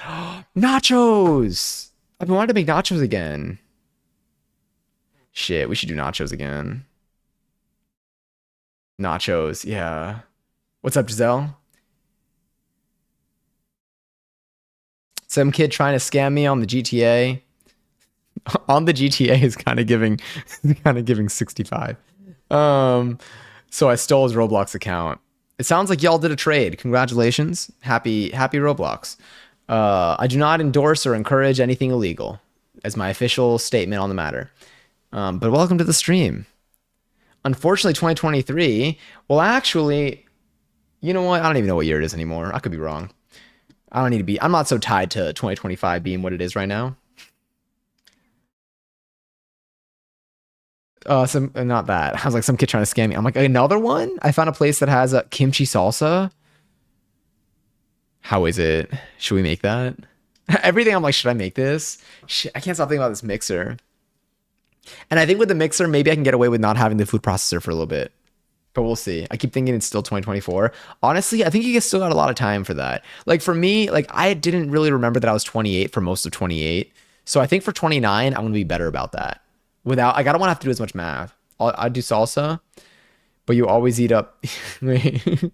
Nachos! I've been wanting to make nachos again. Shit, we should do nachos again. Nachos, yeah. What's up, Giselle? Some kid trying to scam me on the GTA. On the GTA is kind of giving 65. So I stole his Roblox account. It sounds like y'all did a trade. Congratulations. Happy Roblox. I do not endorse or encourage anything illegal as my official statement on the matter. But welcome to the stream. Unfortunately, 2023, well, actually, you know what? I don't even know what year it is anymore. I could be wrong. I don't need to be. I'm not so tied to 2025 being what it is right now. Not that. I was like, some kid trying to scam me. I'm like, another one? I found a place that has a kimchi salsa. How is it? Should we make that? Everything I'm like, should I make this? Shit, I can't stop thinking about this mixer. And I think with the mixer, maybe I can get away with not having the food processor for a little bit. But we'll see. I keep thinking it's still 2024. Honestly, I think you still got a lot of time for that. Like for me, like I didn't really remember that I was 28 for most of 28. So I think for 29, I'm going to be better about that. Without, like, I don't want to have to do as much math. I do salsa, but you always eat up. Okay,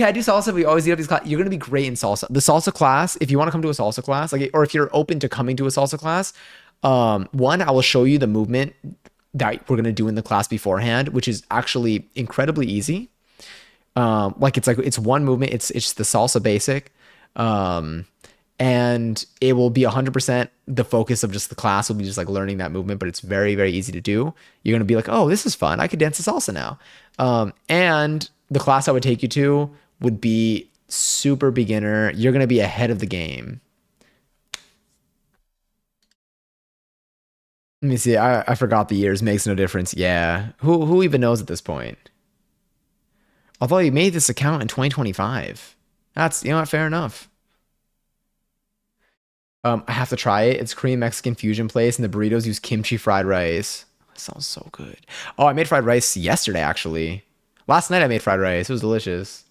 I do salsa, but you always eat up these classes. You're going to be great in salsa. The salsa class, if you want to come to a salsa class, like, or if you're open to coming to a salsa class, one, I will show you the movement that we're going to do in the class beforehand, which is actually incredibly easy. It's one movement. It's the salsa basic. And it will be 100% the focus of just the class will be just like learning that movement, but it's very, very easy to do. You're going to be like, oh, this is fun. I could dance the salsa now. And the class I would take you to would be super beginner. You're going to be ahead of the game. Let me see. I forgot the years. Makes no difference. Yeah. Who even knows at this point? Although you made this account in 2025. That's, you know what, fair enough. I have to try it. It's Korean Mexican fusion place, and the burritos use kimchi fried rice. That sounds so good. Oh, I made fried rice yesterday, actually. Last night I made fried rice. It was delicious.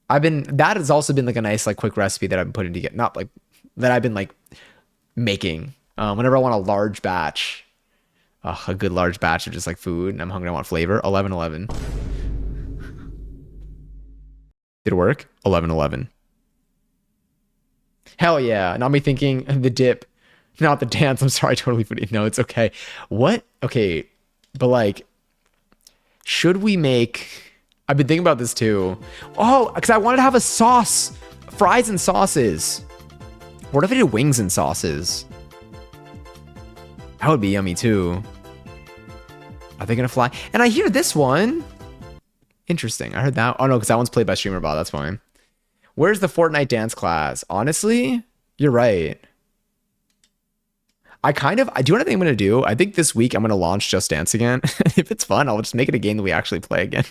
That has also been like a nice, like quick recipe that I've been putting together. Not like that I've been like making. Whenever I want a large batch, a good large batch of just like food, and I'm hungry, I want flavor. 11:11. Did it work? 11:11. Hell yeah. Not me thinking the dip, not the dance. I'm sorry, I totally forget. No, it's okay. What? Okay. But like, should we make, I've been thinking about this too. Oh, because I wanted to have a sauce, fries and sauces. What if I did wings and sauces? That would be yummy too. Are they going to fly? And I hear this one. Interesting. I heard that. Oh no, because that one's played by StreamerBot. That's fine. Where's the Fortnite dance class? Honestly, you're right. Do you know what I think I'm going to do? I think this week I'm going to launch Just Dance again. If it's fun, I'll just make it a game that we actually play again.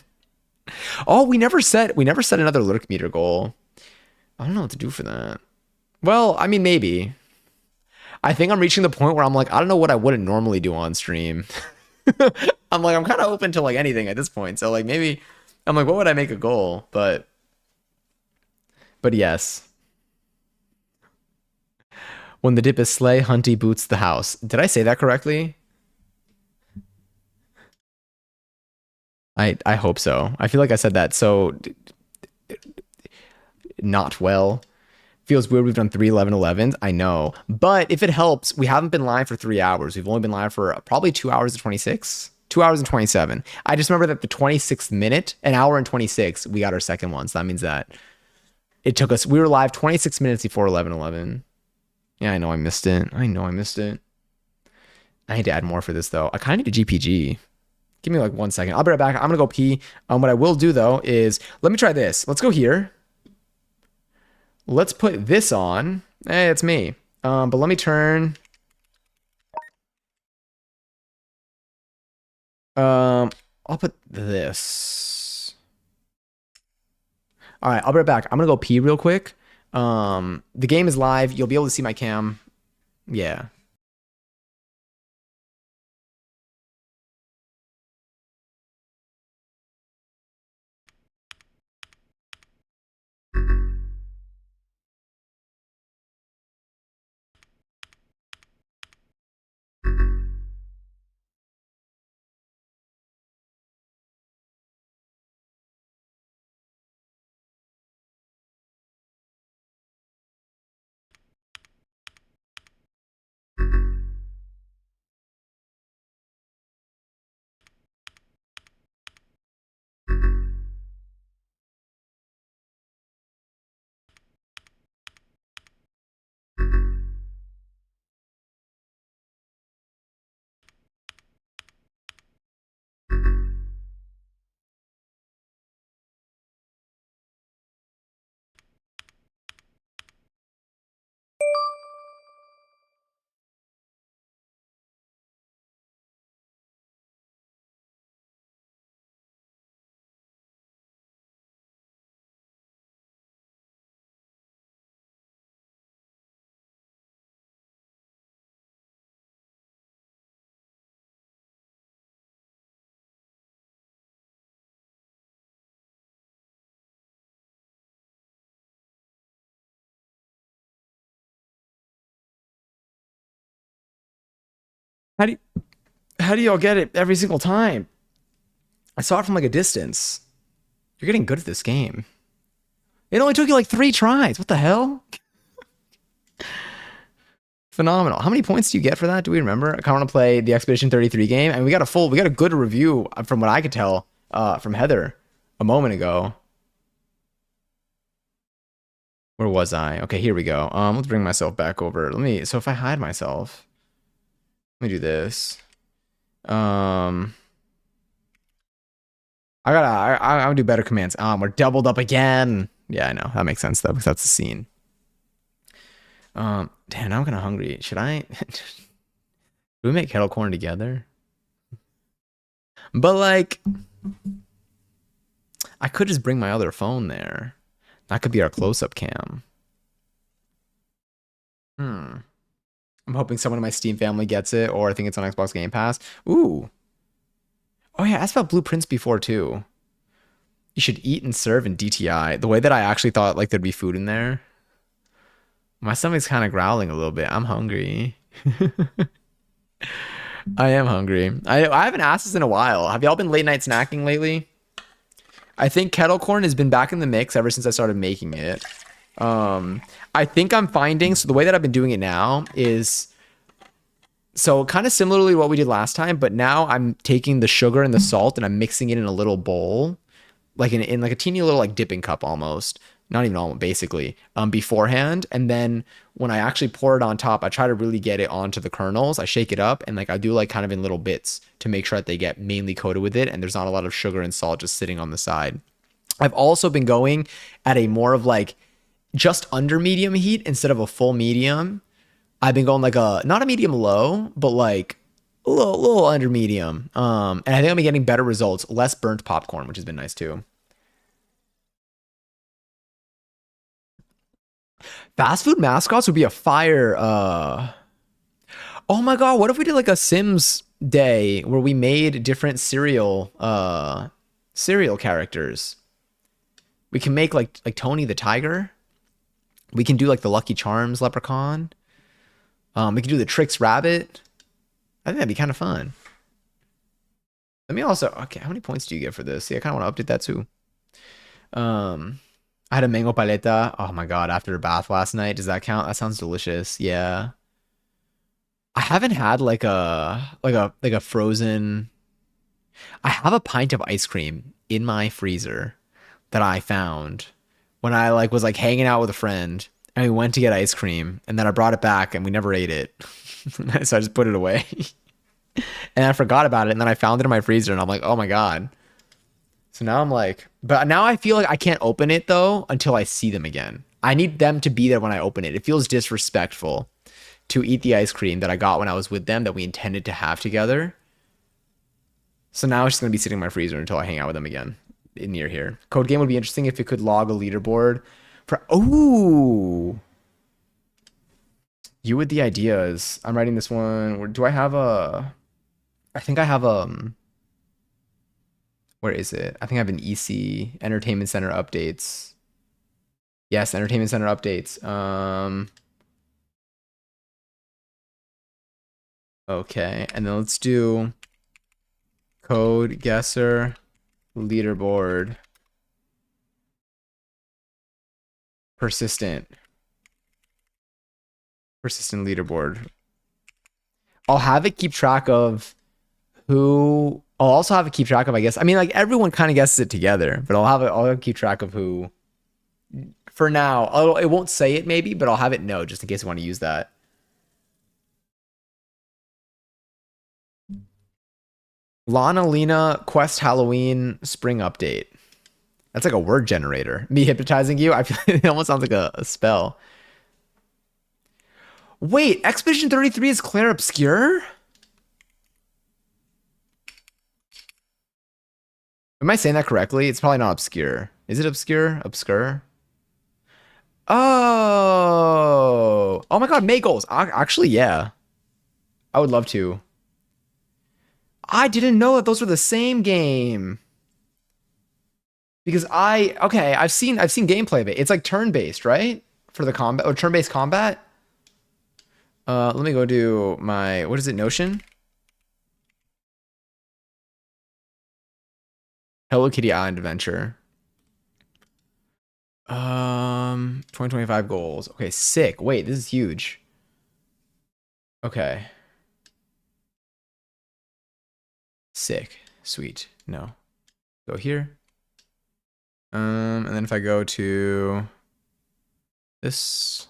Oh, we never set another lurk meter goal. I don't know what to do for that. Well, I mean, maybe. I think I'm reaching the point where I'm like, I don't know what I wouldn't normally do on stream. I'm kind of open to like anything at this point. So like maybe I'm like, what would I make a goal? But yes. When the dip is slay, Hunty boots the house. Did I say that correctly? I hope so. I feel like I said that so not well. Feels weird we've done 3 11:11s. I know. But if it helps, we haven't been live for 3 hours. We've only been live for probably 2 hours and 26. 2 hours and 27. I just remember that the 26th minute, an hour and 26, we got our second one. So that means that it took us, we were live 26 minutes before 11:11. Yeah, I know I missed it. I need to add more for this though. I kind of need a GPG. Give me like 1 second. I'll be right back. I'm going to go pee. What I will do though is, let me try this. Let's go here. Let's put this on. Hey, it's me. But let me turn. I'll put this. All right, I'll be right back. I'm gonna go pee real quick. The game is live. You'll be able to see my cam. Yeah. How do you, how do y'all get it every single time? I saw it from like a distance. You're getting good at this game. It only took you like 3 tries. What the hell? Phenomenal. How many points do you get for that? Do we remember? I kind of want to play the Expedition 33 game, and we got a good review from what I could tell from Heather a moment ago. Where was I? Okay, here we go. Let's bring myself back over. So if I hide myself, let me do this. I'm gonna do better commands. We're doubled up again. Yeah, I know. That makes sense though, because that's the scene. Damn, now I'm kind of hungry. Should I? Do we make kettle corn together? But like, I could just bring my other phone there. That could be our close-up cam. I'm hoping someone in my Steam family gets it, or I think it's on Xbox Game Pass. Ooh. Oh yeah, I asked about blueprints before too. You should eat and serve in DTI. The way that I actually thought like there'd be food in there. My stomach's kind of growling a little bit. I'm hungry. I am hungry. I haven't asked this in a while. Have y'all been late night snacking lately? I think kettle corn has been back in the mix ever since I started making it. I think I'm finding, so the way that I've been doing it now is, so kind of similarly to what we did last time, but now I'm taking the sugar and the salt and I'm mixing it in a little bowl, like in like a teeny little like dipping cup almost. Not even almost, basically, beforehand. And then when I actually pour it on top, I try to really get it onto the kernels. I shake it up and like I do like kind of in little bits to make sure that they get mainly coated with it and there's not a lot of sugar and salt just sitting on the side. I've also been going at a more of like just under medium heat instead of a full medium. I've been going like not a medium low, but like a little under medium. And I think I'm getting better results, less burnt popcorn, which has been nice too. Fast food mascots would be a fire. Oh my god, what if we did like a Sims day where we made different cereal characters? We can make like Tony the Tiger. We can do like the Lucky Charms leprechaun. We can do the Tricks Rabbit. I think that'd be kind of fun. Let me also, okay, how many points do you get for this? See, I kind of want to update that too. I had a mango paleta. Oh my god, after a bath last night. Does that count? That sounds delicious. Yeah. I haven't had like a frozen. I have a pint of ice cream in my freezer that I found when I like was like hanging out with a friend and we went to get ice cream and then I brought it back and we never ate it. So I just put it away. And I forgot about it and then I found it in my freezer and I'm like, "Oh my god." So now I'm like, but now I feel like I can't open it though until I see them again. I need them to be there when I open it. It feels disrespectful to eat the ice cream that I got when I was with them that we intended to have together. So now it's just going to be sitting in my freezer until I hang out with them again. near here. Code game would be interesting if it could log a leaderboard for. Oh, you with the ideas. I'm writing this one. Do I have a? I think I have where is it? I think I have an EC Entertainment Center updates. Yes, Entertainment Center updates. Okay, and then let's do code guesser leaderboard persistent leaderboard. I'll have it keep track of who. I'll also have it keep track of, I guess. I mean, like everyone kind of guesses it together, but I'll keep track of who. For now, it won't say it maybe, but I'll have it know just in case I want to use that. Lana Lena Quest Halloween Spring Update. That's like a word generator. Me hypnotizing you? I feel it almost sounds like a spell. Wait, Expedition 33 is Claire Obscure? Am I saying that correctly? It's probably not obscure. Is it obscure? Obscure? Oh. Oh my god, May goals. Actually, yeah. I would love to. I didn't know that those were the same game. Because I've seen gameplay of it. It's like turn-based, right? For the combat or turn-based combat. Let me go do my, what is it, Notion? Hello Kitty Island Adventure. 2025 goals. Okay, sick. Wait, this is huge. Okay. Sick. Sweet. No. Go here. And then if I go to this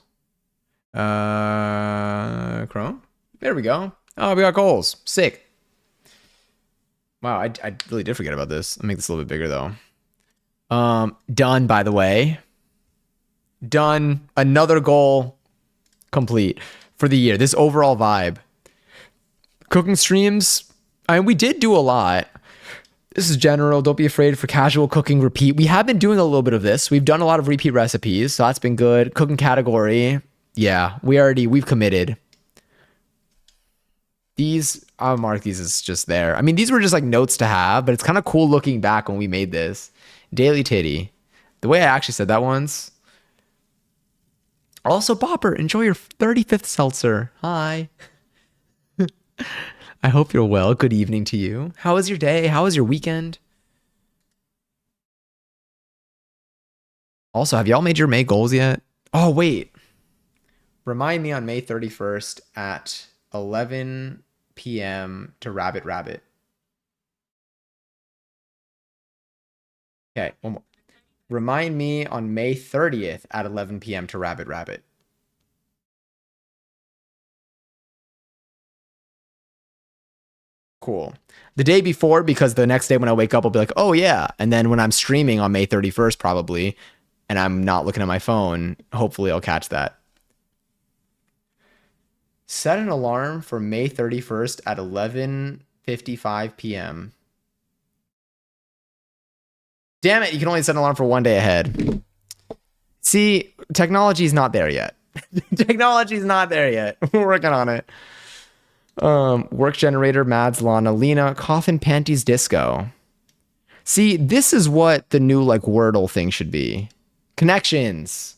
Chrome. There we go. Oh, we got goals. Sick. Wow, I really did forget about this. I'll make this a little bit bigger though. Done, by the way. Done. Another goal complete for the year. This overall vibe. Cooking streams. I mean, we did do a lot. This is general. Don't be afraid for casual cooking repeat. We have been doing a little bit of this. We've done a lot of repeat recipes, so that's been good. Cooking category. Yeah, we've committed. These, I'll mark these as just there. I mean, these were just like notes to have, but it's kind of cool looking back when we made this. Daily Titty. The way I actually said that once. Also, Bopper, enjoy your 35th seltzer. Hi. I hope you're well. Good evening to you. How was your day? How was your weekend? Also, have y'all made your May goals yet? Oh, wait. Remind me on May 31st at 11 p.m. to Rabbit Rabbit. Okay, one more. Remind me on May 30th at 11 p.m. to Rabbit Rabbit. Cool. The day before, because the next day when I wake up, I'll be like, oh yeah. And then when I'm streaming on May 31st, probably, and I'm not looking at my phone, hopefully I'll catch that. Set an alarm for May 31st at 11:55 p.m. Damn it, you can only set an alarm for one day ahead. See, technology's not there yet. Technology's not there yet. We're working on it. Work generator, Mads, Lana, Lena, Coffin, Panties, Disco. See, this is what the new like Wordle thing should be. Connections.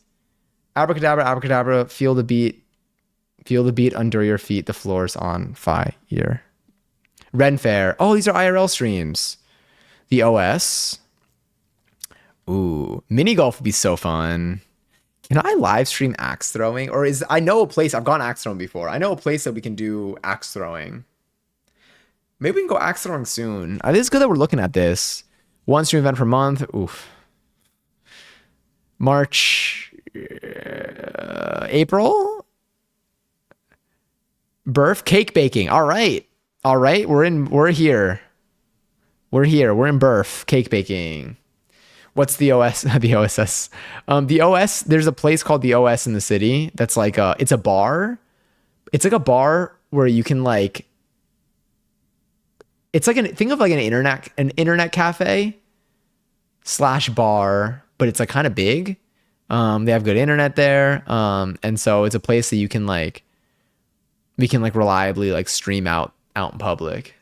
Abracadabra, abracadabra, feel the beat. Feel the beat under your feet. The floor's on fire. Ren Fair. Oh, these are IRL streams. The OS. Ooh, mini golf would be so fun. Can I live stream axe throwing? Or I know a place, I've gone axe throwing before. I know a place that we can do axe throwing. Maybe we can go axe throwing soon. I think it's good that we're looking at this. One stream event per month. Oof. March, April? Birth cake baking. All right. All right. We're here. We're in birth cake baking. What's the OS? The OSS. The OS, there's a place called the OS in the city that's like it's a bar. It's like a bar where you can like, it's like think of like an internet cafe. slash bar, but it's like kind of big. They have good internet there. And so it's a place that you can like, we can like reliably like stream out in public.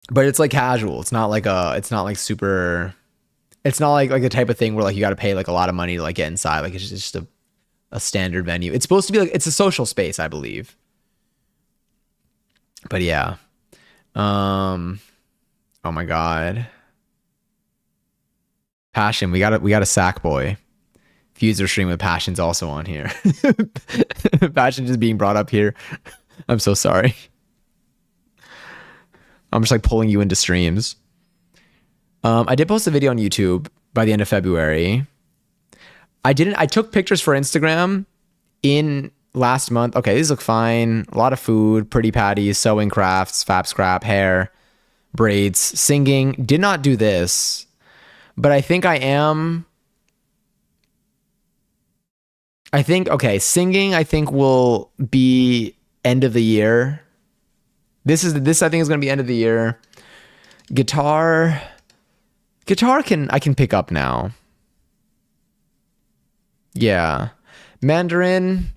But it's like casual. It's not like super, it's not like the type of thing where like you got to pay like a lot of money to like get inside. Like it's just a standard venue. It's supposed to be like, it's a social space, I believe. But yeah. Oh my God. Passion. We got a sack boy. Fuser stream with Passion's also on here. Passion just being brought up here. I'm so sorry. I'm just like pulling you into streams. I did post a video on YouTube by the end of February. I took pictures for Instagram in last month. Okay, these look fine. A lot of food, pretty patties, sewing crafts, fab scrap, hair, braids, singing. Did not do this, but I think okay, singing I think will be end of the year. This I think is going to be end of the year. Guitar I can pick up now. Yeah. Mandarin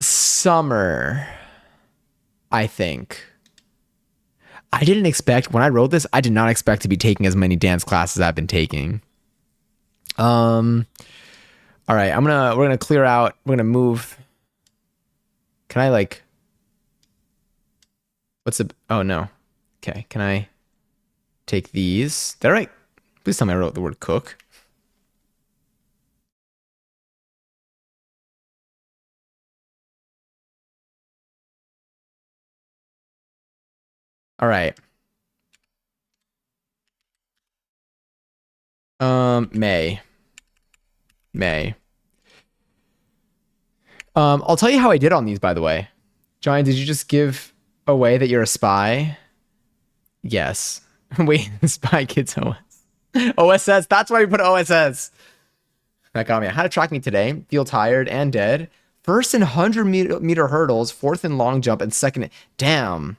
summer, I think. I didn't expect, when I wrote this, I did not expect to be taking as many dance classes I've been taking. All right, we're gonna clear out, we're gonna move. Can I like, oh no. Okay, can I take these? Is that right? Please tell me I wrote the word cook. All right. May. I'll tell you how I did on these, by the way. Giant, did you just give away that you're a spy? Yes. Wait, Spy Kids OS. OSS, that's why we put OSS. That got me. How to track me today. Feel tired and dead. First in 100-meter hurdles, fourth in long jump, and second. Damn.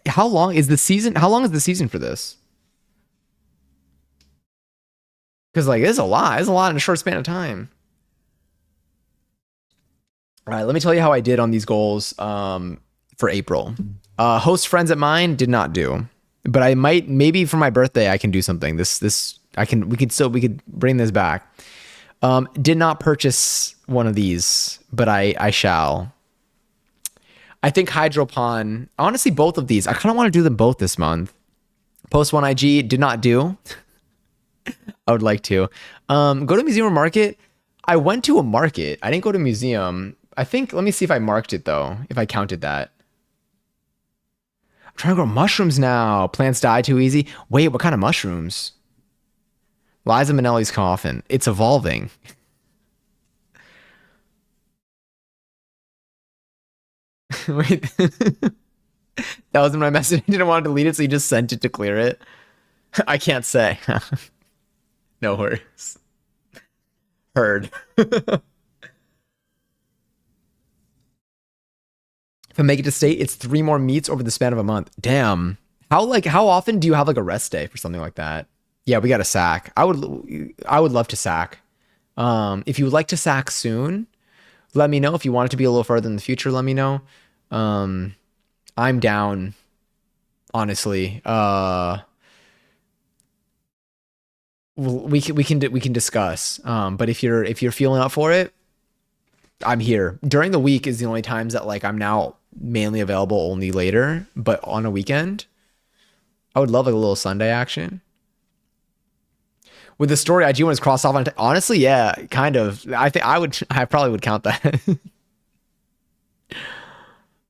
How long is the season? How long is the season for this? Because like it's a lot. It's a lot in a short span of time. All right, let me tell you how I did on these goals for April. Host friends at mine did not do, but I might, maybe for my birthday I can do something. We could bring this back. Did not purchase one of these, but I shall. I think Hydropon, honestly, both of these, I kind of want to do them both this month. Post one IG, did not do. I would like to. Go to museum or market. I went to a market. I didn't go to museum. I think, let me see if I marked it though, if I counted that. I'm trying to grow mushrooms now. Plants die too easy. Wait, what kind of mushrooms? Liza Minnelli's coffin. It's evolving. Wait. That wasn't my message. I didn't want to delete it, so you just sent it to clear it. I can't say. No worries. Heard. If I make it to state, it's 3 more meets over the span of a month. Damn. How often do you have like a rest day for something like that? Yeah, we got a sack. I would love to sack. If you would like to sack soon, let me know. If you want it to be a little further in the future, let me know. I'm down, honestly. We can discuss. But if you're feeling up for it, I'm here. During the week is the only times that like I'm now mainly available only later, but on a weekend, I would love like a little Sunday action. With the story, IG one is crossed off on. Honestly, yeah, kind of. I probably would count that.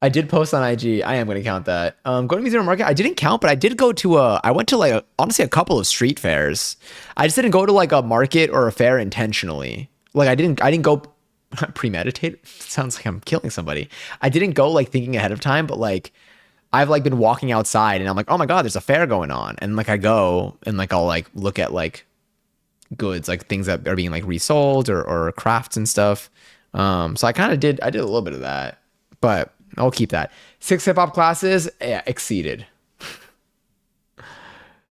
I did post on IG. I am going to count that. Go to museum or market. I didn't count, but I did go to I went to like honestly a couple of street fairs. I just didn't go to like a market or a fair intentionally. Like I didn't go premeditated. Sounds like I'm killing somebody. I didn't go like thinking ahead of time, but like I've like been walking outside and I'm like, oh my God, there's a fair going on. And like I go and like I'll like look at like goods, like things that are being like resold or crafts and stuff. So I did a little bit of that, but I'll keep that. 6 hip hop classes, yeah, exceeded.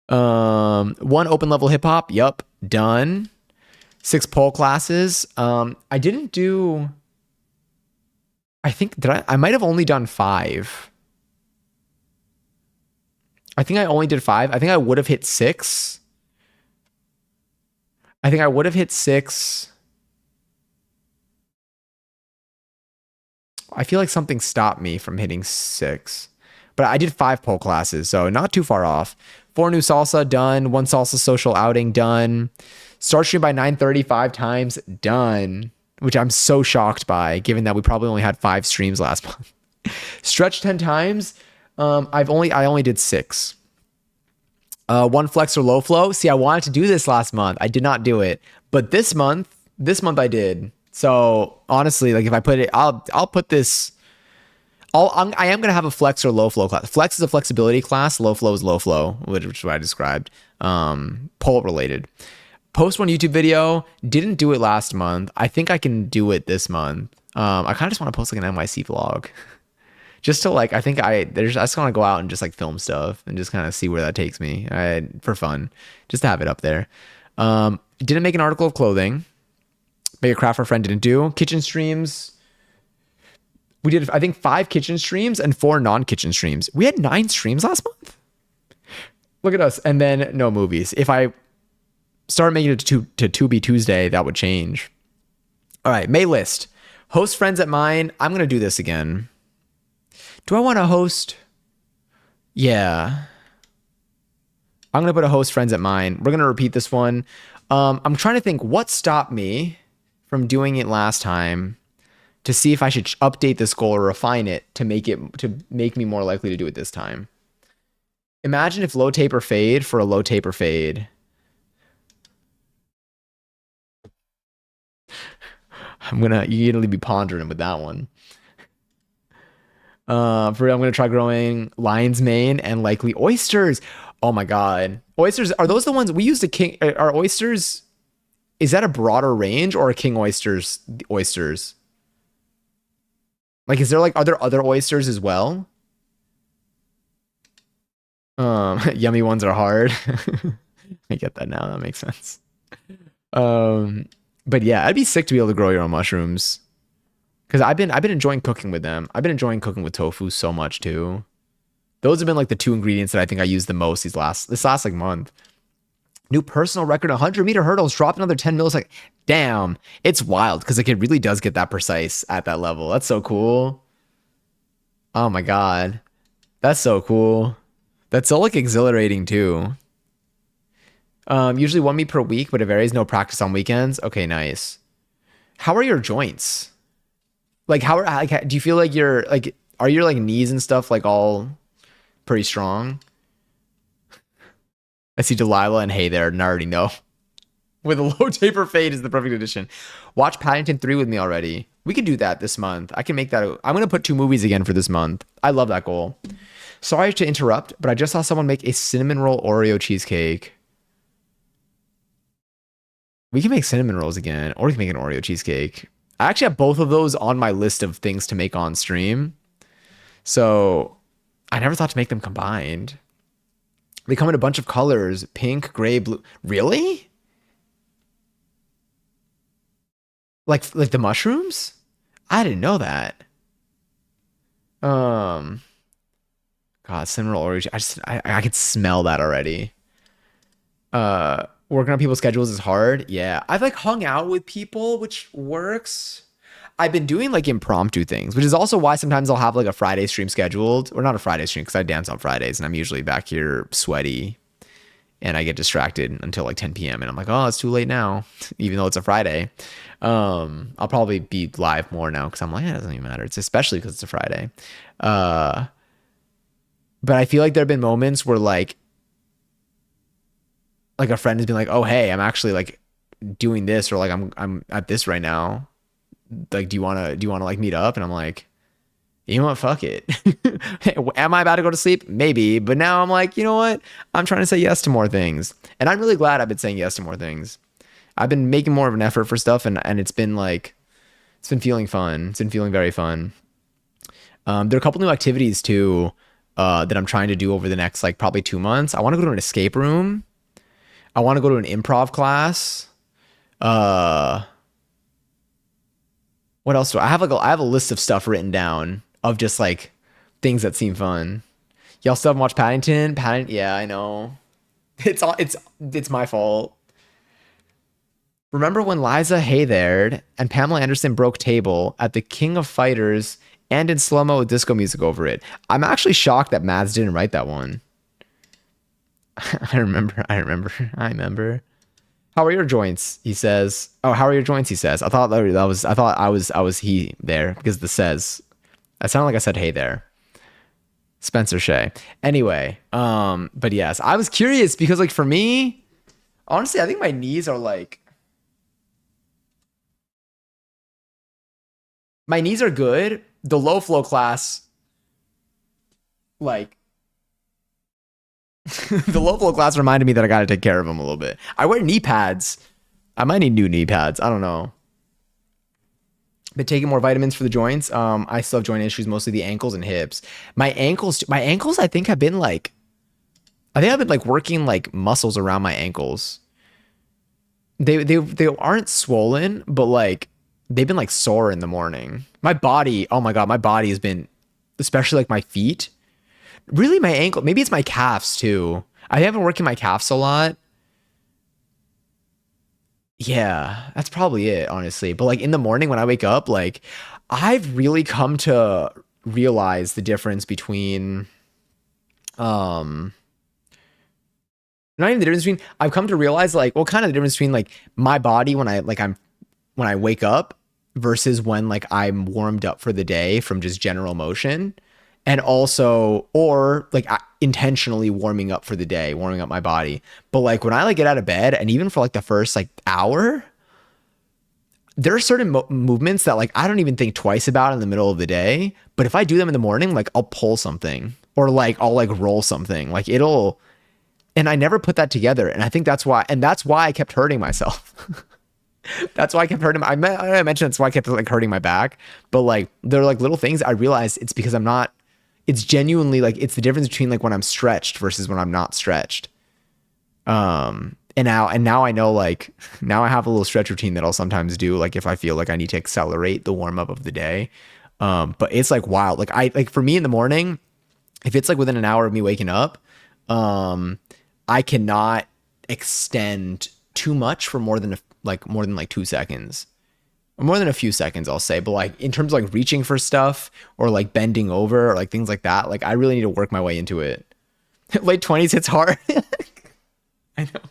1 open level hip hop, yup, done. 6 pole classes. I didn't do. I think I might have only done 5. I think I only did 5. I think I would have hit 6. I think I would have hit 6. I feel like something stopped me from hitting 6. But I did 5 pole classes, so not too far off. 4 new salsa, done. 1 salsa social outing, done. Start stream by 9:30 5 times, done. Which I'm so shocked by, given that we probably only had 5 streams last month. Stretch 10 times. I only did 6. 1 flex or low flow. See, I wanted to do this last month. I did not do it, but this month I did. So honestly, like if I put it, I'll put this. I am gonna have a flex or low flow class. Flex is a flexibility class. Low flow is low flow, which is what I described. Pole related. Post 1 YouTube video. Didn't do it last month. I think I can do it this month. I kind of just want to post like an NYC vlog. Just to like, I just want to go out and just like film stuff and just kind of see where that takes me for fun, just to have it up there. Didn't make an article of clothing. Make a craft for a friend didn't do. Kitchen streams. We did, I think, 5 kitchen streams and 4 non-kitchen streams. We had 9 streams last month. Look at us. And then no movies. If I start making it to be Tuesday, that would change. All right, May list. Host friends at mine. I'm going to do this again. Do I want to host? Yeah. I'm going to put a host friends at mine. We're going to repeat this one. I'm trying to think what stopped me from doing it last time to see if I should update this goal or refine it to make me more likely to do it this time. Imagine if low taper fade for a low taper fade. You're gonna be pondering with that one. I'm gonna try growing lion's mane and likely oysters. Oh my god, oysters, are those the ones we used? Are oysters? Is that a broader range or are king oysters oysters? Like, is there like, are there other oysters as well? Yummy ones are hard. I get that now. That makes sense. But yeah, I'd be sick to be able to grow your own mushrooms. Because I've been enjoying cooking with them. I've been enjoying cooking with tofu so much too. Those have been like the 2 ingredients that I think I used the most this last like month. New personal record, 100-meter hurdles, drop another 10 mils. Like, damn, it's wild because like it really does get that precise at that level. That's so cool. Oh my god, that's so cool. That's so like exhilarating too. Usually 1 meet per week, but it varies. No practice on weekends. Okay, nice. How are your joints? Like, do you feel like are your like knees and stuff like all pretty strong? I see Delilah and Hey There, and I already know. With a low taper fade is the perfect addition. Watch Paddington 3 with me already. We could do that this month. I can make that. I'm going to put 2 movies again for this month. I love that goal. Sorry to interrupt, but I just saw someone make a cinnamon roll Oreo cheesecake. We can make cinnamon rolls again, or we can make an Oreo cheesecake. I actually have both of those on my list of things to make on stream. So I never thought to make them combined. They come in a bunch of colors: pink, gray, blue. Really? Like the mushrooms? I didn't know that. God, cinnamon roll Oreo. I could smell that already. Working on people's schedules is hard. Yeah, I've like hung out with people, which works. I've been doing like impromptu things, which is also why sometimes I'll have like a Friday stream scheduled, or not a Friday stream because I dance on Fridays and I'm usually back here sweaty and I get distracted until like 10 p.m. and I'm like, oh, it's too late now, even though it's a Friday. I'll probably be live more now because I'm like, it doesn't even matter. It's especially because it's a Friday. But I feel like there have been moments where like a friend has been like, oh, hey, I'm actually like doing this, or like I'm at this right now. Like, do you want to like meet up? And I'm like, you know what? Fuck it. Am I about to go to sleep? Maybe. But now I'm like, you know what? I'm trying to say yes to more things. And I'm really glad I've been saying yes to more things. I've been making more of an effort for stuff, and it's been like, it's been feeling fun. It's been feeling very fun. There are a couple new activities too that I'm trying to do over the next like probably 2 months. I want to go to an escape room. I want to go to an improv class. Uh, what else do I have? Like I have a list of stuff written down of just like things that seem fun. Y'all still haven't watched Paddington? Paddington? Yeah, I know. It's my fault. Remember when Liza Haythered and Pamela Anderson broke table at the King of Fighters and in slow-mo with disco music over it? I'm actually shocked that Mads didn't write that one. I remember. How are your joints? He says. Oh, how are your joints? He says. I thought I was he there because the says. I sounded like I said hey there. Spencer Shea. Anyway, but yes, I was curious because like for me, honestly, I think my knees are like my knees are good. The low flow class, like the low flow class reminded me that I got to take care of them a little bit. I wear knee pads. I might need new knee pads. I don't know. Been taking more vitamins for the joints. I still have joint issues, mostly the ankles and hips. My ankles, I think have been like, working like muscles around my ankles. They aren't swollen, but like they've been like sore in the morning. My body, oh my God, my body has been, especially like my feet. Really my ankle, maybe it's my calves too. I have been working my calves a lot. Yeah, that's probably it, honestly. But like in the morning when I wake up, like I've really come to realize the difference between um not even the difference between I've come to realize like well kind of the difference between like my body when I wake up versus when like I'm warmed up for the day from just general motion, and also or like intentionally warming up for the day, warming up my body. But like when I like get out of bed and even for like the first like hour, there are certain movements that like I don't even think twice about in the middle of the day, but if I do them in the morning, like I'll pull something or like I'll like roll something, like it'll, and I never put that together. And I think that's why I kept hurting myself. That's why I kept hurting. I mentioned that's why I kept like hurting my back. But like there are like little things I realized it's because I'm not. It's genuinely like it's the difference between like when I'm stretched versus when I'm not stretched. And now I know like now I have a little stretch routine that I'll sometimes do like if I feel like I need to accelerate the warm up of the day. But it's like wild. Like I like for me in the morning, if it's like within an hour of me waking up, I cannot extend too much for more than 2 seconds. Or more than a few seconds, I'll say. But like in terms of like reaching for stuff or like bending over or like things like that, like I really need to work my way into it. Late 20s hits hard. I know.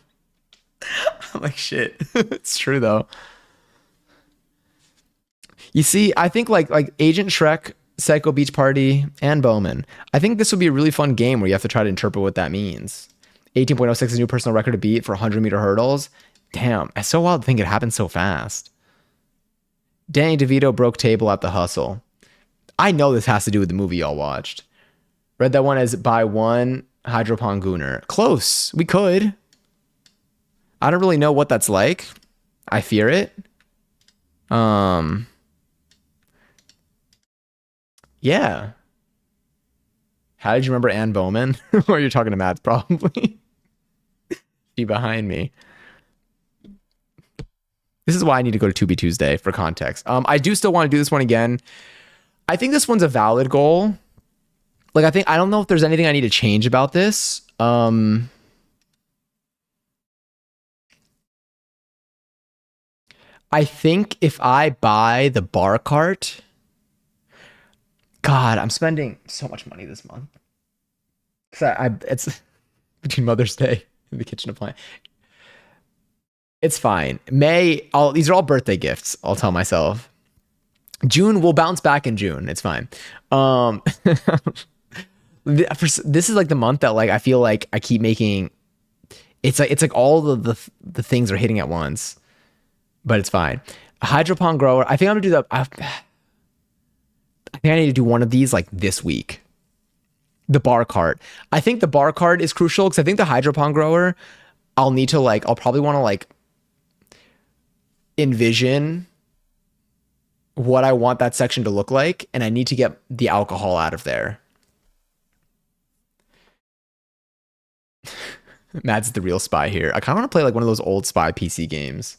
I'm like shit. It's true though. You see, I think like Agent Shrek, Psycho Beach Party, and Bowman. I think this would be a really fun game where you have to try to interpret what that means. 18.06 is a new personal record to beat for 100-meter hurdles. Damn, it's so wild to think it happened so fast. Danny DeVito broke table at the Hustle. I know this has to do with the movie y'all watched. Read that one as by one Hydropon Gooner. Close. We could. I don't really know what that's like. I fear it. Yeah. How did you remember Anne Bowman? Or you're talking to Matt, probably. She behind me. This is why I need to go to 2B Tuesday for context. I do still want to do this one again. I think this one's a valid goal. Like, I don't know if there's anything I need to change about this. I think if I buy the bar cart, God, I'm spending so much money this month. It's between Mother's Day and the kitchen appliance. It's fine. These are all birthday gifts, I'll tell myself. June, we'll bounce back in June. It's fine. This is like the month that like I feel like I keep making. It's like all the things are hitting at once, but it's fine. Hydropon grower. I think I'm gonna do that. I think I need to do one of these like this week. The bar cart. I think the bar cart is crucial because I think the hydropon grower, I'll probably want to like envision what I want that section to look like, and I need to get the alcohol out of there. Matt's the real spy here. I kind of want to play like one of those old spy PC games.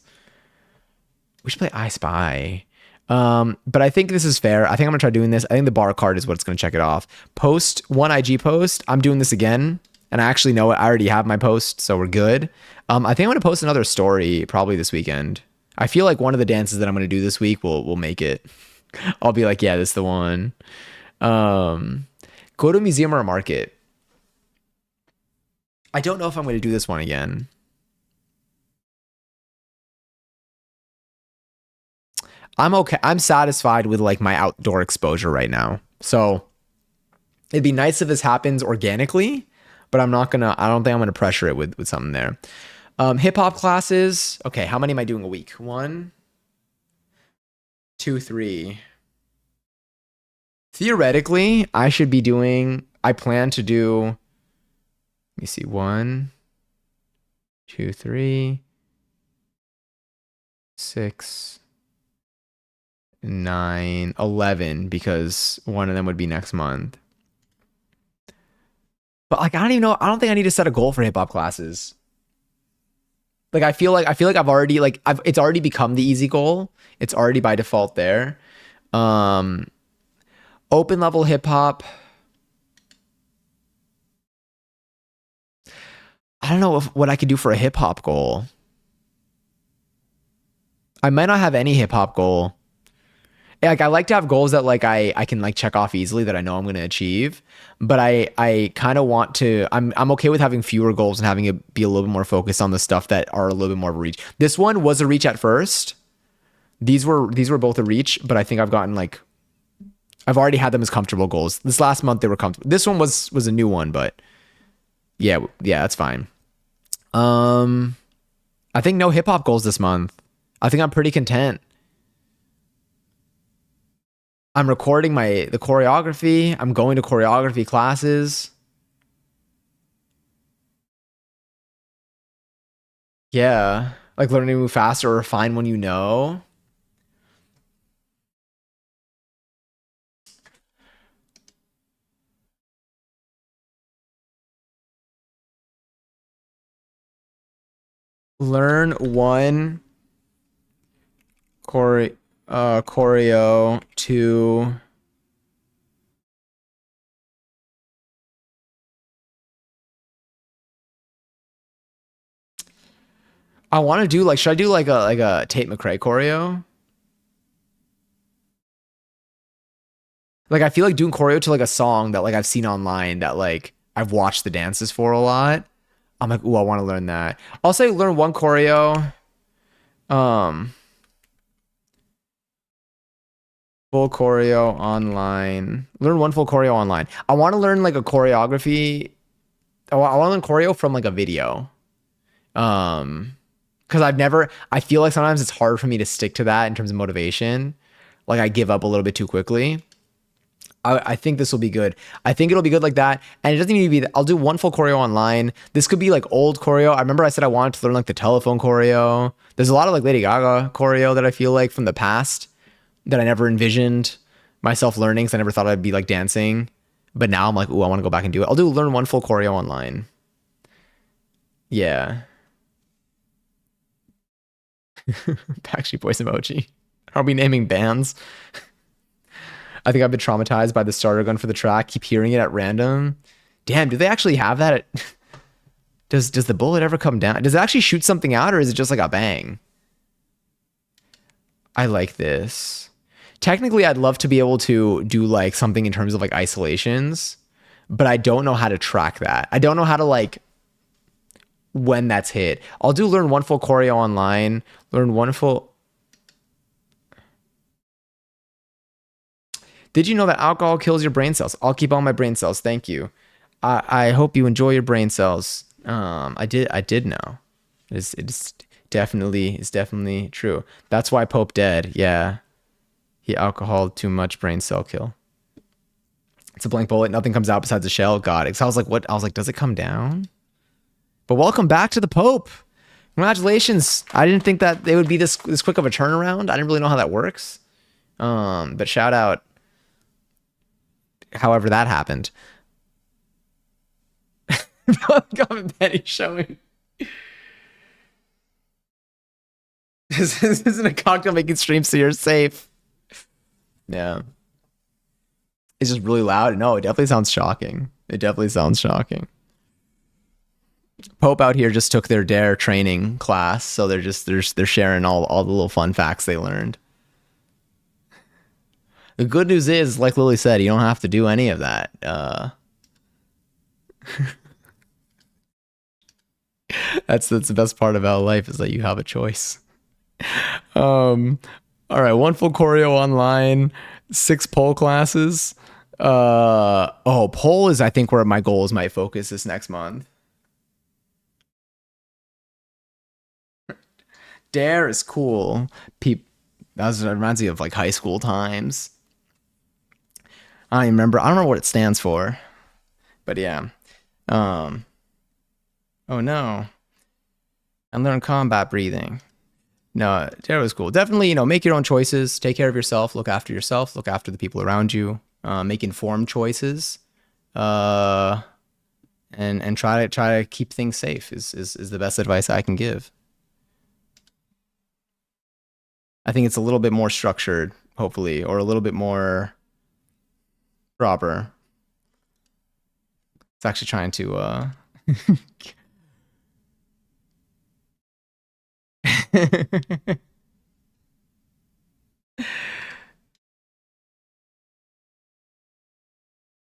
We should play I Spy. But I think this is fair. I think I'm gonna try doing this. I think the bar card is what's gonna check it off. Post one IG post. I'm doing this again, and I actually know it. I already have my post, so we're good. I think I'm gonna post another story probably this weekend. I feel like one of the dances that I'm gonna do this week will make it. I'll be like, yeah, this is the one. Go to a museum or a market. I don't know if I'm gonna do this one again. I'm okay. I'm satisfied with like my outdoor exposure right now. So it'd be nice if this happens organically, but I don't think I'm gonna pressure it with something there. Hip hop classes. Okay, how many am I doing a week? 1, 2, 3. Theoretically, I plan to do, let me see, 1, 2, 3, 6, 9, 11, because one of them would be next month. But like, I don't even know. I don't think I need to set a goal for hip hop classes. Like, I feel like I've already it's already become the easy goal. It's already by default there. Open level hip hop. I don't know what I could do for a hip hop goal. I might not have any hip hop goal. Like, I like to have goals that like I can like check off easily that I know I'm going to achieve, but I kind of want to, I'm okay with having fewer goals and having it be a little bit more focused on the stuff that are a little bit more of a reach. This one was a reach at first. These were both a reach, but I think I've already had them as comfortable goals. This last month they were comfortable. This one was a new one, but yeah, that's fine. I think no hip hop goals this month. I think I'm pretty content. I'm recording the choreography. I'm going to choreography classes. Yeah. Like learning to move faster or refine when you know. Learn one choreo to I want to do like, should I do like a Tate McRae choreo? Like, I feel like doing choreo to like a song that like I've seen online that like I've watched the dances for a lot. I'm like, ooh, I want to learn that. I'll say learn one choreo. Full choreo online. Learn one full choreo online. I want to learn like a choreography. I want to learn choreo from like a video. Because I feel like sometimes it's hard for me to stick to that in terms of motivation. Like, I give up a little bit too quickly. I think this will be good. I think it'll be good like that. And it doesn't need to be, I'll do one full choreo online. This could be like old choreo. I remember I said I wanted to learn like the telephone choreo. There's a lot of like Lady Gaga choreo that I feel like from the past that I never envisioned myself learning, because I never thought I'd be like dancing. But now I'm like, ooh, I want to go back and do it. I'll learn one full choreo online. Yeah. Backstreet Boys emoji. Are we naming bands? I think I've been traumatized by the starter gun for the track. Keep hearing it at random. Damn, do they actually have that? Does the bullet ever come down? Does it actually shoot something out, or is it just like a bang? I like this. Technically, I'd love to be able to do like something in terms of like isolations, but I don't know how to track that. I don't know how to like when that's hit. I'll learn one full choreo online. Learn one full. Did you know that alcohol kills your brain cells? I'll keep all my brain cells. Thank you. I hope you enjoy your brain cells. I did know. It's definitely true. That's why Pope dead. Yeah. He alcohol too much brain cell kill. It's a blank bullet. Nothing comes out besides the shell. God. So I was like, what? I was like, does it come down? But welcome back to the Pope. Congratulations. I didn't think that it would be this quick of a turnaround. I didn't really know how that works. But shout out, however that happened. Comment Benny showing. This isn't a cocktail making stream, so you're safe. Yeah. It's just really loud. No, it definitely sounds shocking. It definitely sounds shocking. Pope out here just took their dare training class, so they're sharing all the little fun facts they learned. The good news is, like Lily said, you don't have to do any of that. That's the best part about life, is that you have a choice. All right, 1 full choreo online, 6 pole classes. Pole is, I think, where my goals might focus this next month. Dare is cool. That reminds me of like high school times. I don't remember what it stands for, but yeah. Oh no. I learned combat breathing. No, Dare was cool. Definitely, make your own choices. Take care of yourself. Look after the people around you. Make informed choices. And try to keep things safe is the best advice I can give. I think it's a little bit more structured, hopefully, or a little bit more proper. It's actually trying to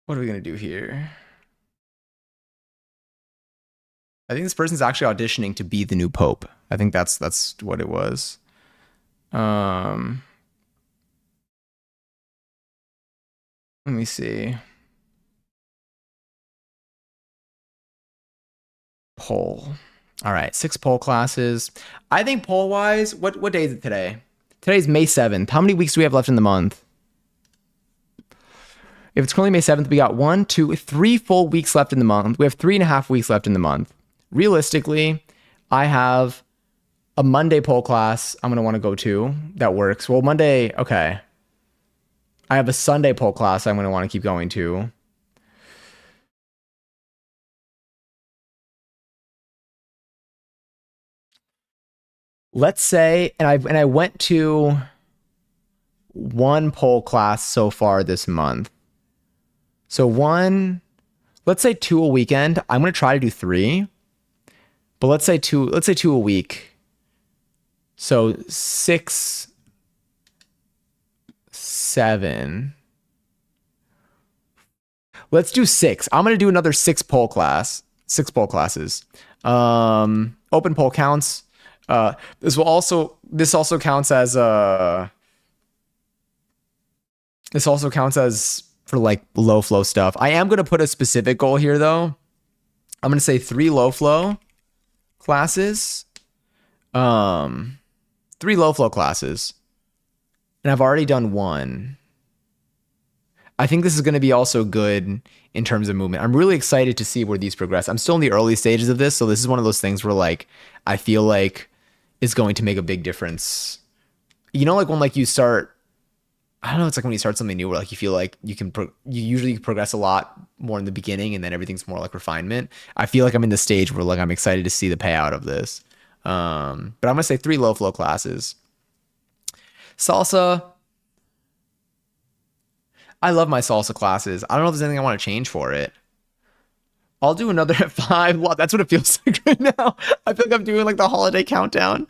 what are we gonna do here? I think this person's actually auditioning to be the new pope. I think that's what it was. Let me see. Poll. All right, 6 poll classes. I think poll wise, what day is it today? Today's May 7th. How many weeks do we have left in the month? If it's currently May 7th, we got 1, 2, 3 full weeks left in the month. We have 3.5 weeks left in the month. Realistically, I have a Monday poll class I'm going to want to go to that works. Well, Monday, okay. I have a Sunday poll class I'm going to want to keep going to. Let's say, and I went to 1 poll class so far this month. So let's say 2 a weekend. I'm going to try to do 3. But let's say 2 a week. So 6, 7. Let's do 6. I'm going to do another 6 poll classes. Open poll counts. This also counts as for like low flow stuff. I am going to put a specific goal here though. I'm going to say 3 low flow classes. 3 low flow classes. And I've already done 1. I think this is going to be also good in terms of movement. I'm really excited to see where these progress. I'm still in the early stages of this, so this is one of those things where like I feel like it's going to make a big difference. Like when like you start, I don't know, it's like when you start something new where like you feel like you usually progress a lot more in the beginning and then everything's more like refinement. I feel like I'm in the stage where like I'm excited to see the payout of this. But I'm gonna say 3 low flow classes. Salsa. I love my salsa classes. I don't know if there's anything I want to change for it. I'll do another at 5. Wow, that's what it feels like right now. I feel like I'm doing like the holiday countdown.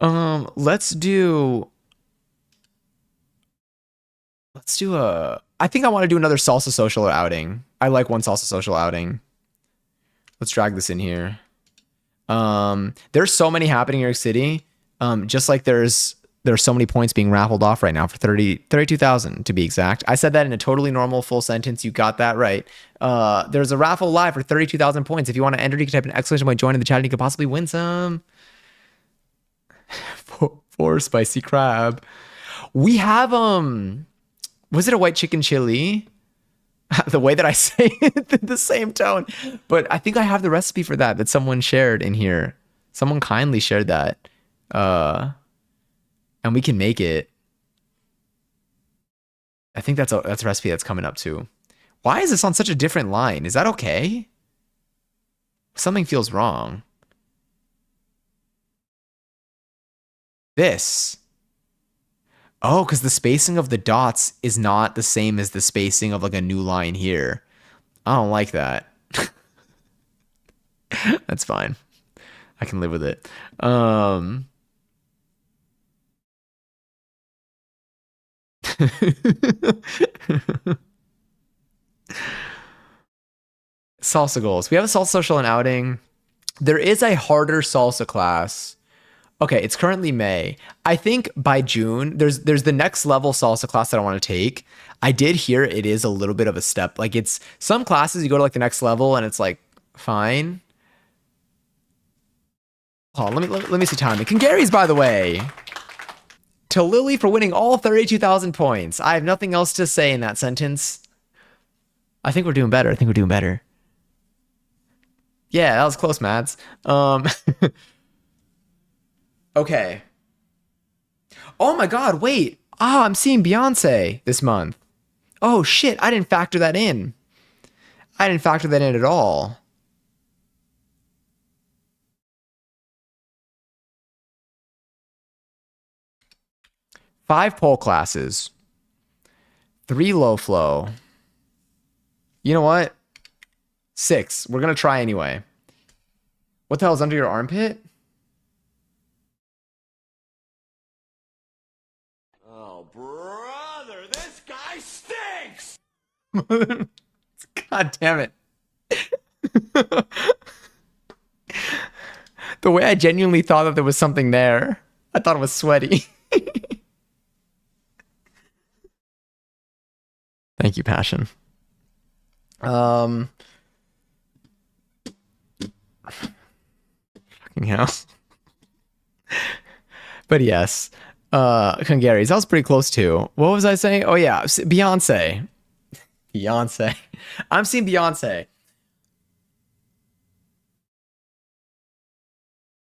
Let's do I think I want to do another salsa social outing. I like 1 salsa social outing. Let's drag this in here. There's so many happening in New York City. Just like there's so many points being raffled off right now for 32,000 to be exact. I said that in a totally normal full sentence. You got that right. There's a raffle live for 32,000 points. If you want to enter, you can type an exclamation point, join in the chat, and you could possibly win some. 4 spicy crab. We have was it a white chicken chili? The way that I say it, the same tone. But I think I have the recipe for that someone shared in here. Someone kindly shared that. And we can make it. I think that's a recipe that's coming up too. Why is this on such a different line? Is that okay? Something feels wrong. This. Oh, because the spacing of the dots is not the same as the spacing of like a new line here. I don't like that. That's fine. I can live with it. Salsa goals. We have a salsa social and outing. There is a harder salsa class. Okay, it's currently May. I think by June, there's the next level salsa class that I want to take. I did hear it is a little bit of a step. Like it's some classes you go to like the next level and it's like fine. Oh, let me see timing. Gary's by the way. To Lily for winning all 32,000 points. I have nothing else to say in that sentence. I think we're doing better. Yeah, that was close, Mads. Okay. Oh my God, wait. I'm seeing Beyonce this month. Oh shit, I didn't factor that in. I didn't factor that in at all. Five pole classes. 3 low flow. You know what? 6. We're gonna try anyway. What the hell is under your armpit? Oh, brother, this guy stinks! God damn it. The way I genuinely thought that there was something there. I thought it was sweaty. Thank you, Passion. Fucking hell. But yes. Kungary's. That was pretty close too. What was I saying? Oh yeah, Beyonce. Beyonce. I'm seeing Beyonce.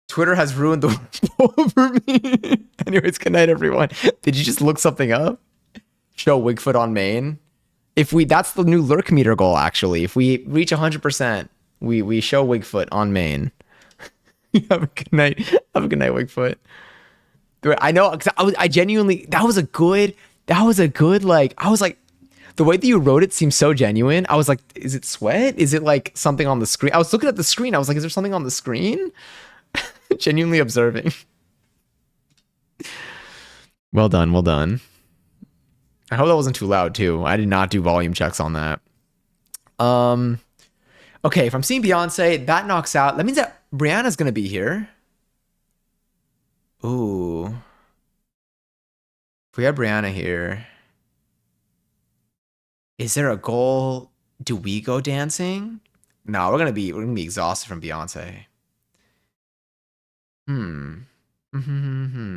Twitter has ruined the world for me. Anyways, good night, everyone. Did you just look something up? Show Wigfoot on main. That's the new lurk meter goal, actually. If we reach 100%, we show Wigfoot on main. Have a good night. Have a good night, Wigfoot. I know, because I genuinely, that was a good, like, I was like, the way that you wrote it seems so genuine. I was like, is it sweat? Is it like something on the screen? I was looking at the screen. I was like, is there something on the screen? Genuinely observing. Well done. Well done. I hope that wasn't too loud too. I did not do volume checks on that. Okay, if I'm seeing Beyonce, that knocks out. That means that Brianna's gonna be here. Ooh. If we have Brianna here, is there a goal? Do we go dancing? No, we're gonna be exhausted from Beyonce.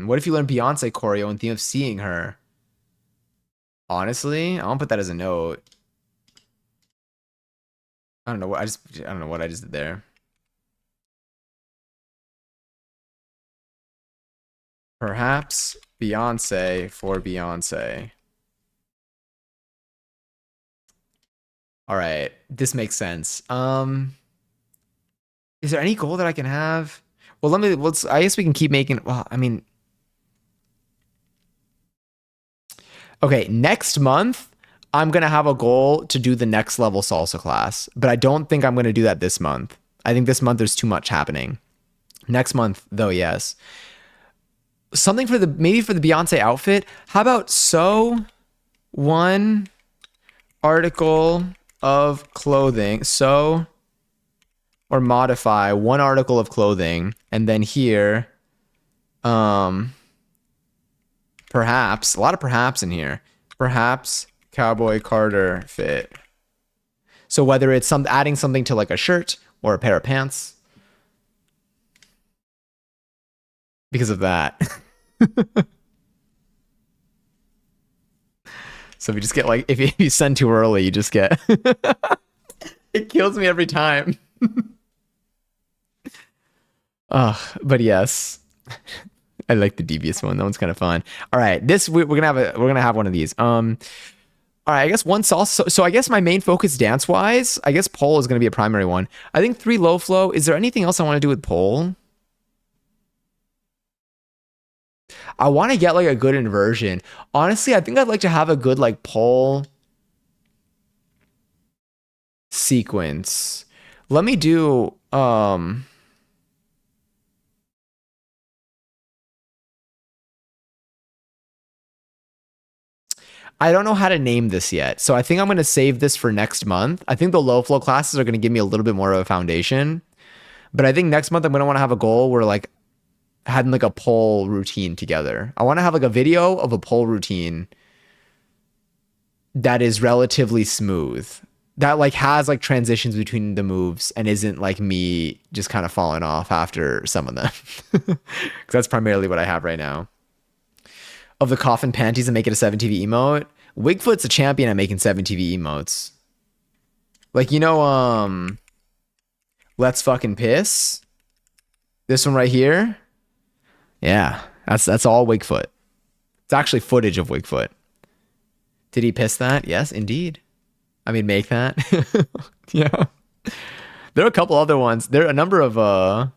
What if you learn Beyonce choreo and theme of seeing her? Honestly, I won't put that as a note. I don't know what I don't know what I just did there. Perhaps Beyonce for Beyonce. All right, this makes sense. Is there any goal that I can have? Well, I guess we can keep making, well, I mean, okay, next month, I'm going to have a goal to do the next level salsa class, but I don't think I'm going to do that this month. I think this month there's too much happening. Next month, though, yes. Something for maybe for the Beyonce outfit. How about sew one article of clothing, sew or modify one article of clothing, and then here, perhaps, a lot of perhaps in here. Perhaps Cowboy Carter fit. So whether it's adding something to like a shirt or a pair of pants. Because of that. So if you just get like, if you send too early, you just get, it kills me every time. But yes, I like the devious one. That one's kind of fun. All right, we're gonna have one of these. All right, I guess one salsa. So I guess my main focus dance wise, I guess pole is going to be a primary one. I think 3 low flow. Is there anything else I want to do with pole? I want to get like a good inversion. Honestly, I think I'd like to have a good like pole sequence. Let me do I don't know how to name this yet. So I think I'm going to save this for next month. I think the low flow classes are going to give me a little bit more of a foundation. But I think next month I'm going to want to have a goal where like having like a pole routine together. I want to have like a video of a pole routine that is relatively smooth. That like has like transitions between the moves and isn't like me just kind of falling off after some of them. Cuz that's primarily what I have right now. Of the coffin panties and make it a 7TV emote. Wigfoot's a champion at making 7TV emotes. Like, you know, Let's Fucking Piss. This one right here. Yeah, that's all Wigfoot. It's actually footage of Wigfoot. Did he piss that? Yes, indeed. I mean, make that. Yeah. There are a couple other ones. There are a number of the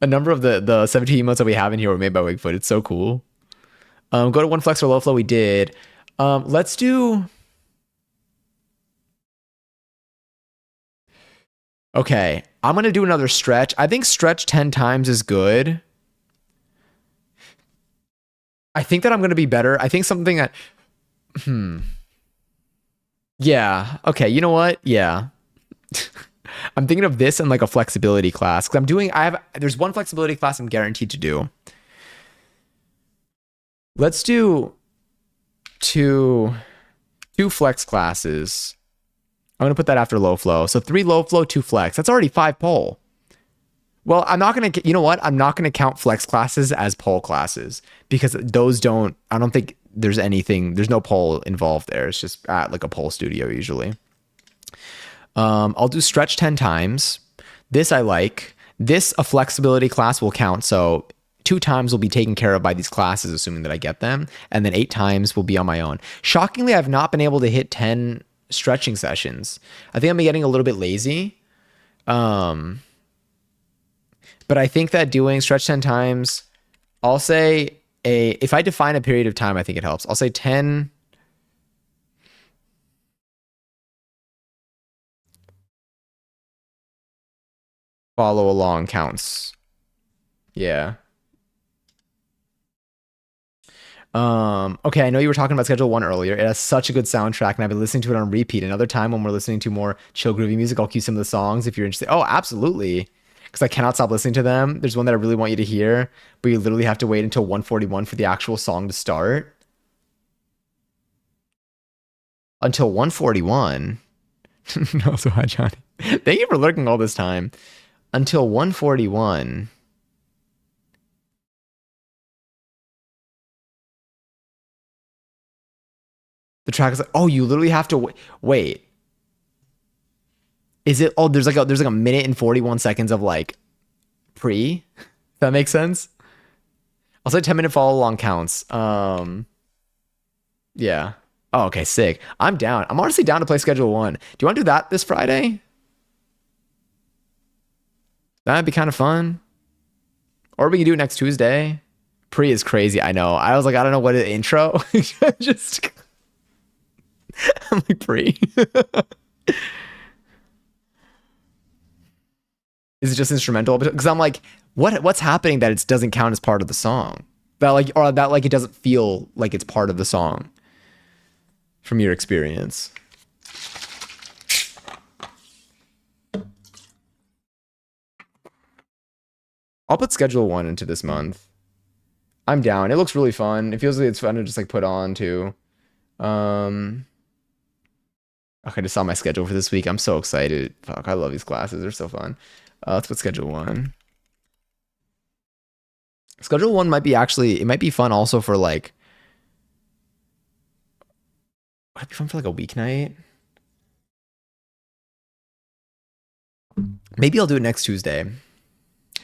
7TV emotes that we have in here were made by Wigfoot. It's so cool. Go to one flex or low flow. We did. Let's do. Okay, I'm gonna do another stretch. I think stretch 10 times is good. I think that I'm gonna be better. I think something that. Yeah. Okay. You know what? Yeah. I'm thinking of this and like a flexibility class because there's one flexibility class I'm guaranteed to do. Let's do two flex classes. I'm gonna put that after low flow. So 3 low flow, 2 flex. That's already 5 pole. Well, I'm not gonna. You know what? I'm not gonna count flex classes as pole classes because those don't. I don't think there's anything. There's no pole involved there. It's just at like a pole studio usually. I'll do stretch 10 times. This I like. This a flexibility class will count. So 2 times will be taken care of by these classes, assuming that I get them, and then 8 times will be on my own. Shockingly, I've not been able to hit 10 stretching sessions. I think I'm getting a little bit lazy. But I think that doing stretch 10 times, I'll say if I define a period of time, I think it helps. I'll say 10. Follow along counts. Yeah. Okay, I know you were talking about Schedule 1 earlier. It has such a good soundtrack, and I've been listening to it on repeat. Another time when we're listening to more chill, groovy music, I'll cue some of the songs if you're interested. Oh, absolutely. Because I cannot stop listening to them. There's one that I really want you to hear, but you literally have to wait until 141 for the actual song to start. Until 141. No, so hi, Johnny. Thank you for lurking all this time. Until 141. The track is like, oh, you literally have to wait. Is it? Oh, there's like a minute and 41 seconds of like pre. If that makes sense. I'll say 10-minute follow along counts. Yeah. Oh, okay, sick. I'm down. I'm honestly down to play Schedule 1. Do you want to do that this Friday? That'd be kind of fun. Or we can do it next Tuesday. Pre is crazy. I know. I was like, I don't know what an intro. Just. I'm like pre. Is it just instrumental? Because I'm like, what's happening that it doesn't count as part of the song? That like, or that like it doesn't feel like it's part of the song from your experience. I'll put Schedule 1 into this month. I'm down. It looks really fun. It feels like it's fun to just like put on too. Okay, I just saw my schedule for this week. I'm so excited. Fuck, I love these classes. They're so fun. Let's put Schedule 1. Schedule 1 might be it might be fun also for like, would it be fun for like a weeknight? Maybe I'll do it next Tuesday.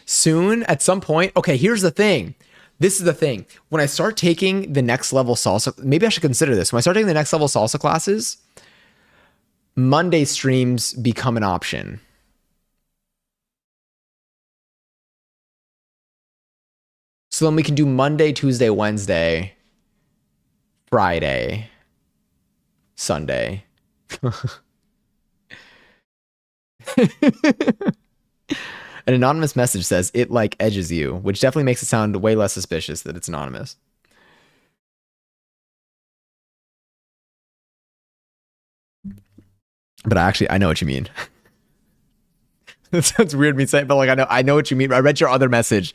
Soon, at some point. Okay, here's the thing. This is the thing. When I start taking the next level salsa, maybe I should consider this. When I start taking the next level salsa classes, Monday streams become an option. So then we can do Monday, Tuesday, Wednesday, Friday, Sunday. An anonymous message says it like edges you, which definitely makes it sound way less suspicious that it's anonymous. But I know what you mean. That sounds weird me saying, but like I know what you mean. I read your other message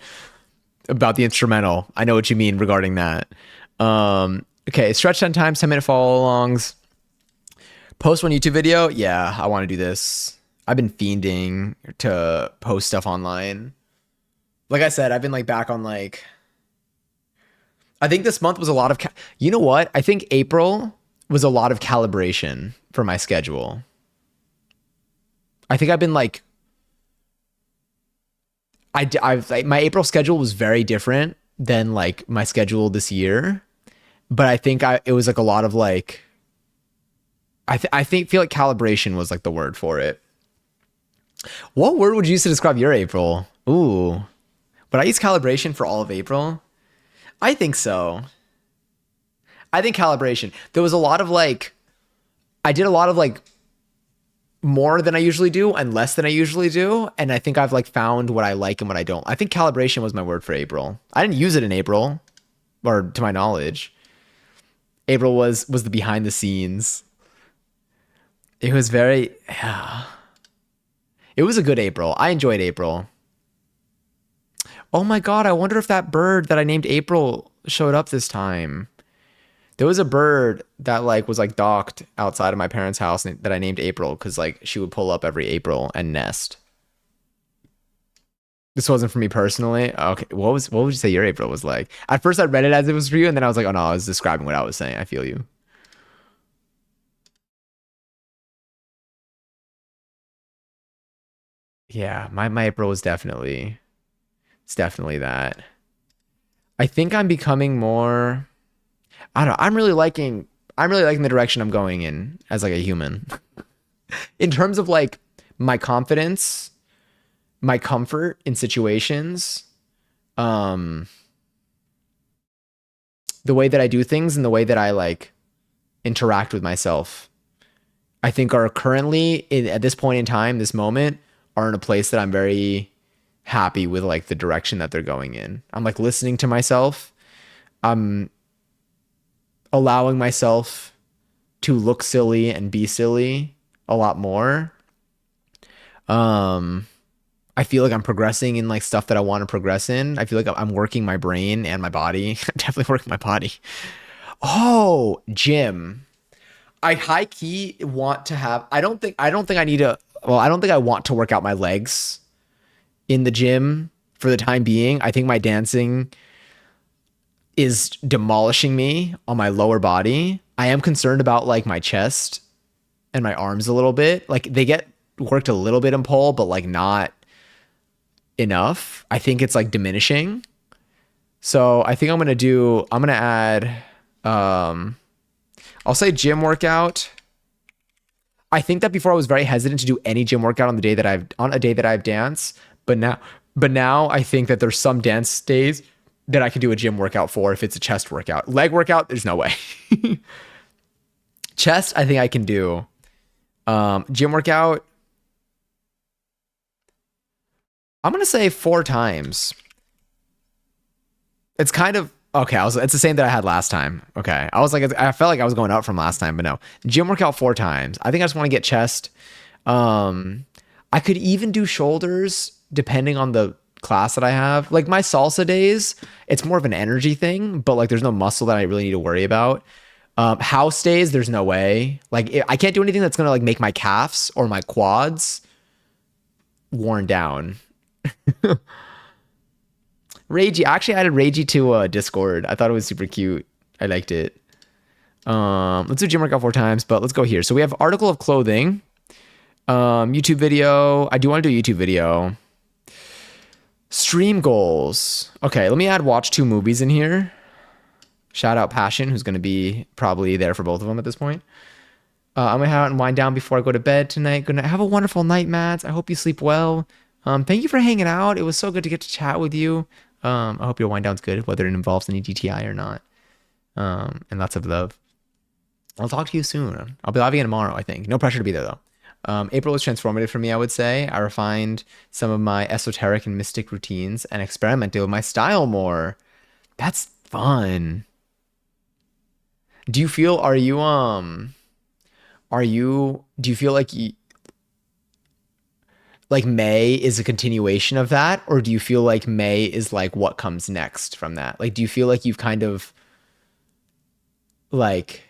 about the instrumental. I know what you mean regarding that. Okay, stretch 10 times, 10-minute follow-alongs. Post one YouTube video. Yeah, I want to do this. I've been fiending to post stuff online. Like I said, I've been like back on like, I think this month was a lot of, you know what? I think April was a lot of calibration for my schedule. I think I've been like, I've like, my April schedule was very different than like my schedule this year. But I think it was like a lot of like, feel like calibration was like the word for it. What word would you use to describe your April? Ooh. But I use calibration for all of April? I think so. I think calibration. There was a lot of like, I did a lot of like more than I usually do and less than I usually do. And I think I've like found what I like and what I don't. I think calibration was my word for April. I didn't use it in April, or to my knowledge. April was the behind the scenes. It was very, yeah. It was a good April. I enjoyed April. Oh my God, I wonder if that bird that I named April showed up this time. There was a bird that like was like docked outside of my parents' house that I named April because like she would pull up every April and nest. This wasn't for me personally. Okay, what would you say your April was like? At first I read it as it was for you, and then I was like, oh no, I was describing what I was saying. I feel you. Yeah, my April was definitely, it's definitely that. I think I'm becoming more, I don't know, I'm really liking the direction I'm going in as like a human. In terms of like my confidence, my comfort in situations, um, the way that I do things and the way that I like interact with myself, I think are currently at this point in time, this moment, are in a place that I'm very happy with like the direction that they're going in. I'm like listening to myself. I'm allowing myself to look silly and be silly a lot more. I feel like I'm progressing in like stuff that I want to progress in. I feel like I'm working my brain and my body. I'm definitely working my body. Oh, gym. I high key want to have, I don't think I need to, well, I don't think I want to work out my legs in the gym for the time being. I think my dancing is demolishing me on my lower body. I am concerned about like my chest and my arms a little bit. Like they get worked a little bit in pole, but like not enough. I think it's like diminishing. So I think I'm going to add, I'll say gym workout. I think that before I was very hesitant to do any gym workout on a day that I've danced, but now I think that there's some dance days that I can do a gym workout for if it's a chest workout. Leg workout, there's no way. Chest, I think I can do. Gym workout, I'm gonna say 4 times. It's kind of okay. It's the same that I had last time. Okay, I felt like I was going up from last time, but no. Gym workout 4 times. I think I just want to get chest. I could even do shoulders depending on the class that I have. Like my salsa days, it's more of an energy thing, but like there's no muscle that I really need to worry about. House days, there's no way. Like I can't do anything that's gonna like make my calves or my quads worn down. Ragey, I actually added Ragey to Discord. I thought it was super cute. I liked it. Let's do gym workout 4 times, but let's go here. So we have article of clothing, YouTube video. I do want to do a YouTube video. Stream goals. Okay, let me add watch 2 movies in here. Shout out Passion, who's going to be probably there for both of them at this point. I'm going to head out and wind down before I go to bed tonight. Going to have a wonderful night, Mads. I hope you sleep well. Thank you for hanging out. It was so good to get to chat with you. I hope your wind down's good, whether it involves any DTI or not. And lots of love. I'll talk to you soon. I'll be live again tomorrow, I think. No pressure to be there, though. April was transformative for me, I would say. I refined some of my esoteric and mystic routines and experimented with my style more. That's fun. Do you feel, do you feel like May is a continuation of that? Or do you feel like May is like what comes next from that? Like, do you feel like you've kind of like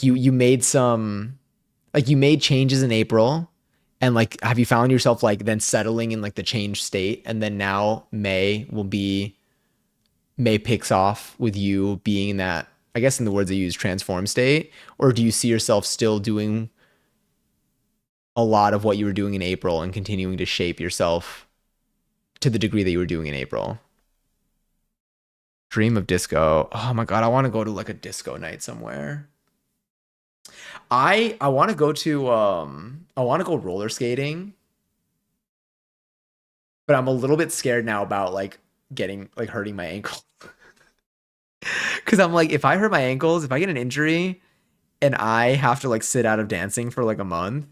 you made some, like you made changes in April and like, have you found yourself like then settling in like the changed state? And then now May picks off with you being in that, I guess in the words I use, transform state? Or do you see yourself still doing a lot of what you were doing in April and continuing to shape yourself to the degree that you were doing in April? Dream of disco. Oh my God, I want to go to like a disco night somewhere. I want to go to I want to go roller skating, but I'm a little bit scared now about like getting like hurting my ankle. Cause I'm like, if I hurt my ankles, if I get an injury and I have to like sit out of dancing for like a month,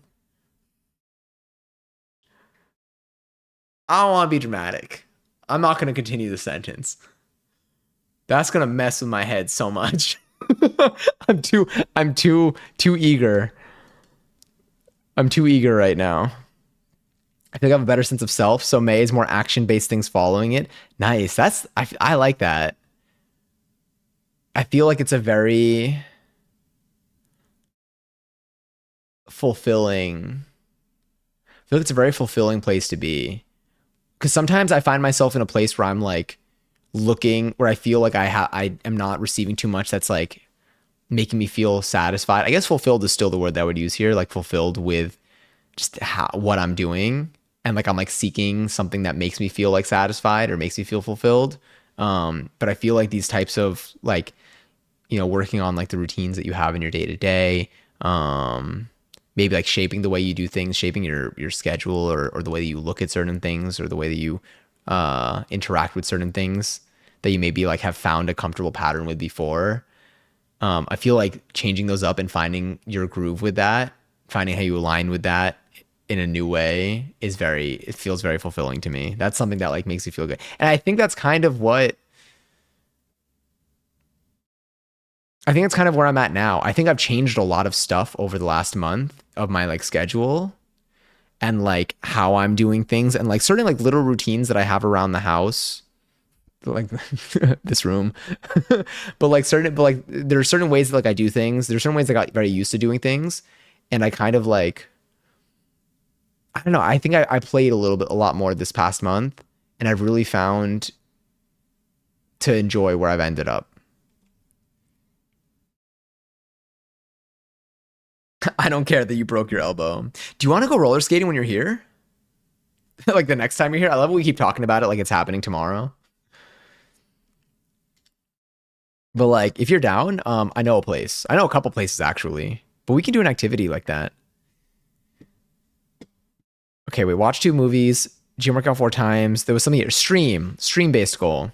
I don't want to be dramatic. I'm not going to continue the sentence. That's going to mess with my head so much. I'm too eager. I'm too eager right now. I think I have a better sense of self. So May is more action-based things following it. Nice. I like that. I feel like it's a very fulfilling. I feel like it's a very fulfilling place to be. Because sometimes I find myself in a place where I'm like looking, where I feel like I am not receiving too much that's like making me feel satisfied. I guess fulfilled is still the word that I would use here, like fulfilled with just what I'm doing. And like I'm like seeking something that makes me feel like satisfied or makes me feel fulfilled. But I feel like these types of like, you know, working on like the routines that you have in your day to day, maybe like shaping the way you do things, shaping your schedule or the way that you look at certain things or the way that you interact with certain things that you maybe like have found a comfortable pattern with before. I feel like changing those up and finding your groove with that, finding how you align with that in a new way it feels very fulfilling to me. That's something that like makes me feel good. And I think that's kind of where I'm at now. I think I've changed a lot of stuff over the last month of my like schedule and like how I'm doing things and like certain like little routines that I have around the house, like this room, but like there are certain ways that like I do things. There's certain ways I got very used to doing things. And I kind of like, I don't know. I think I played a lot more this past month and I've really found to enjoy where I've ended up. I don't care that you broke your elbow. Do you want to go roller skating when you're here? Like the next time you're here? I love when we keep talking about it like it's happening tomorrow. But like if you're down, I know a place. I know a couple places actually. But we can do an activity like that. Okay, we watch 2 movies, gym workout 4 times. There was something here. Stream-based goal.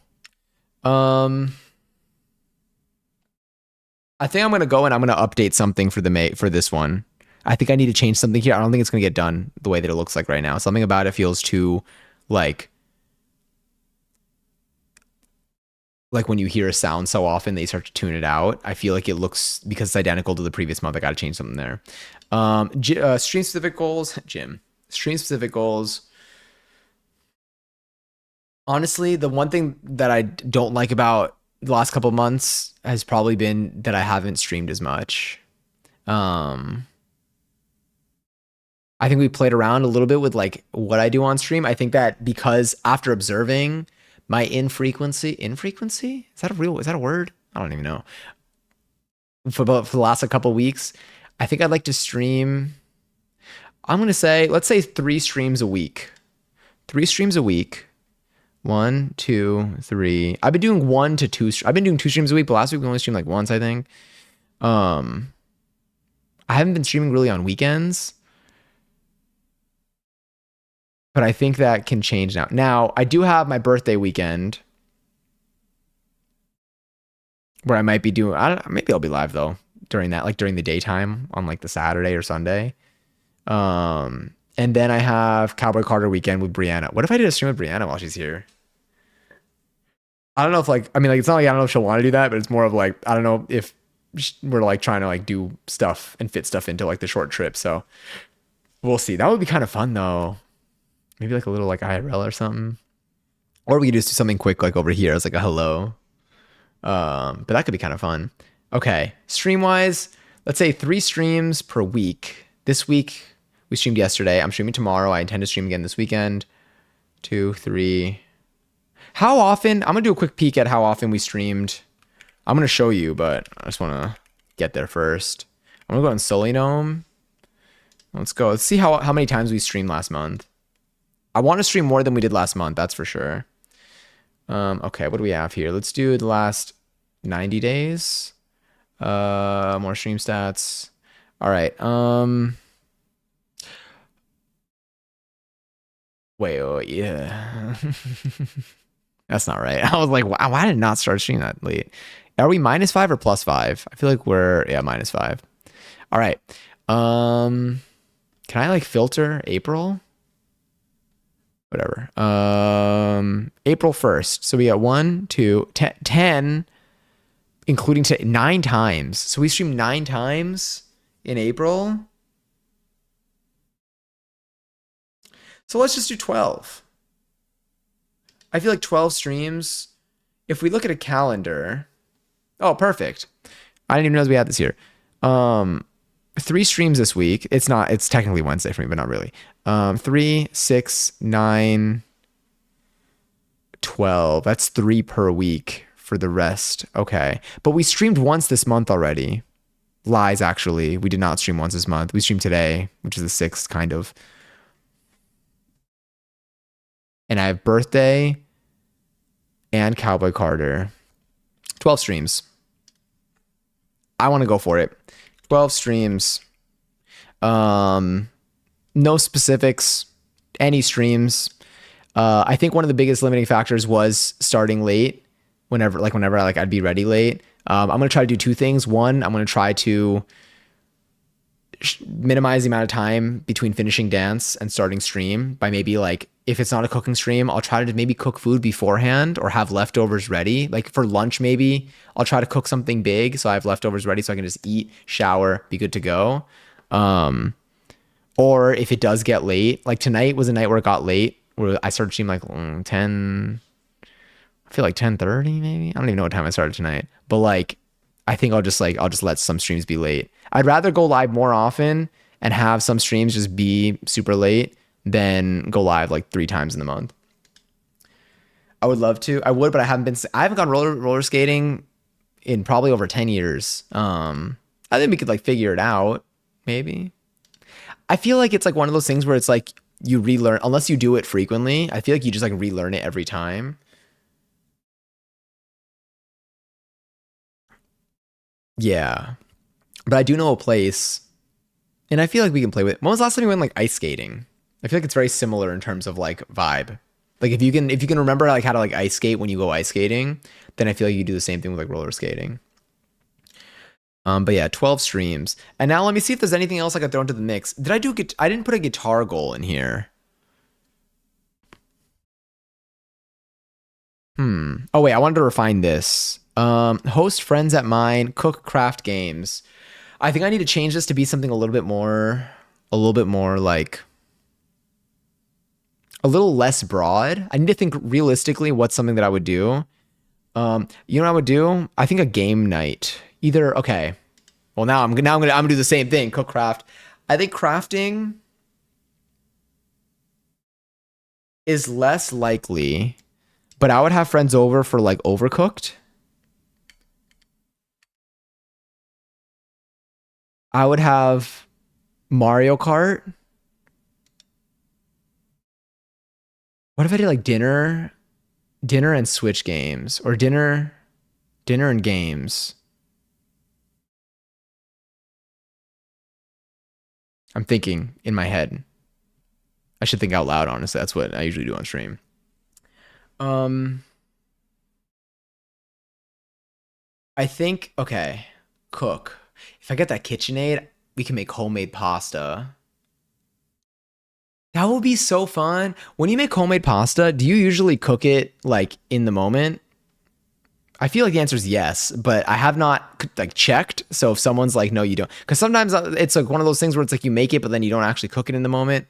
I think I'm gonna go and I'm gonna update something for this one. I think I need to change something here. I don't think it's gonna get done the way that it looks like right now. Something about it feels too like when you hear a sound so often they start to tune it out. I feel like it looks, because it's identical to the previous month, I gotta change something there. Stream specific goals, gym. Stream specific goals. Honestly, the one thing that I don't like about the last couple of months has probably been that I haven't streamed as much. I think we played around a little bit with like what I do on stream. I think that because after observing my infrequency, is that a word? I don't even know. For the last couple of weeks, I think I'd like to stream. I'm going to say, let's say 3 streams a week. 3 streams a week. 1, 2, 3. I've been doing 1 to 2. I've been doing 2 streams a week, but last week we only streamed like once, I think. I haven't been streaming really on weekends, but I think that can change now. Now, I do have my birthday weekend where I might be doing, I don't know, maybe I'll be live though during that, like during the daytime on like the Saturday or Sunday. And then I have Cowboy Carter weekend with Brianna. What if I did a stream with Brianna while she's here? I don't know if like, I mean, like, it's not like I don't know if she'll want to do that, but it's more of like, I don't know if we're like trying to like do stuff and fit stuff into like the short trip. So we'll see. That would be kind of fun though. Maybe like a little like IRL or something. Or we could just do something quick like over here as like a hello. But that could be kind of fun. Okay, stream wise, let's say 3 streams per week. This week we streamed yesterday. I'm streaming tomorrow. I intend to stream again this weekend. 2, 3. How often? I'm gonna do a quick peek at how often we streamed. I'm gonna show you, but I just want to get there first. I'm gonna go on Solinome. Let's go. Let's see how many times we streamed last month. I want to stream more than we did last month. That's for sure. Okay, what do we have here? Let's do the last 90 days. More stream stats. All right. Wait, yeah. That's not right. I was like, wow, why did I not start streaming that late? Are we -5 or +5? I feel like we're, yeah, -5. All right. Can I like filter April? Whatever. April 1st. So we got 1, 2, 10, including 9 times. So we streamed 9 times in April. So let's just do 12. I feel like 12 streams. If we look at a calendar, oh, perfect. I didn't even know we had this here. 3 streams this week. It's technically Wednesday for me, but not really. 3, 6, 9, 12. That's 3 per week for the rest. Okay. But we streamed once this month already. Lies, actually. We did not stream once this month. We streamed today, which is the 6th, kind of. And I have birthday and Cowboy Carter. 12 streams. I want to go for it. 12 streams. No specifics. Any streams. I think one of the biggest limiting factors was starting late. Whenever I'd be ready late. I'm going to try to do 2 things. One, I'm going to try to minimize the amount of time between finishing dance and starting stream by maybe like, if it's not a cooking stream, I'll try to maybe cook food beforehand or have leftovers ready. Like for lunch, maybe I'll try to cook something big so I have leftovers ready so I can just eat, shower, be good to go. Or if it does get late, like tonight was a night where it got late, where I started stream like 10, I feel like 10:30 maybe. I don't even know what time I started tonight, but like, I think I'll just let some streams be late. I'd rather go live more often and have some streams just be super late than go live like 3 times in the month. I would love to. I would, but I haven't gone roller skating in probably over 10 years. I think we could like figure it out, maybe. I feel like it's like one of those things where it's like you relearn, unless you do it frequently. I feel like you just like relearn it every time. Yeah. But I do know a place, and I feel like we can play with it. When was the last time you went like ice skating? I feel like it's very similar in terms of like vibe. Like if you can remember like how to like ice skate when you go ice skating, then I feel like you do the same thing with like roller skating. But yeah, 12 streams. And now let me see if there's anything else I could throw into the mix. I didn't put a guitar goal in here. Oh wait, I wanted to refine this. Host friends at mine, cook craft games. I think I need to change this to be something a little bit more like a little less broad. I need to think realistically what's something that I would do. You know what I would do? I think a game night. Either okay. Well, now I'm gonna do the same thing. Cook craft. I think crafting is less likely, but I would have friends over for like Overcooked. I would have Mario Kart. What if I did like dinner and Switch games, or dinner and games? I'm thinking in my head. I should think out loud, honestly. That's what I usually do on stream. Um, I think, okay, cook. If I get that KitchenAid, we can make homemade pasta. That would be so fun. When you make homemade pasta, do you usually cook it like in the moment? I feel like the answer is yes, but I have not like checked. So if someone's like, no, you don't, because sometimes it's like one of those things where it's like you make it, but then you don't actually cook it in the moment.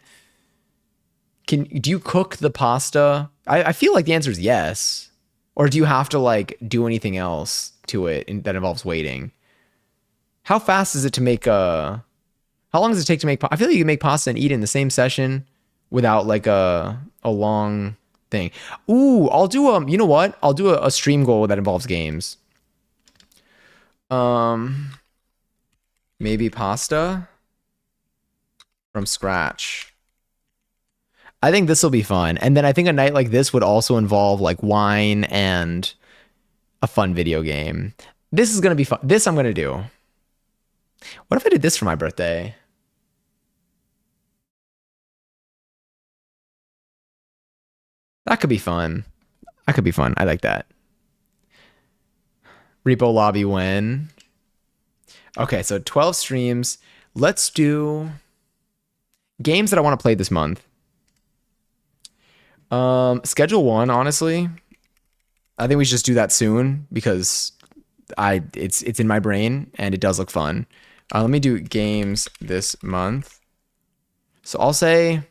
Do you cook the pasta? I feel like the answer is yes. Or do you have to like do anything else to it that involves waiting? How fast is it to make how long does it take to make I feel like you can make pasta and eat it in the same session without like a long thing. Ooh, I'll do you know what? I'll do a stream goal that involves games. Maybe pasta from scratch. I think this will be fun. And then I think a night like this would also involve like wine and a fun video game. This is going to be fun. This I'm going to do. What if I did this for my birthday? That could be fun. That could be fun. I like that. Repo lobby win. Okay, so 12 streams. Let's do games that I want to play this month. Schedule 1, honestly. I think we should just do that soon because it's in my brain and it does look fun. Let me do games this month. So I'll say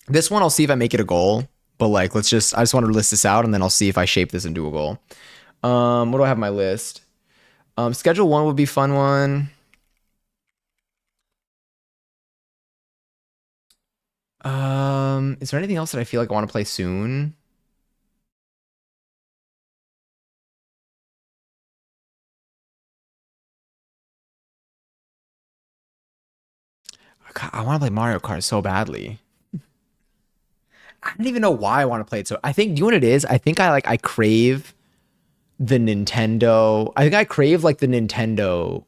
this one, I'll see if I make it a goal. But like, I just want to list this out and then I'll see if I shape this into a goal. What do I have on my list? Schedule 1 would be fun one. Is there anything else that I feel like I want to play soon? God, I want to play Mario Kart so badly. I don't even know why I want to play it. So I think, do you know what it is? I think I crave the Nintendo. I think I crave like the Nintendo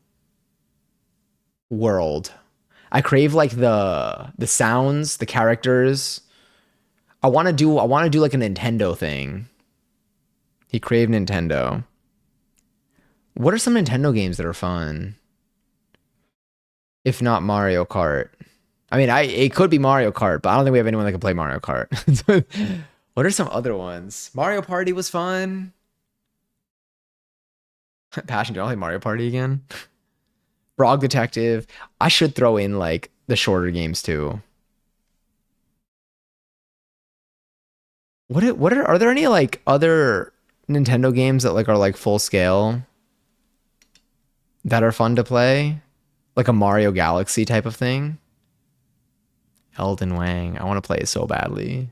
world. I crave like the sounds, the characters. I want to do like a Nintendo thing. He craved Nintendo. What are some Nintendo games that are fun? If not Mario Kart. I mean, it could be Mario Kart, but I don't think we have anyone that can play Mario Kart. What are some other ones? Mario Party was fun. Passion, do I play Mario Party again? Frog Detective. I should throw in like the shorter games too. Are there any like other Nintendo games that like are like full scale that are fun to play? Like a Mario Galaxy type of thing? Elden Wang. I want to play it so badly.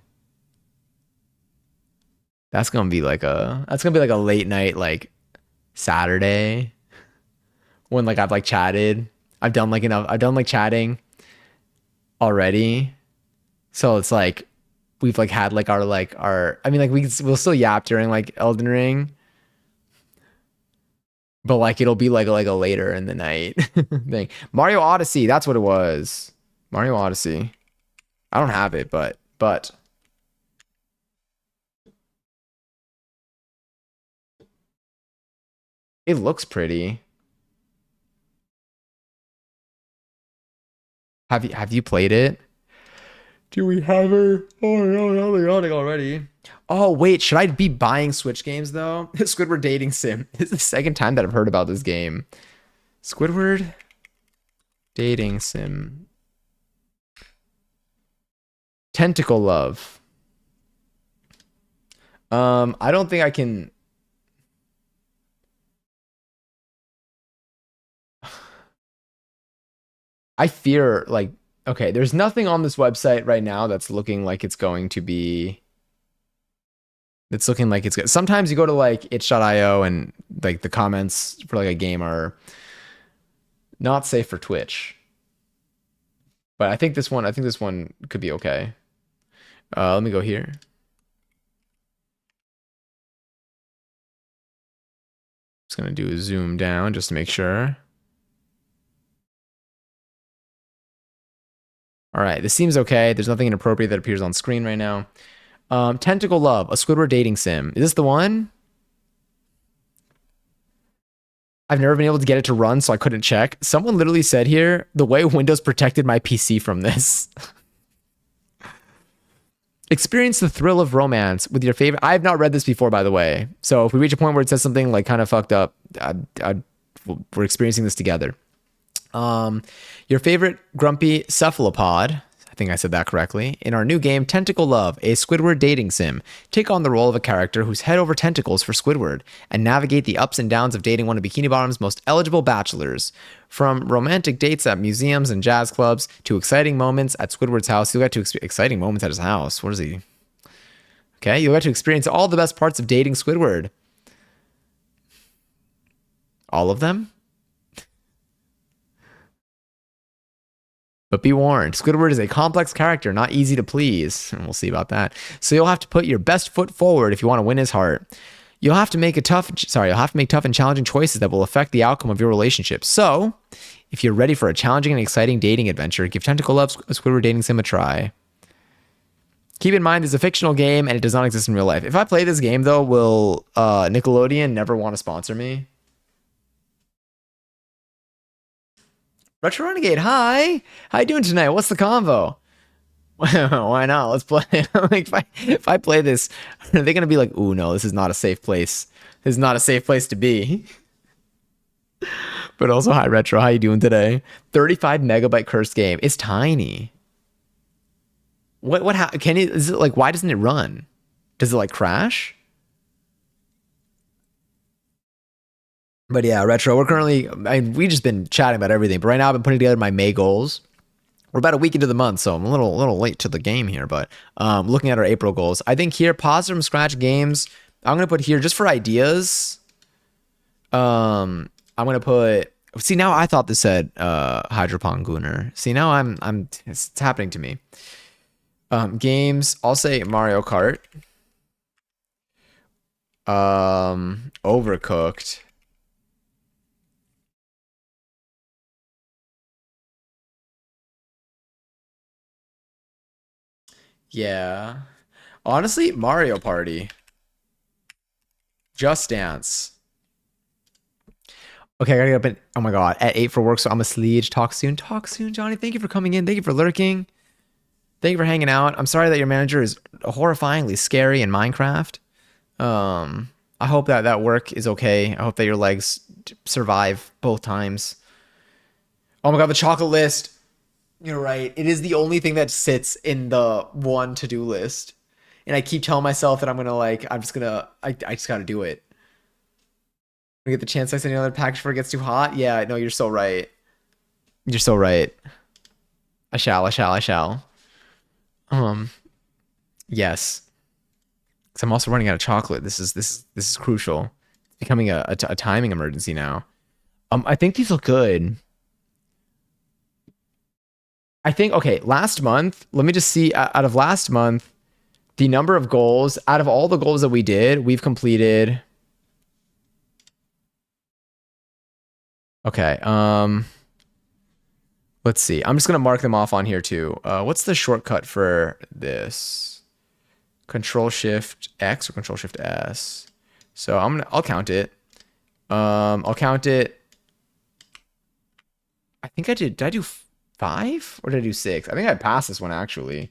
That's gonna be like a late night like Saturday when like I've like chatted. I've done like chatting already. So it's like we've like had like our I mean like we'll still yap during like Elden Ring. But like it'll be like a later in the night thing. Mario Odyssey, that's what it was. Mario Odyssey. I don't have it, but it looks pretty. Have you played it? Do we have her? Oh no, they're yawning already. Oh wait, should I be buying Switch games though? Squidward Dating Sim. This is the second time that I've heard about this game. Squidward Dating Sim. Tentacle Love. I don't think I can. I fear like okay, there's nothing on this website right now that's looking like it's going to be it's looking like it's good. Sometimes you go to like itch.io and like the comments for like a game are not safe for Twitch. But I think this one could be okay. Let me go here. Just gonna do a zoom down just to make sure. All right, this seems okay. There's nothing inappropriate that appears on screen right now. Tentacle Love, a Squidward dating sim. Is this the one? I've never been able to get it to run, so I couldn't check. Someone literally said here, the way Windows protected my PC from this. Experience the thrill of romance with your favorite. I have not read this before, by the way. So if we reach a point where it says something like kind of fucked up, we're experiencing this together. Your favorite grumpy cephalopod, I think I said that correctly, in our new game, Tentacle Love, a Squidward dating sim. Take on the role of a character who's head over tentacles for Squidward and navigate the ups and downs of dating one of Bikini Bottom's most eligible bachelors. From romantic dates at museums and jazz clubs to exciting moments at Squidward's house. You'll get to exciting moments at his house. What is he? Okay, you'll get to experience all the best parts of dating Squidward. All of them? But be warned, Squidward is a complex character, not easy to please. And we'll see about that. So you'll have to put your best foot forward if you want to win his heart. You'll have to make tough and challenging choices that will affect the outcome of your relationship. So, if you're ready for a challenging and exciting dating adventure, give Tentacle Love a Squidward dating sim a try. Keep in mind, it's a fictional game and it does not exist in real life. If I play this game, though, will Nickelodeon never want to sponsor me? Retro Renegade, hi. How you doing tonight? What's the convo? Why not? Let's play. Like if I play this, are they gonna be like, "Ooh, no, this is not a safe place. This is not a safe place to be." But also, hi Retro, how you doing today? 35 megabyte cursed game. It's tiny. Can it? Is it like? Why doesn't it run? Does it like crash? But yeah, Retro, we just been chatting about everything. But right now I've been putting together my May goals. We're about a week into the month, so I'm a little late to the game here. But looking at our April goals, I think here, pause from scratch games. I'm going to put here just for ideas. I'm going to put, see, now I thought this said Hydropon Gooner. See, now it's happening to me. Games, I'll say Mario Kart. Overcooked. Yeah. Honestly, Mario Party. Just Dance. Okay, I gotta get up oh my god, at 8 for work, so I'm a sleege. Talk soon. Talk soon, Johnny. Thank you for coming in. Thank you for lurking. Thank you for hanging out. I'm sorry that your manager is horrifyingly scary in Minecraft. I hope that work is okay. I hope that your legs survive both times. Oh my god, the chocolate list. You're right. It is the only thing that sits in the one to-do list. And I keep telling myself that I just gotta do it. We get the chance I send another package before it gets too hot. Yeah, no, you're so right. You're so right. I shall. Yes. Because I'm also running out of chocolate. This is crucial. It's becoming a timing emergency now. I think these look good. I think, okay, last month, let me just see, out of last month, the number of goals, out of all the goals that we did, we've completed. Okay, let's see. I'm just going to mark them off on here too. What's the shortcut for this? Control Shift X or Control Shift S? So I'll count it. I'll count it. I think did I do 5 or did I do 6? I think I passed this one actually.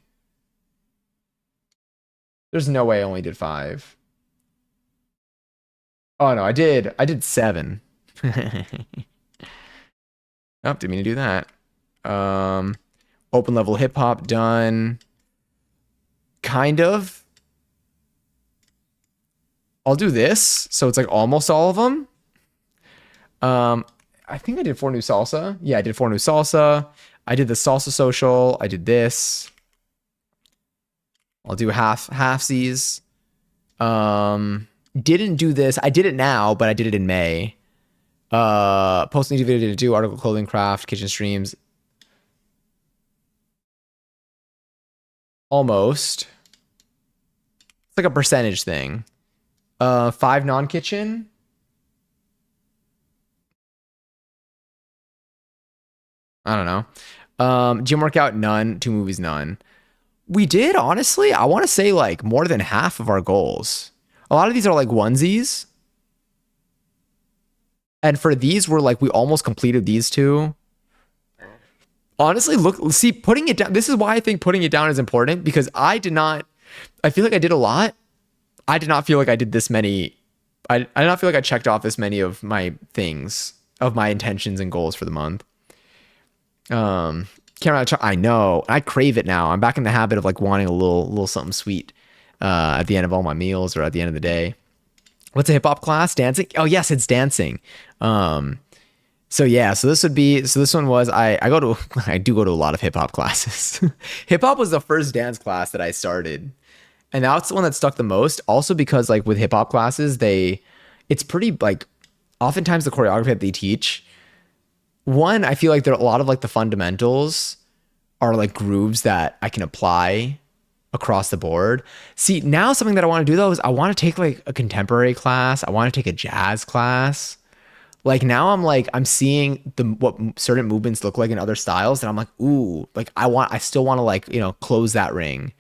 There's no way I only did 5. Oh no, I did 7. Oh, didn't mean to do that. Open level hip hop done. Kind of. I'll do this, so it's like almost all of them. I think I did 4 new salsa. Yeah, I did 4 new salsa. I did the salsa social. I did this. I'll do halfsies. Didn't do this. I did it now, but I did it in May. Posting video to do article, clothing, craft, kitchen streams. Almost. like a percentage thing. 5 non-kitchen. I don't know. Gym workout, none. 2 movies, none. We did, honestly, I want to say like more than half of our goals. A lot of these are like onesies. And for these, we're like, we almost completed these 2. Honestly, look, see, putting it down. This is why I think putting it down is important, because I feel like I did a lot. I did not feel like I did this many. I did not feel like I checked off this many of my things, of my intentions and goals for the month. I know, I crave it now. I'm back in the habit of like wanting a little something sweet at the end of all my meals or at the end of the day. What's a hip hop class? Dancing? Oh yes, it's dancing. So yeah, so this one was I do go to a lot of hip hop classes. Hip hop was the first dance class that I started. And that's the one that stuck the most. Also because like with hip hop classes, it's pretty like oftentimes the choreography that they teach. One, I feel like there are a lot of like the fundamentals are like grooves that I can apply across the board. See, now something that I want to do though is I want to take like a contemporary class. I want to take a jazz class. Like now I'm seeing what certain movements look like in other styles, and I'm like, ooh, like I still want to like, you know, close that ring,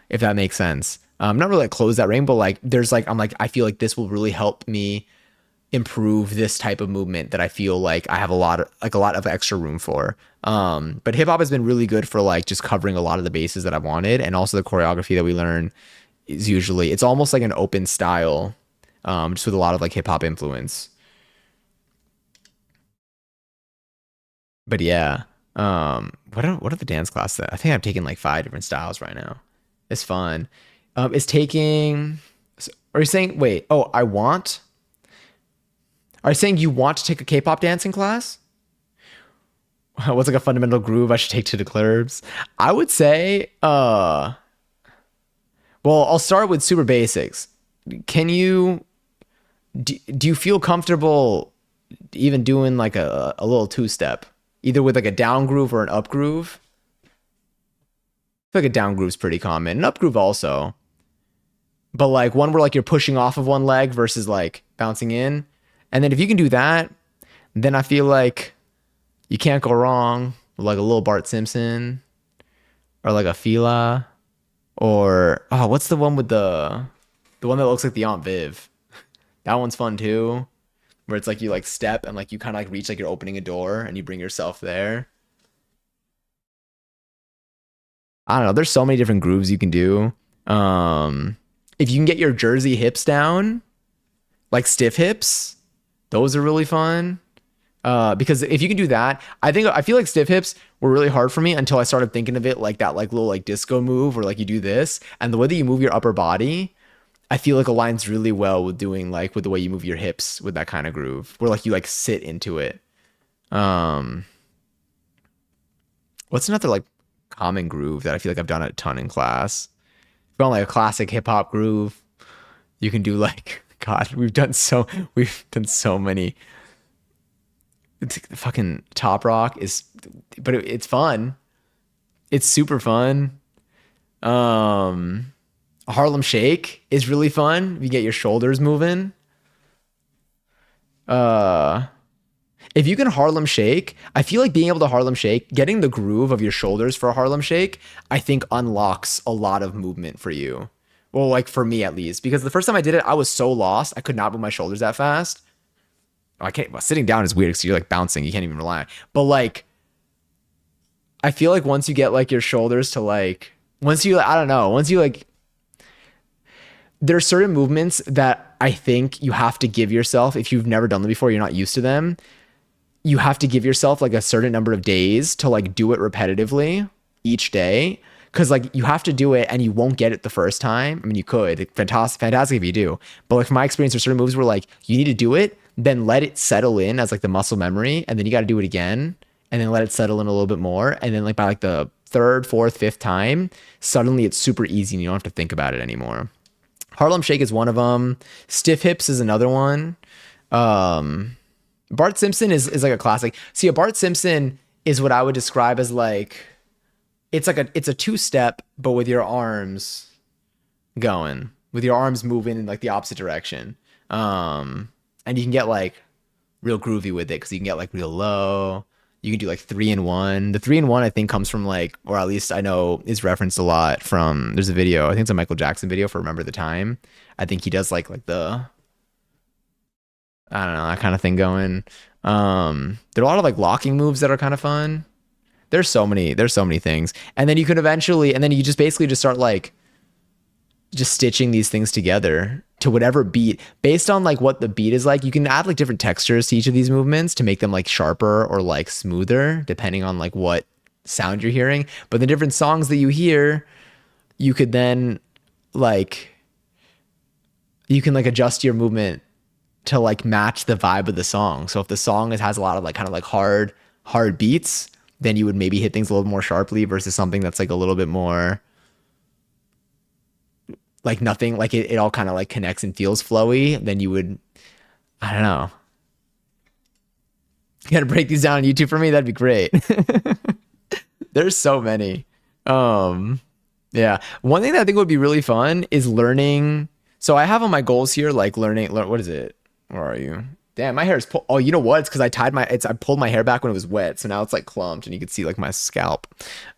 if that makes sense. Not really like close that ring, but like there's like I feel like this will really help me improve this type of movement that I feel like I have a lot of extra room for. But hip hop has been really good for like just covering a lot of the bases that I wanted, and also the choreography that we learn is usually, it's almost like an open style, just with a lot of like hip hop influence. But yeah, what are the dance classes that I think I've taken like 5 different styles right now. It's fun. Is taking, are you saying, wait, oh, are you saying you want to take a K-pop dancing class? What's like a fundamental groove I should take to the clubs? I would say, well, I'll start with super basics. Do you feel comfortable even doing like a little 2-step, either with like a down groove or an up groove? I feel like a down groove's pretty common, an up groove also. But like one where like you're pushing off of one leg versus like bouncing in. And then if you can do that, then I feel like you can't go wrong with like a little Bart Simpson or like a Fila, or what's the one with the one that looks like the Aunt Viv? That one's fun too, where it's like you like step and like you kind of like reach like you're opening a door and you bring yourself there. I don't know. There's so many different grooves you can do. If you can get your Jersey hips down, like stiff hips, those are really fun. Because if you can do that, I feel like stiff hips were really hard for me until I started thinking of it like that, like little like disco move where like you do this, and the way that you move your upper body, I feel like aligns really well with doing like with the way you move your hips with that kind of groove where like you like sit into it. What's another like common groove that I feel like I've done a ton in class? If you want like a classic hip hop groove, you can do like, God, we've done so many. It's fucking Top Rock is, but it's fun. It's super fun. Harlem Shake is really fun. If you get your shoulders moving. If you can Harlem Shake, I feel like being able to Harlem Shake, getting the groove of your shoulders for a Harlem Shake, I think unlocks a lot of movement for you. Well, like for me at least, because the first time I did it, I was so lost. I could not move my shoulders that fast. I can't. Well, sitting down is weird because you're like bouncing. You can't even rely. But like, I feel like once you get like your shoulders to like, once you, I don't know, once you like, there are certain movements that I think you have to give yourself. If you've never done them before, you're not used to them. You have to give yourself like a certain number of days to like do it repetitively each day. Cause like you have to do it and you won't get it the first time. I mean, you could, fantastic if you do. But like from my experience, there's certain moves where like you need to do it, then let it settle in as like the muscle memory. And then you got to do it again and then let it settle in a little bit more. And then like by like the 3rd, 4th, 5th time, suddenly it's super easy and you don't have to think about it anymore. Harlem Shake is one of them. Stiff hips is another one. Bart Simpson is like a classic. See, a Bart Simpson is what I would describe as like, it's a 2-step, but with your arms going. with your arms moving in like the opposite direction. And you can get like real groovy with it because you can get like real low. You can do like 3-in-1. The 3-in-1 I think comes from like, or at least I know is referenced a lot from. There's a video. I think it's a Michael Jackson video for Remember the Time. I think he does like the, I don't know, that kind of thing going. There are a lot of like locking moves that are kind of fun. There's so many things, and then you can eventually, and then you just basically just start like just stitching these things together to whatever beat based on like what the beat is like. You can add like different textures to each of these movements to make them like sharper or like smoother depending on like what sound you're hearing. But the different songs that you hear, you could then like, you can like adjust your movement to like match the vibe of the song. So if the song has a lot of like kind of like hard beats, then you would maybe hit things a little more sharply versus something that's like a little bit more like nothing, like it all kind of like connects and feels flowy. Then you would, I don't know. You gotta break these down on YouTube for me. That'd be great. There's so many. Yeah. One thing that I think would be really fun is learning. So I have on my goals here, like learning, what is it? Where are you? Damn, my hair is oh, you know what? It's because I pulled my hair back when it was wet, so now it's like clumped, and you can see like my scalp.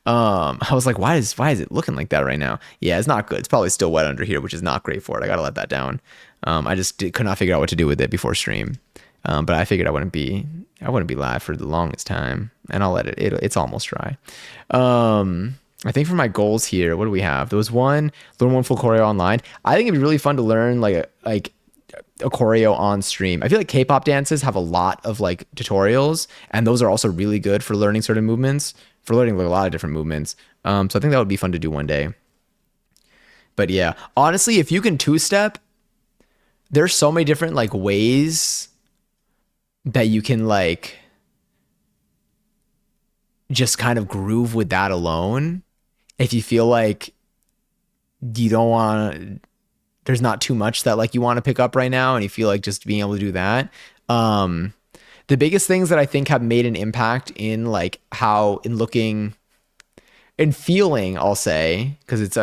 I was like, why is it looking like that right now? Yeah, it's not good. It's probably still wet under here, which is not great for it. I gotta let that down. I just could not figure out what to do with it before stream. But I figured I wouldn't be live for the longest time, and I'll let it's almost dry. I think for my goals here, what do we have? There was learn one full choreo online. I think it'd be really fun to learn like a choreo on stream. I feel like K-pop dances have a lot of like tutorials, and those are also really good for learning certain movements, for learning like, a lot of different movements. So I think that would be fun to do one day. But yeah, honestly, if you can two-step, there's so many different like ways that you can like just kind of groove with that alone. If you feel like you don't want to, there's not too much that like you want to pick up right now, and you feel like just being able to do that. The biggest things that I think have made an impact in like how in looking and feeling, I'll say, because it's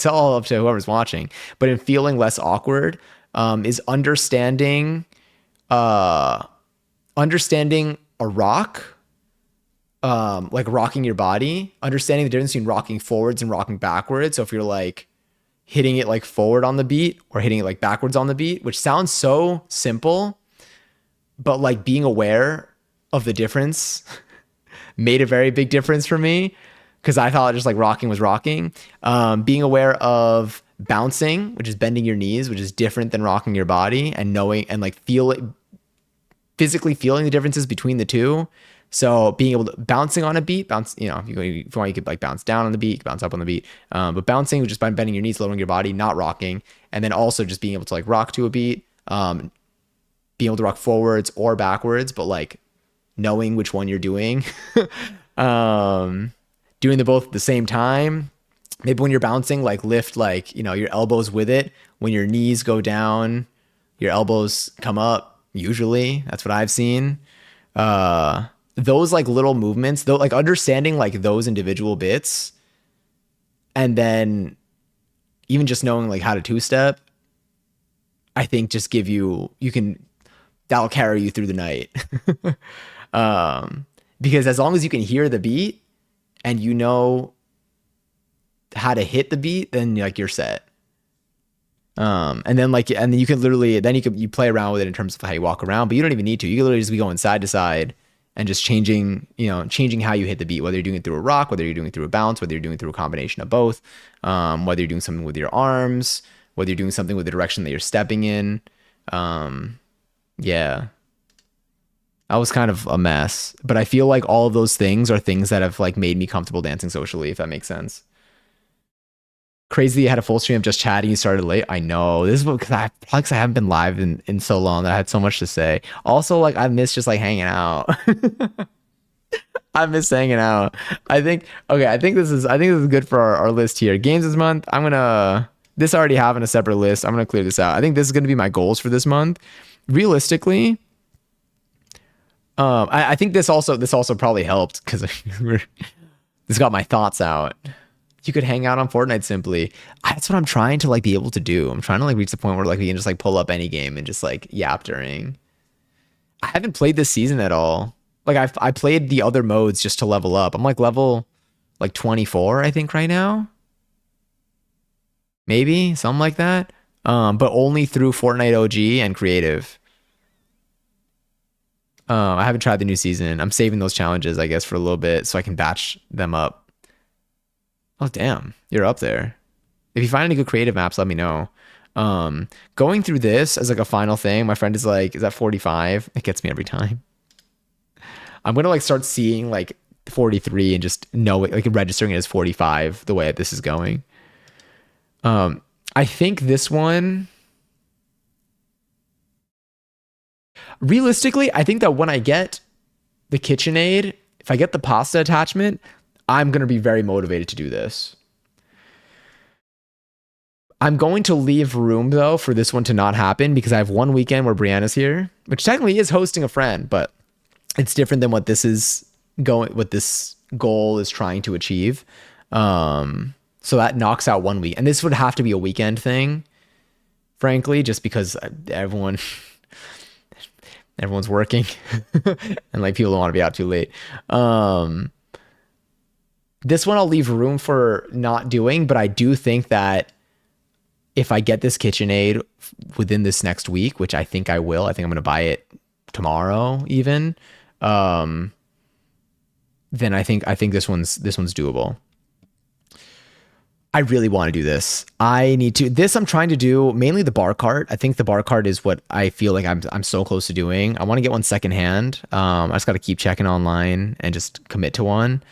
all up to whoever's watching, but in feeling less awkward, is understanding a rock, like rocking your body, understanding the difference between rocking forwards and rocking backwards. So if you're like hitting it like forward on the beat or hitting it like backwards on the beat, which sounds so simple, but like being aware of the difference made a very big difference for me, because I thought just like rocking was rocking. Being aware of bouncing, which is bending your knees, which is different than rocking your body, and knowing and like physically feeling the differences between the two. So being able to bouncing on a beat, if you want, you could like bounce down on the beat, bounce up on the beat. But bouncing just by bending your knees, lowering your body, not rocking. And then also just being able to like rock to a beat, being able to rock forwards or backwards, but like knowing which one you're doing, doing them both at the same time. Maybe when you're bouncing, like lift like, your elbows with it. When your knees go down, your elbows come up. Usually that's what I've seen. Those like little movements, though, like understanding like those individual bits, and then even just knowing like how to two-step, I think just that'll carry you through the night. Because as long as you can hear the beat and you know how to hit the beat, then like you're set. And then you can literally, you play around with it in terms of how you walk around, but you don't even need to. You can literally just be going side to side and just changing how you hit the beat, whether you're doing it through a rock, whether you're doing it through a bounce, whether you're doing it through a combination of both, whether you're doing something with your arms, whether you're doing something with the direction that you're stepping in. Yeah. I was kind of a mess, but I feel like all of those things are things that have like made me comfortable dancing socially, if that makes sense. Crazy you had a full stream of just chatting, you started late. I know. This is because I haven't been live in so long that I had so much to say. Also, like I miss just like hanging out. I miss hanging out. I think this is good for our list here. Games this month. This already having a separate list. I'm gonna clear this out. I think this is gonna be my goals for this month. Realistically, I think this also probably helped because this got my thoughts out. You could hang out on Fortnite simply. That's what I'm trying to like be able to do. I'm trying to like reach the point where like we can just like pull up any game and just like yap during. I haven't played this season at all. Like I played the other modes just to level up. I'm like level like 24, I think right now. Maybe something like that. But only through Fortnite OG and creative. I haven't tried the new season. I'm saving those challenges, I guess, for a little bit so I can batch them up. Oh, damn. You're up there. If you find any good creative maps, let me know. Going through this as like a final thing, my friend is like, is that 45? It gets me every time. I'm going to like start seeing like 43 and just know it, like registering it as 45 the way that this is going. I think this one, realistically, I think that when I get the KitchenAid, if I get the pasta attachment, I'm going to be very motivated to do this. I'm going to leave room though for this one to not happen because I have one weekend where Brianna's here, which technically is hosting a friend, but it's different than what this is going, what this goal is trying to achieve. So that knocks out 1 week, and this would have to be a weekend thing, frankly, just because everyone's working and like people don't want to be out too late. This one I'll leave room for not doing, but I do think that if I get this KitchenAid within this next week, which I think I will, I think I'm going to buy it tomorrow even. Then I think this one's doable. I really want to do this. I'm trying to do mainly the bar cart. I think the bar cart is what I feel like I'm so close to doing. I want to get one secondhand. I just got to keep checking online and just commit to one.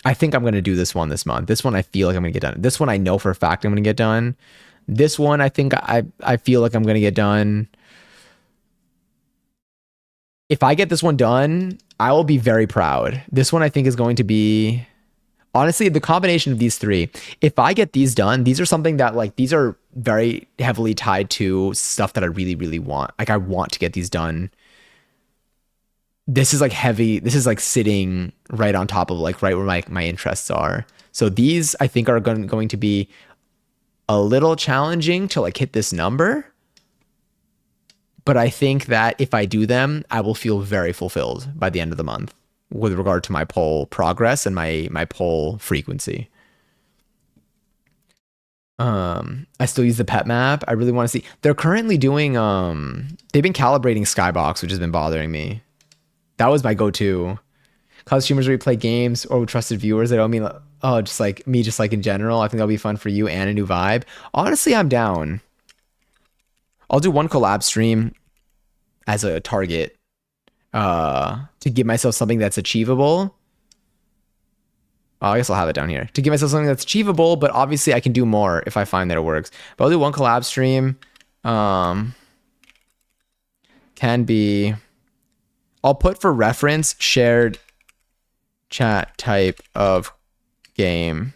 I think I'm going to do this one this month. This one I feel like I'm going to get done. This one I know for a fact I'm going to get done. This one I think I feel like I'm going to get done. If I get this one done, I will be very proud. This one I think is going to be, honestly, the combination of these three. If I get these done, these are something that like, these are very heavily tied to stuff that I really, really want. Like I want to get these done. This is like heavy. This is like sitting right on top of like right where my interests are. So these I think are going to be a little challenging to like hit this number. But I think that if I do them, I will feel very fulfilled by the end of the month with regard to my poll progress and my poll frequency. I still use the pet map. I really want to see. They're currently doing they've been calibrating Skybox, which has been bothering me. That was my go-to. Cause streamers where you play games or with trusted viewers. I don't mean just like me, just like in general. I think that'll be fun for you and a new vibe. Honestly, I'm down. I'll do one collab stream as a target to give myself something that's achievable. Oh, I guess I'll have it down here. To give myself something that's achievable, but obviously I can do more if I find that it works. But I'll do one collab stream. Can be... I'll put for reference shared chat type of game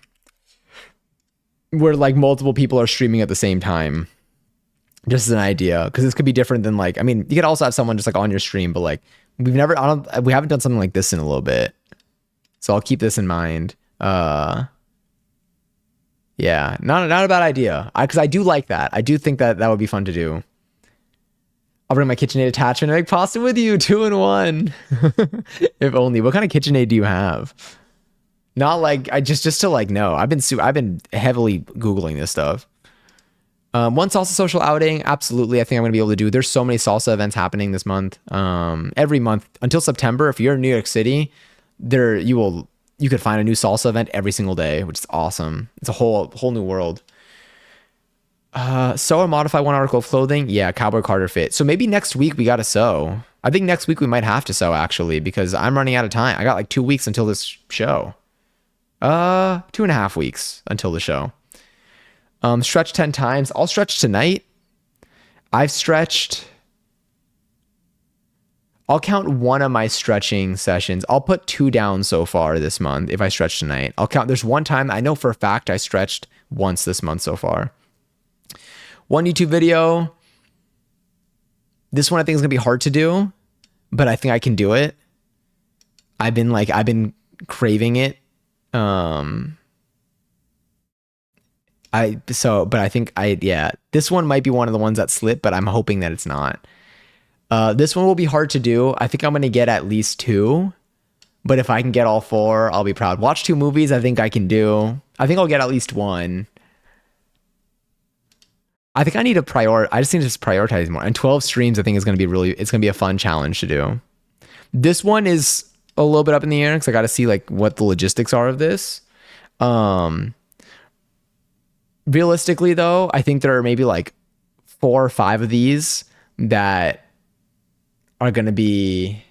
where like multiple people are streaming at the same time. Just as an idea, because this could be different than like, I mean, you could also have someone just like on your stream, but like we haven't done something like this in a little bit. So I'll keep this in mind. Yeah, not a bad idea. Because I do like that. I do think that would be fun to do. I'll bring my KitchenAid attachment and make pasta with you, 2-in-1. If only. What kind of KitchenAid do you have? Not like I just to like know. I've been heavily Googling this stuff. One salsa social outing, absolutely. I think I'm gonna be able to do. There's so many salsa events happening this month. Every month until September. If you're in New York City, you could find a new salsa event every single day, which is awesome. It's a whole new world. Sew or modify one article of clothing. Yeah, Cowboy Carter fit. So maybe next week we gotta sew. I think next week we might have to sew actually because I'm running out of time. I got like 2 weeks until this show. 2.5 weeks until the show. Stretch 10 times. I'll stretch tonight. I'll count one of my stretching sessions. I'll put 2 down so far this month if I stretch tonight. I'll count. There's one time I know for a fact I stretched once this month so far. One YouTube video. This one I think is going to be hard to do, but I think I can do it. I've been craving it. But I think this one might be one of the ones that slip, but I'm hoping that it's not. This one will be hard to do. I think I'm gonna get at least 2, but if I can get all 4, I'll be proud. Watch 2 movies, I think I can do. I think I'll get at least 1. I think I need to I just need to just prioritize more. And 12 streams, I think is gonna be it's gonna be a fun challenge to do. This one is a little bit up in the air because I got to see like what the logistics are of this. Realistically though, I think there are maybe like 4 or 5 of these that are going to be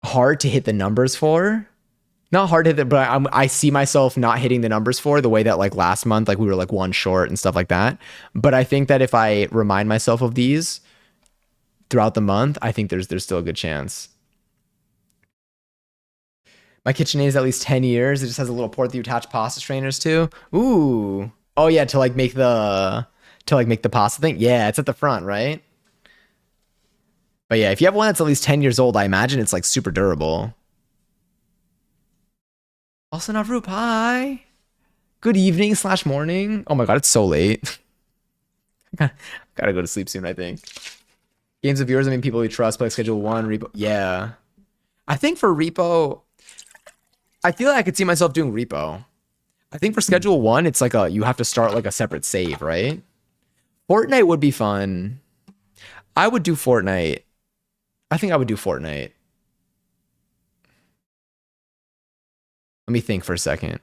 hard to hit the numbers for. Not hard to hit, but I see myself not hitting the numbers for the way that like last month, like we were like 1 short and stuff like that. But I think that if I remind myself of these throughout the month, I think there's still a good chance. My KitchenAid is at least 10 years. It just has a little port that you attach pasta strainers to. Ooh. Oh yeah, to make the pasta thing. Yeah, it's at the front, right? But yeah, if you have one that's at least 10 years old, I imagine it's like super durable. Also Navroop, hi. Good evening / morning. Oh my god, it's so late. Gotta go to sleep soon, I think. Games of viewers, I mean people we trust, play schedule 1, repo. Yeah. I think for repo, I feel like I could see myself doing repo. I think for schedule 1, it's like you have to start like a separate save, right? Fortnite would be fun. I would do Fortnite. I think I would do Fortnite. Let me think for a second.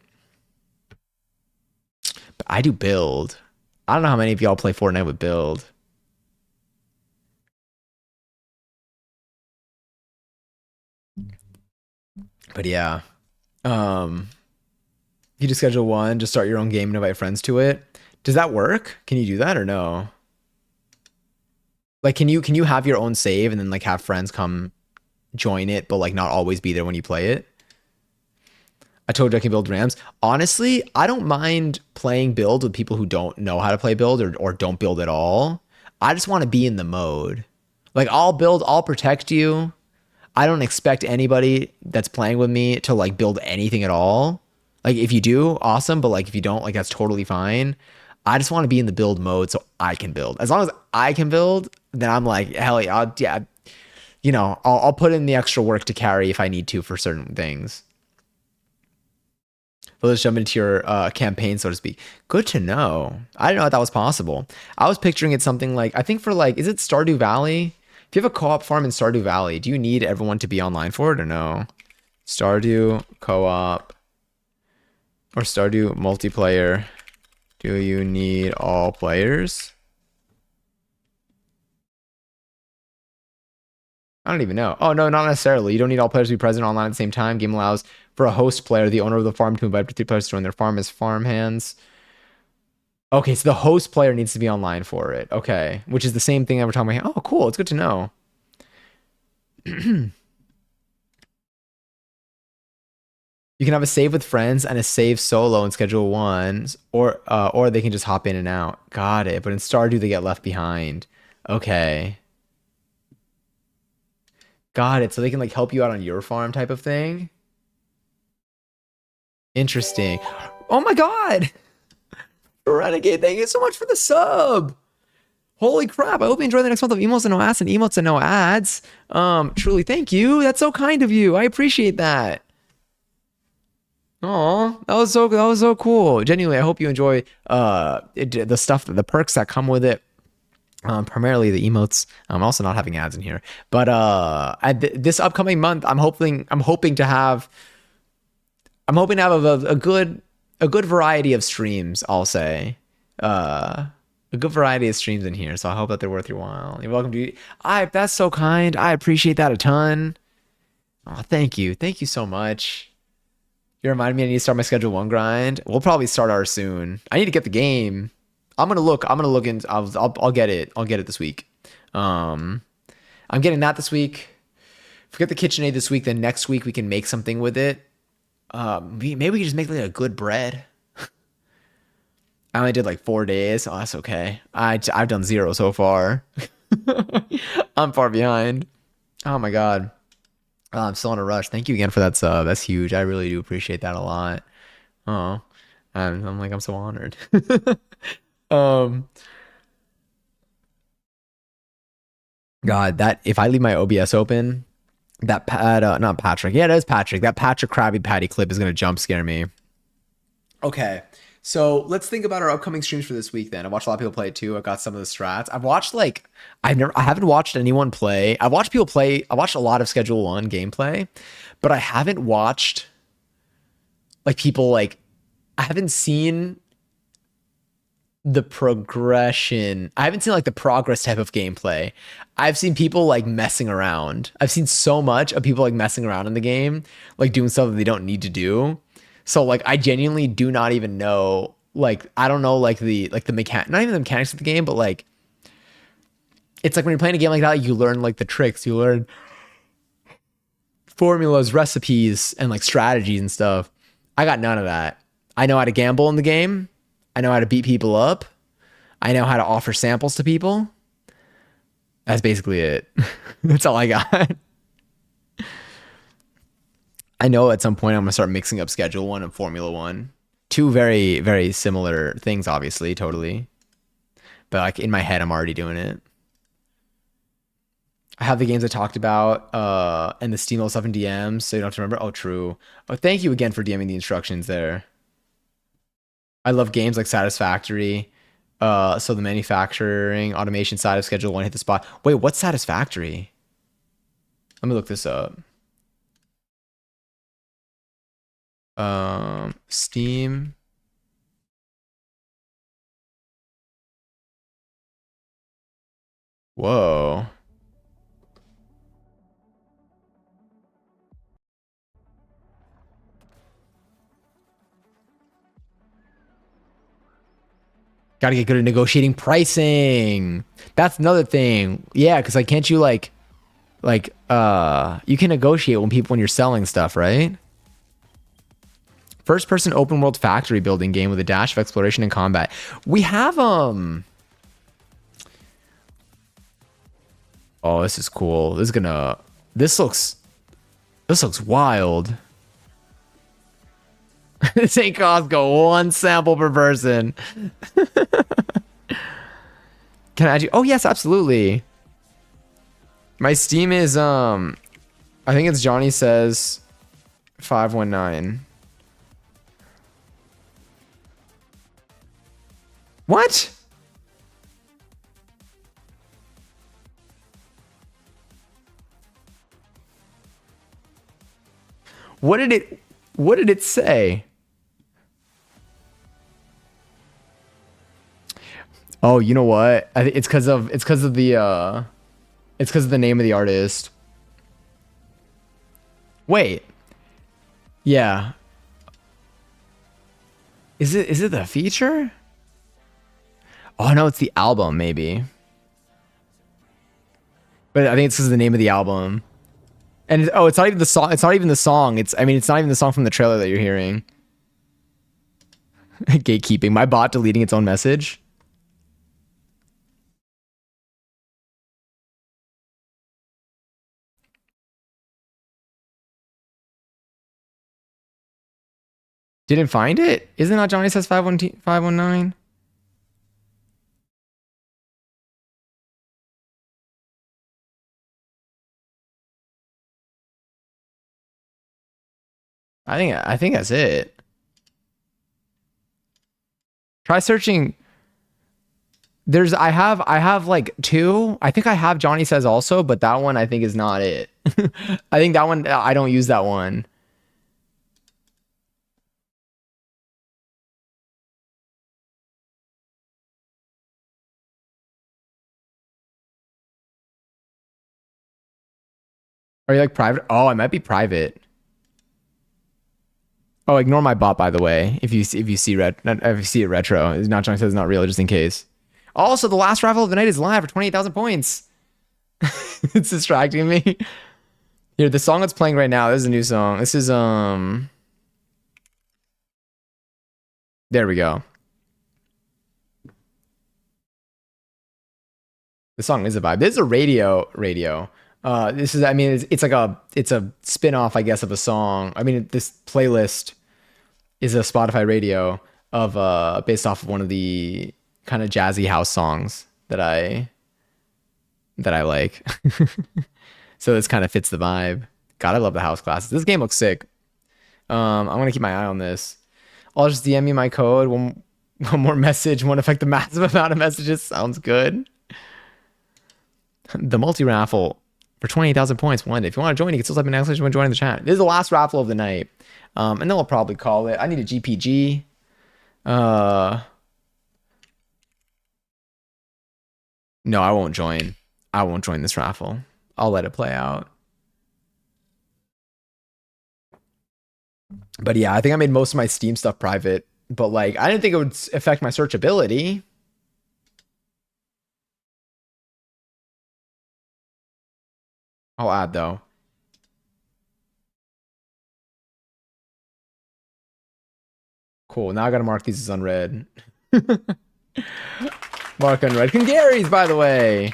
But I do build. I don't know how many of y'all play Fortnite with build. But yeah. You just schedule 1, just start your own game and invite friends to it. Does that work? Can you do that or no? Like, can you have your own save and then like have friends come join it, but like not always be there when you play it? I told you I can build Rams. Honestly, I don't mind playing build with people who don't know how to play build or don't build at all. I just want to be in the mode. Like I'll build, I'll protect you. I don't expect anybody that's playing with me to like build anything at all. Like if you do, awesome. But like if you don't, like that's totally fine. I just want to be in the build mode so I can build. As long as I can build, then I'm like, hell yeah, I'll put in the extra work to carry if I need to for certain things. But let's jump into your campaign, so to speak. Good to know. I didn't know that was possible. I was picturing it something like, I think for like, is it Stardew Valley? If you have a co-op farm in Stardew Valley, do you need everyone to be online for it or no? Stardew co-op or Stardew multiplayer. Do you need all players? I don't even know. Oh, no, not necessarily. You don't need all players to be present online at the same time. Game allows for a host player, the owner of the farm, to invite up to 3 players to join their farm as farm hands. Okay, so the host player needs to be online for it. Okay, which is the same thing that we're talking about. Oh, cool. It's good to know. You can have a save with friends and a save solo in schedule 1, or they can just hop in and out. Got it. But in Stardew, they get left behind. Okay. Got it. So they can like help you out on your farm type of thing. Interesting. Oh my god! Renegade, thank you so much for the sub. Holy crap. I hope you enjoy the next month of emotes and no ads and emotes and no ads. Truly, thank you. That's so kind of you. I appreciate that. Oh, that was so cool. Genuinely, I hope you enjoy the stuff, the perks that come with it. Primarily the emotes. I'm also not having ads in here, but this upcoming month, I'm hoping to have a good variety of streams. I'll say, a good variety of streams in here. So I hope that they're worth your while. You're welcome to. That's so kind. I appreciate that a ton. Oh, thank you so much. You reminded me I need to start my schedule 1 grind. We'll probably start ours soon. I need to get the game. I'm gonna look into. I'll get it. I'll get it this week. I'm getting that this week. If we get the KitchenAid this week, then next week we can make something with it. Maybe we can just make like a good bread. I only did like 4 days. Oh, that's okay. I've done 0 so far. I'm far behind. Oh my god. I'm still on a rush. Thank you again for that sub. That's huge. I really do appreciate that a lot. Oh, and I'm like, I'm so honored. um, God, that if I leave my OBS open, that not Patrick. Yeah, it is Patrick. That Patrick Krabby Patty clip is gonna jump scare me. Okay. So let's think about our upcoming streams for this week then. I watched a lot of people play it too. I got some of the strats. I haven't watched anyone play. I watched people play. I watched a lot of Schedule 1 gameplay, but I haven't watched like people like I haven't seen the progression. I haven't seen like the progress type of gameplay. I've seen people like messing around. I've seen so much of people like messing around in the game, like doing stuff that they don't need to do. So like I genuinely do not even know, like I don't know like the mechanic, not even the mechanics of the game, but like it's like when you're playing a game like that, you learn like the tricks, you learn formulas, recipes, and like strategies and stuff. I got none of that. I know how to gamble in the game. I know how to beat people up. I know how to offer samples to people. That's basically it. That's all I got. I know at some point I'm gonna start mixing up Schedule 1 and Formula 1. Two very, very similar things, obviously, totally. But like in my head, I'm already doing it. I have the games I talked about, and the Steam stuff in DMs, so you don't have to remember. Oh, true. Oh, thank you again for DMing the instructions there. I love games like Satisfactory. So the manufacturing automation side of Schedule 1 hit the spot. Wait, what's Satisfactory? Let me look this up. Steam. Whoa. Got to get good at negotiating pricing. That's another thing. Yeah, because like, can't you you can negotiate when you're selling stuff, right? First person open world factory building game with a dash of exploration and combat. We have oh, this is cool. This looks wild. This ain't Costco. One sample per person. Can I add you? Oh yes, absolutely. My Steam is I think it's Johnny Says 519. What? What did it say? Oh, you know what? I think it's because of the name of the artist. Wait. Yeah. Is it the feature? Oh no, it's the album maybe. But I think it's because of the name of the album. And it's not even the song. It's not even the song. It's not even the song from the trailer that you're hearing. Gatekeeping. My bot deleting its own message. Didn't find it? Isn't that Johnny Says 519? I think that's it. Try searching. I have like two. I think I have Johnny Says also, but that one I think is not it. I think that one I don't use that one. Are you like private? Oh, I might be private. Oh, ignore my bot by the way. If you see if you see it retro, it's not Johnny Says it's not real, just in case. Also, the last raffle of the night is live for 28,000 points. It's distracting me. Here, the song that's playing right now. This is a new song. This is There we go. The song is a vibe. This is a radio. This is, I mean, it's like it's a spin-off, I guess, of a song. I mean, this playlist is a Spotify radio of based off of one of the kind of jazzy house songs that I like. So this kind of fits the vibe. God, I love the house classes. This game looks sick. I'm gonna keep my eye on this. I'll just DM you my code. One more message won't affect the massive amount of messages. Sounds good. The multi raffle for 28,000 points won. If you want to join, you can still type in exclamation when joining the chat. This is the last raffle of the night. And then we'll probably call it. I need a GPG. No, I won't join. I won't join this raffle. I'll let it play out. But yeah, I think I made most of my Steam stuff private. But like, I didn't think it would affect my searchability. I'll add though. Cool. Now I gotta mark these as unread. Mark unread. Gary's, by the way.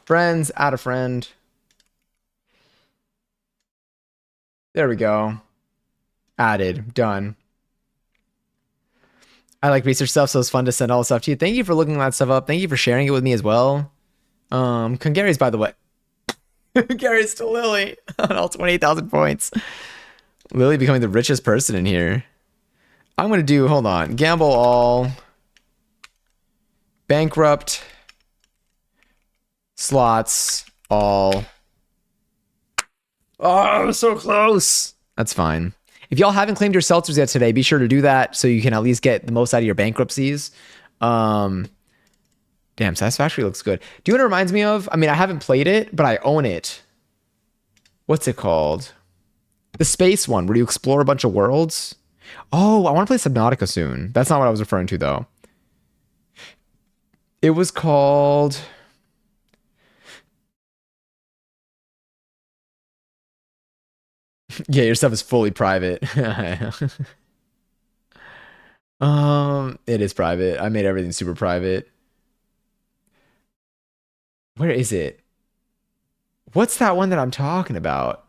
Friends, add a friend. There we go. Added. Done. I like research stuff, so it's fun to send all the stuff to you. Thank you for looking that stuff up. Thank you for sharing it with me as well. Gary's, by the way. Gary's to Lily on all 28,000 points. Lily becoming the richest person in here. I'm going to do, hold on. Gamble all. Bankrupt. Slots all. Oh, so close. That's fine. If y'all haven't claimed your seltzers yet today, be sure to do that so you can at least get the most out of your bankruptcies. Damn, Satisfactory looks good. Do you know what it reminds me of? I mean, I haven't played it, but I own it. What's it called? The space one where you explore a bunch of worlds. Oh, I want to play Subnautica soon. That's not what I was referring to, though. It was called... Yeah, your stuff is fully private. It is private. I made everything super private. Where is it? What's that one that I'm talking about?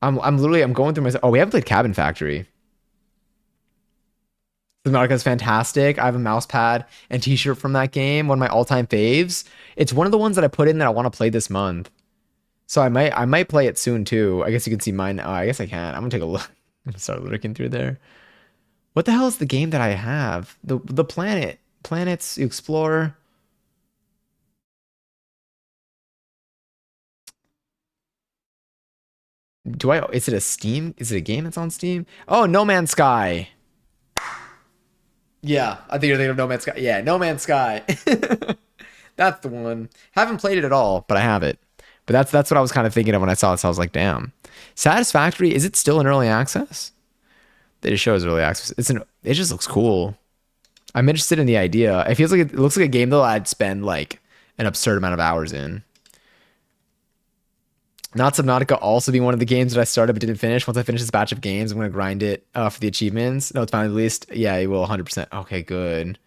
I'm going through my... Oh, we haven't played Cabin Factory. Subnautica is fantastic. I have a mouse pad and t-shirt from that game. One of my all-time faves. It's one of the ones that I put in that I want to play this month. So I might play it soon too. I guess you can see mine. Oh, I guess I can. I'm gonna take a look. I'm gonna start looking through there. What the hell is the game that I have? The planets you explore. Is it a Steam? Is it a game that's on Steam? Oh, No Man's Sky. Yeah, I think you're thinking of No Man's Sky. Yeah, No Man's Sky. That's the one. Haven't played it at all, but I have it. But that's what I was kind of thinking of when I saw it. So I was like, damn. Satisfactory, is it still in early access? They just show as early access. It just looks cool. I'm interested in the idea. It feels like it looks like a game though I'd spend like an absurd amount of hours in. Not Subnautica also be one of the games that I started but didn't finish. Once I finish this batch of games, I'm going to grind it for the achievements. No, it's finally released. Yeah, you will 100%. Okay, good.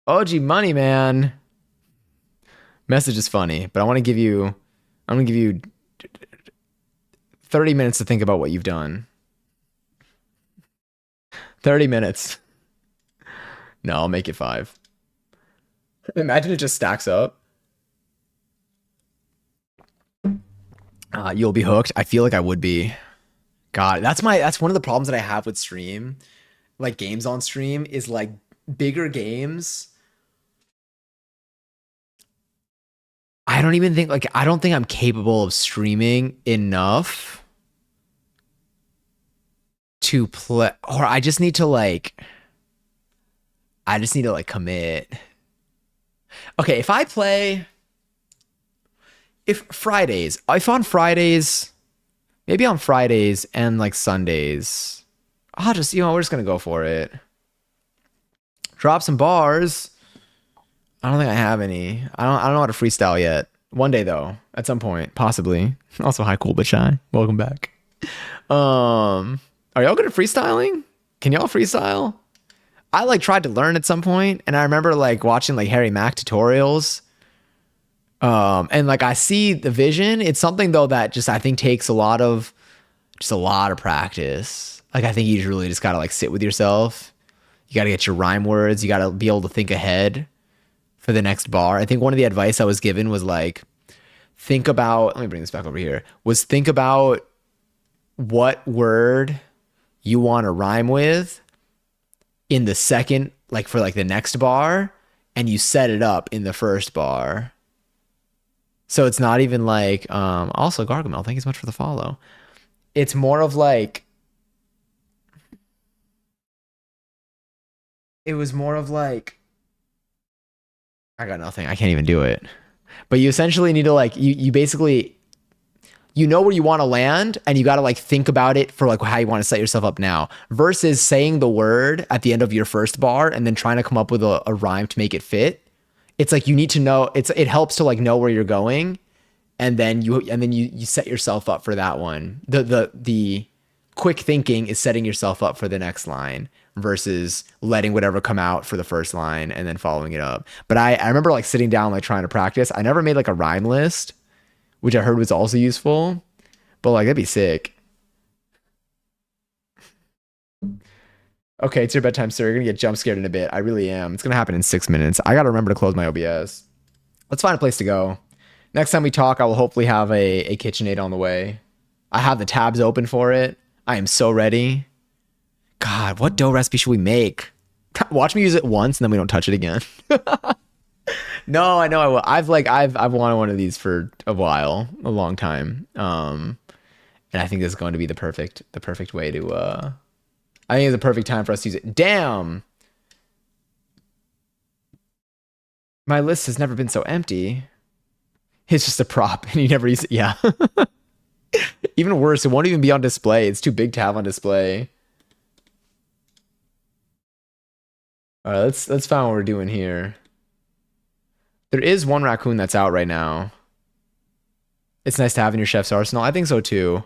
OG money, man. Message is funny, but I'm going to give you 30 minutes to think about what you've done. 30 minutes. No, I'll make it 5. Imagine it just stacks up. You'll be hooked. I feel like I would be. God, that's one of the problems that I have with stream, like games on stream, is like bigger games. I don't think I'm capable of streaming enough to play, or I just need to commit. Okay, if on Fridays, maybe on Fridays and like Sundays, I'll just, we're just going to go for it. Drop some bars. I don't think I have any. I don't know how to freestyle yet. One day though, at some point, possibly. Also, hi, cool but shy. Welcome back. Are y'all good at freestyling? Can y'all freestyle? I tried to learn at some point, and I remember watching Harry Mack tutorials. And like I see the vision. It's something though that just I think takes a lot of practice. Like I think you really just gotta like sit with yourself. You gotta get your rhyme words. You gotta be able to think ahead for the next bar. I think one of the advice I was given was like, think about, let me bring this back over here, was think about what word you want to rhyme with in the second, like for like the next bar, and you set it up in the first bar. So it's not even like, also Gargamel, thank you so much for the follow. It's more of like, it was more of like, I got nothing. I can't even do it. But you essentially need to like, you basically, you know where you want to land and you got to like think about it for like how you want to set yourself up now versus saying the word at the end of your first bar and then trying to come up with a rhyme to make it fit. It's like you need to know, it helps to like know where you're going and then you set yourself up for that one. The quick thinking is setting yourself up for the next line versus letting whatever come out for the first line and then following it up. But I remember like sitting down like trying to practice. I never made like a rhyme list, which I heard was also useful, but like that'd be sick. Okay, it's your bedtime, sir. You're gonna get jump scared in a bit. I really am. It's gonna happen in 6 minutes. I gotta remember to close my OBS. Let's find a place to go. Next time we talk, I will hopefully have a KitchenAid on the way. I have the tabs open for it. I am so ready. God, what dough recipe should we make? Watch me use it once and then we don't touch it again. No, I know I will. I've wanted one of these for a while, a long time. And I think this is going to be the perfect way to I think it's the perfect time for us to use it. Damn. My list has never been so empty. It's just a prop and you never use it. Yeah. Even worse, it won't even be on display. It's too big to have on display. All right, let's find what we're doing here. There is one raccoon that's out right now. It's nice to have in your chef's arsenal. I think so too.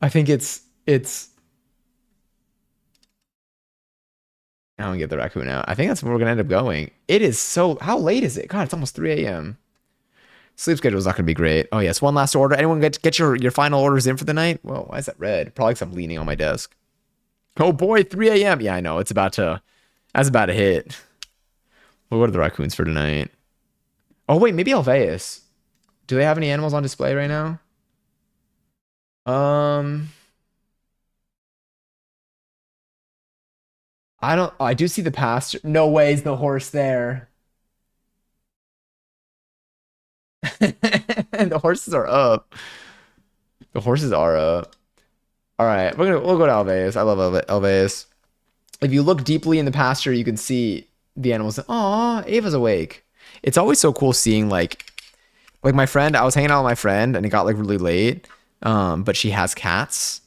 I think it's I don't get the raccoon out. I think that's where we're gonna end up going. It is so, how late is it? God, it's almost 3 a.m. Sleep schedule is not gonna be great. Oh yes, one last order. Anyone get your final orders in for the night? Well, why is that red? Probably because I'm leaning on my desk. Oh boy, 3 a.m. Yeah, I know. That's about to hit. We'll go to the raccoons for tonight. Oh wait, maybe Alveus. Do they have any animals on display right now? I do see the pasture. No way is the horse there. The horses are up. The horses are up. All right, we'll go to Alveus. I love Alveus. If you look deeply in the pasture, you can see the animals. Aw, Ava's awake. It's always so cool seeing like my friend. I was hanging out with my friend, and it got like really late. But she has cats,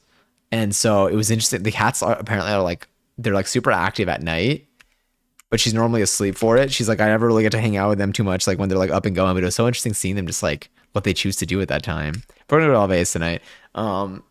and so it was interesting. The cats apparently are like they're like super active at night, but she's normally asleep for it. She's like, I never really get to hang out with them too much, like when they're like up and going. But it was so interesting seeing them just like what they choose to do at that time. We're gonna go to Alveus tonight. Oh,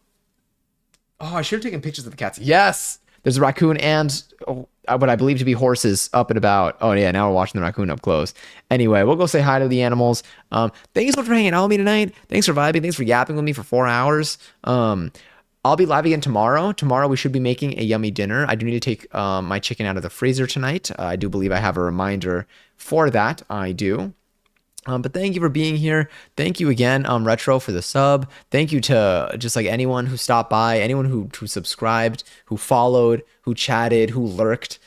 I should have taken pictures of the cats. Yes, there's a raccoon and what I believe to be horses up and about. Oh yeah, now we're watching the raccoon up close. Anyway, we'll go say hi to the animals. Thank you so much for hanging out with me tonight. Thanks for vibing. Thanks for yapping with me for 4 hours. I'll be live again tomorrow. Tomorrow we should be making a yummy dinner. I do need to take my chicken out of the freezer tonight. I do believe I have a reminder for that. I do. But thank you for being here. Thank you again, Retro, for the sub. Thank you to just like anyone who stopped by, anyone who subscribed, who followed, who chatted, who lurked.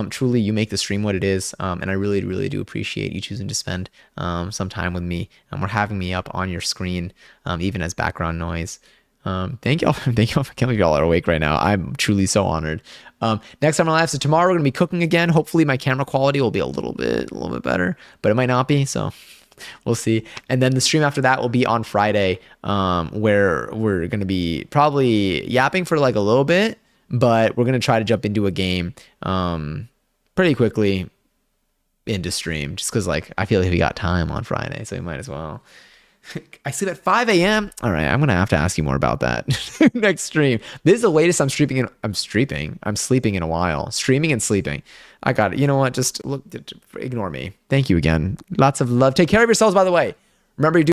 Truly, you make the stream what it is. And I really, really do appreciate you choosing to spend some time with me or having me up on your screen, even as background noise. Thank y'all. Thank y'all. I can't believe y'all are awake right now. I'm truly so honored. Next time on live, so tomorrow we're gonna be cooking again. Hopefully my camera quality will be a little bit better, but it might not be. So we'll see. And then the stream after that will be on Friday, where we're gonna be probably yapping for like a little bit, but we're gonna try to jump into a game, pretty quickly into stream, just because like I feel like we got time on Friday, so we might as well. I sleep at 5 a.m. All right, I'm gonna have to ask you more about that next stream. This is the latest I'm streaming in. I'm sleeping in a while. Streaming and sleeping. I got it. You know what? Just look. Ignore me. Thank you again. Lots of love. Take care of yourselves. By the way, remember you do.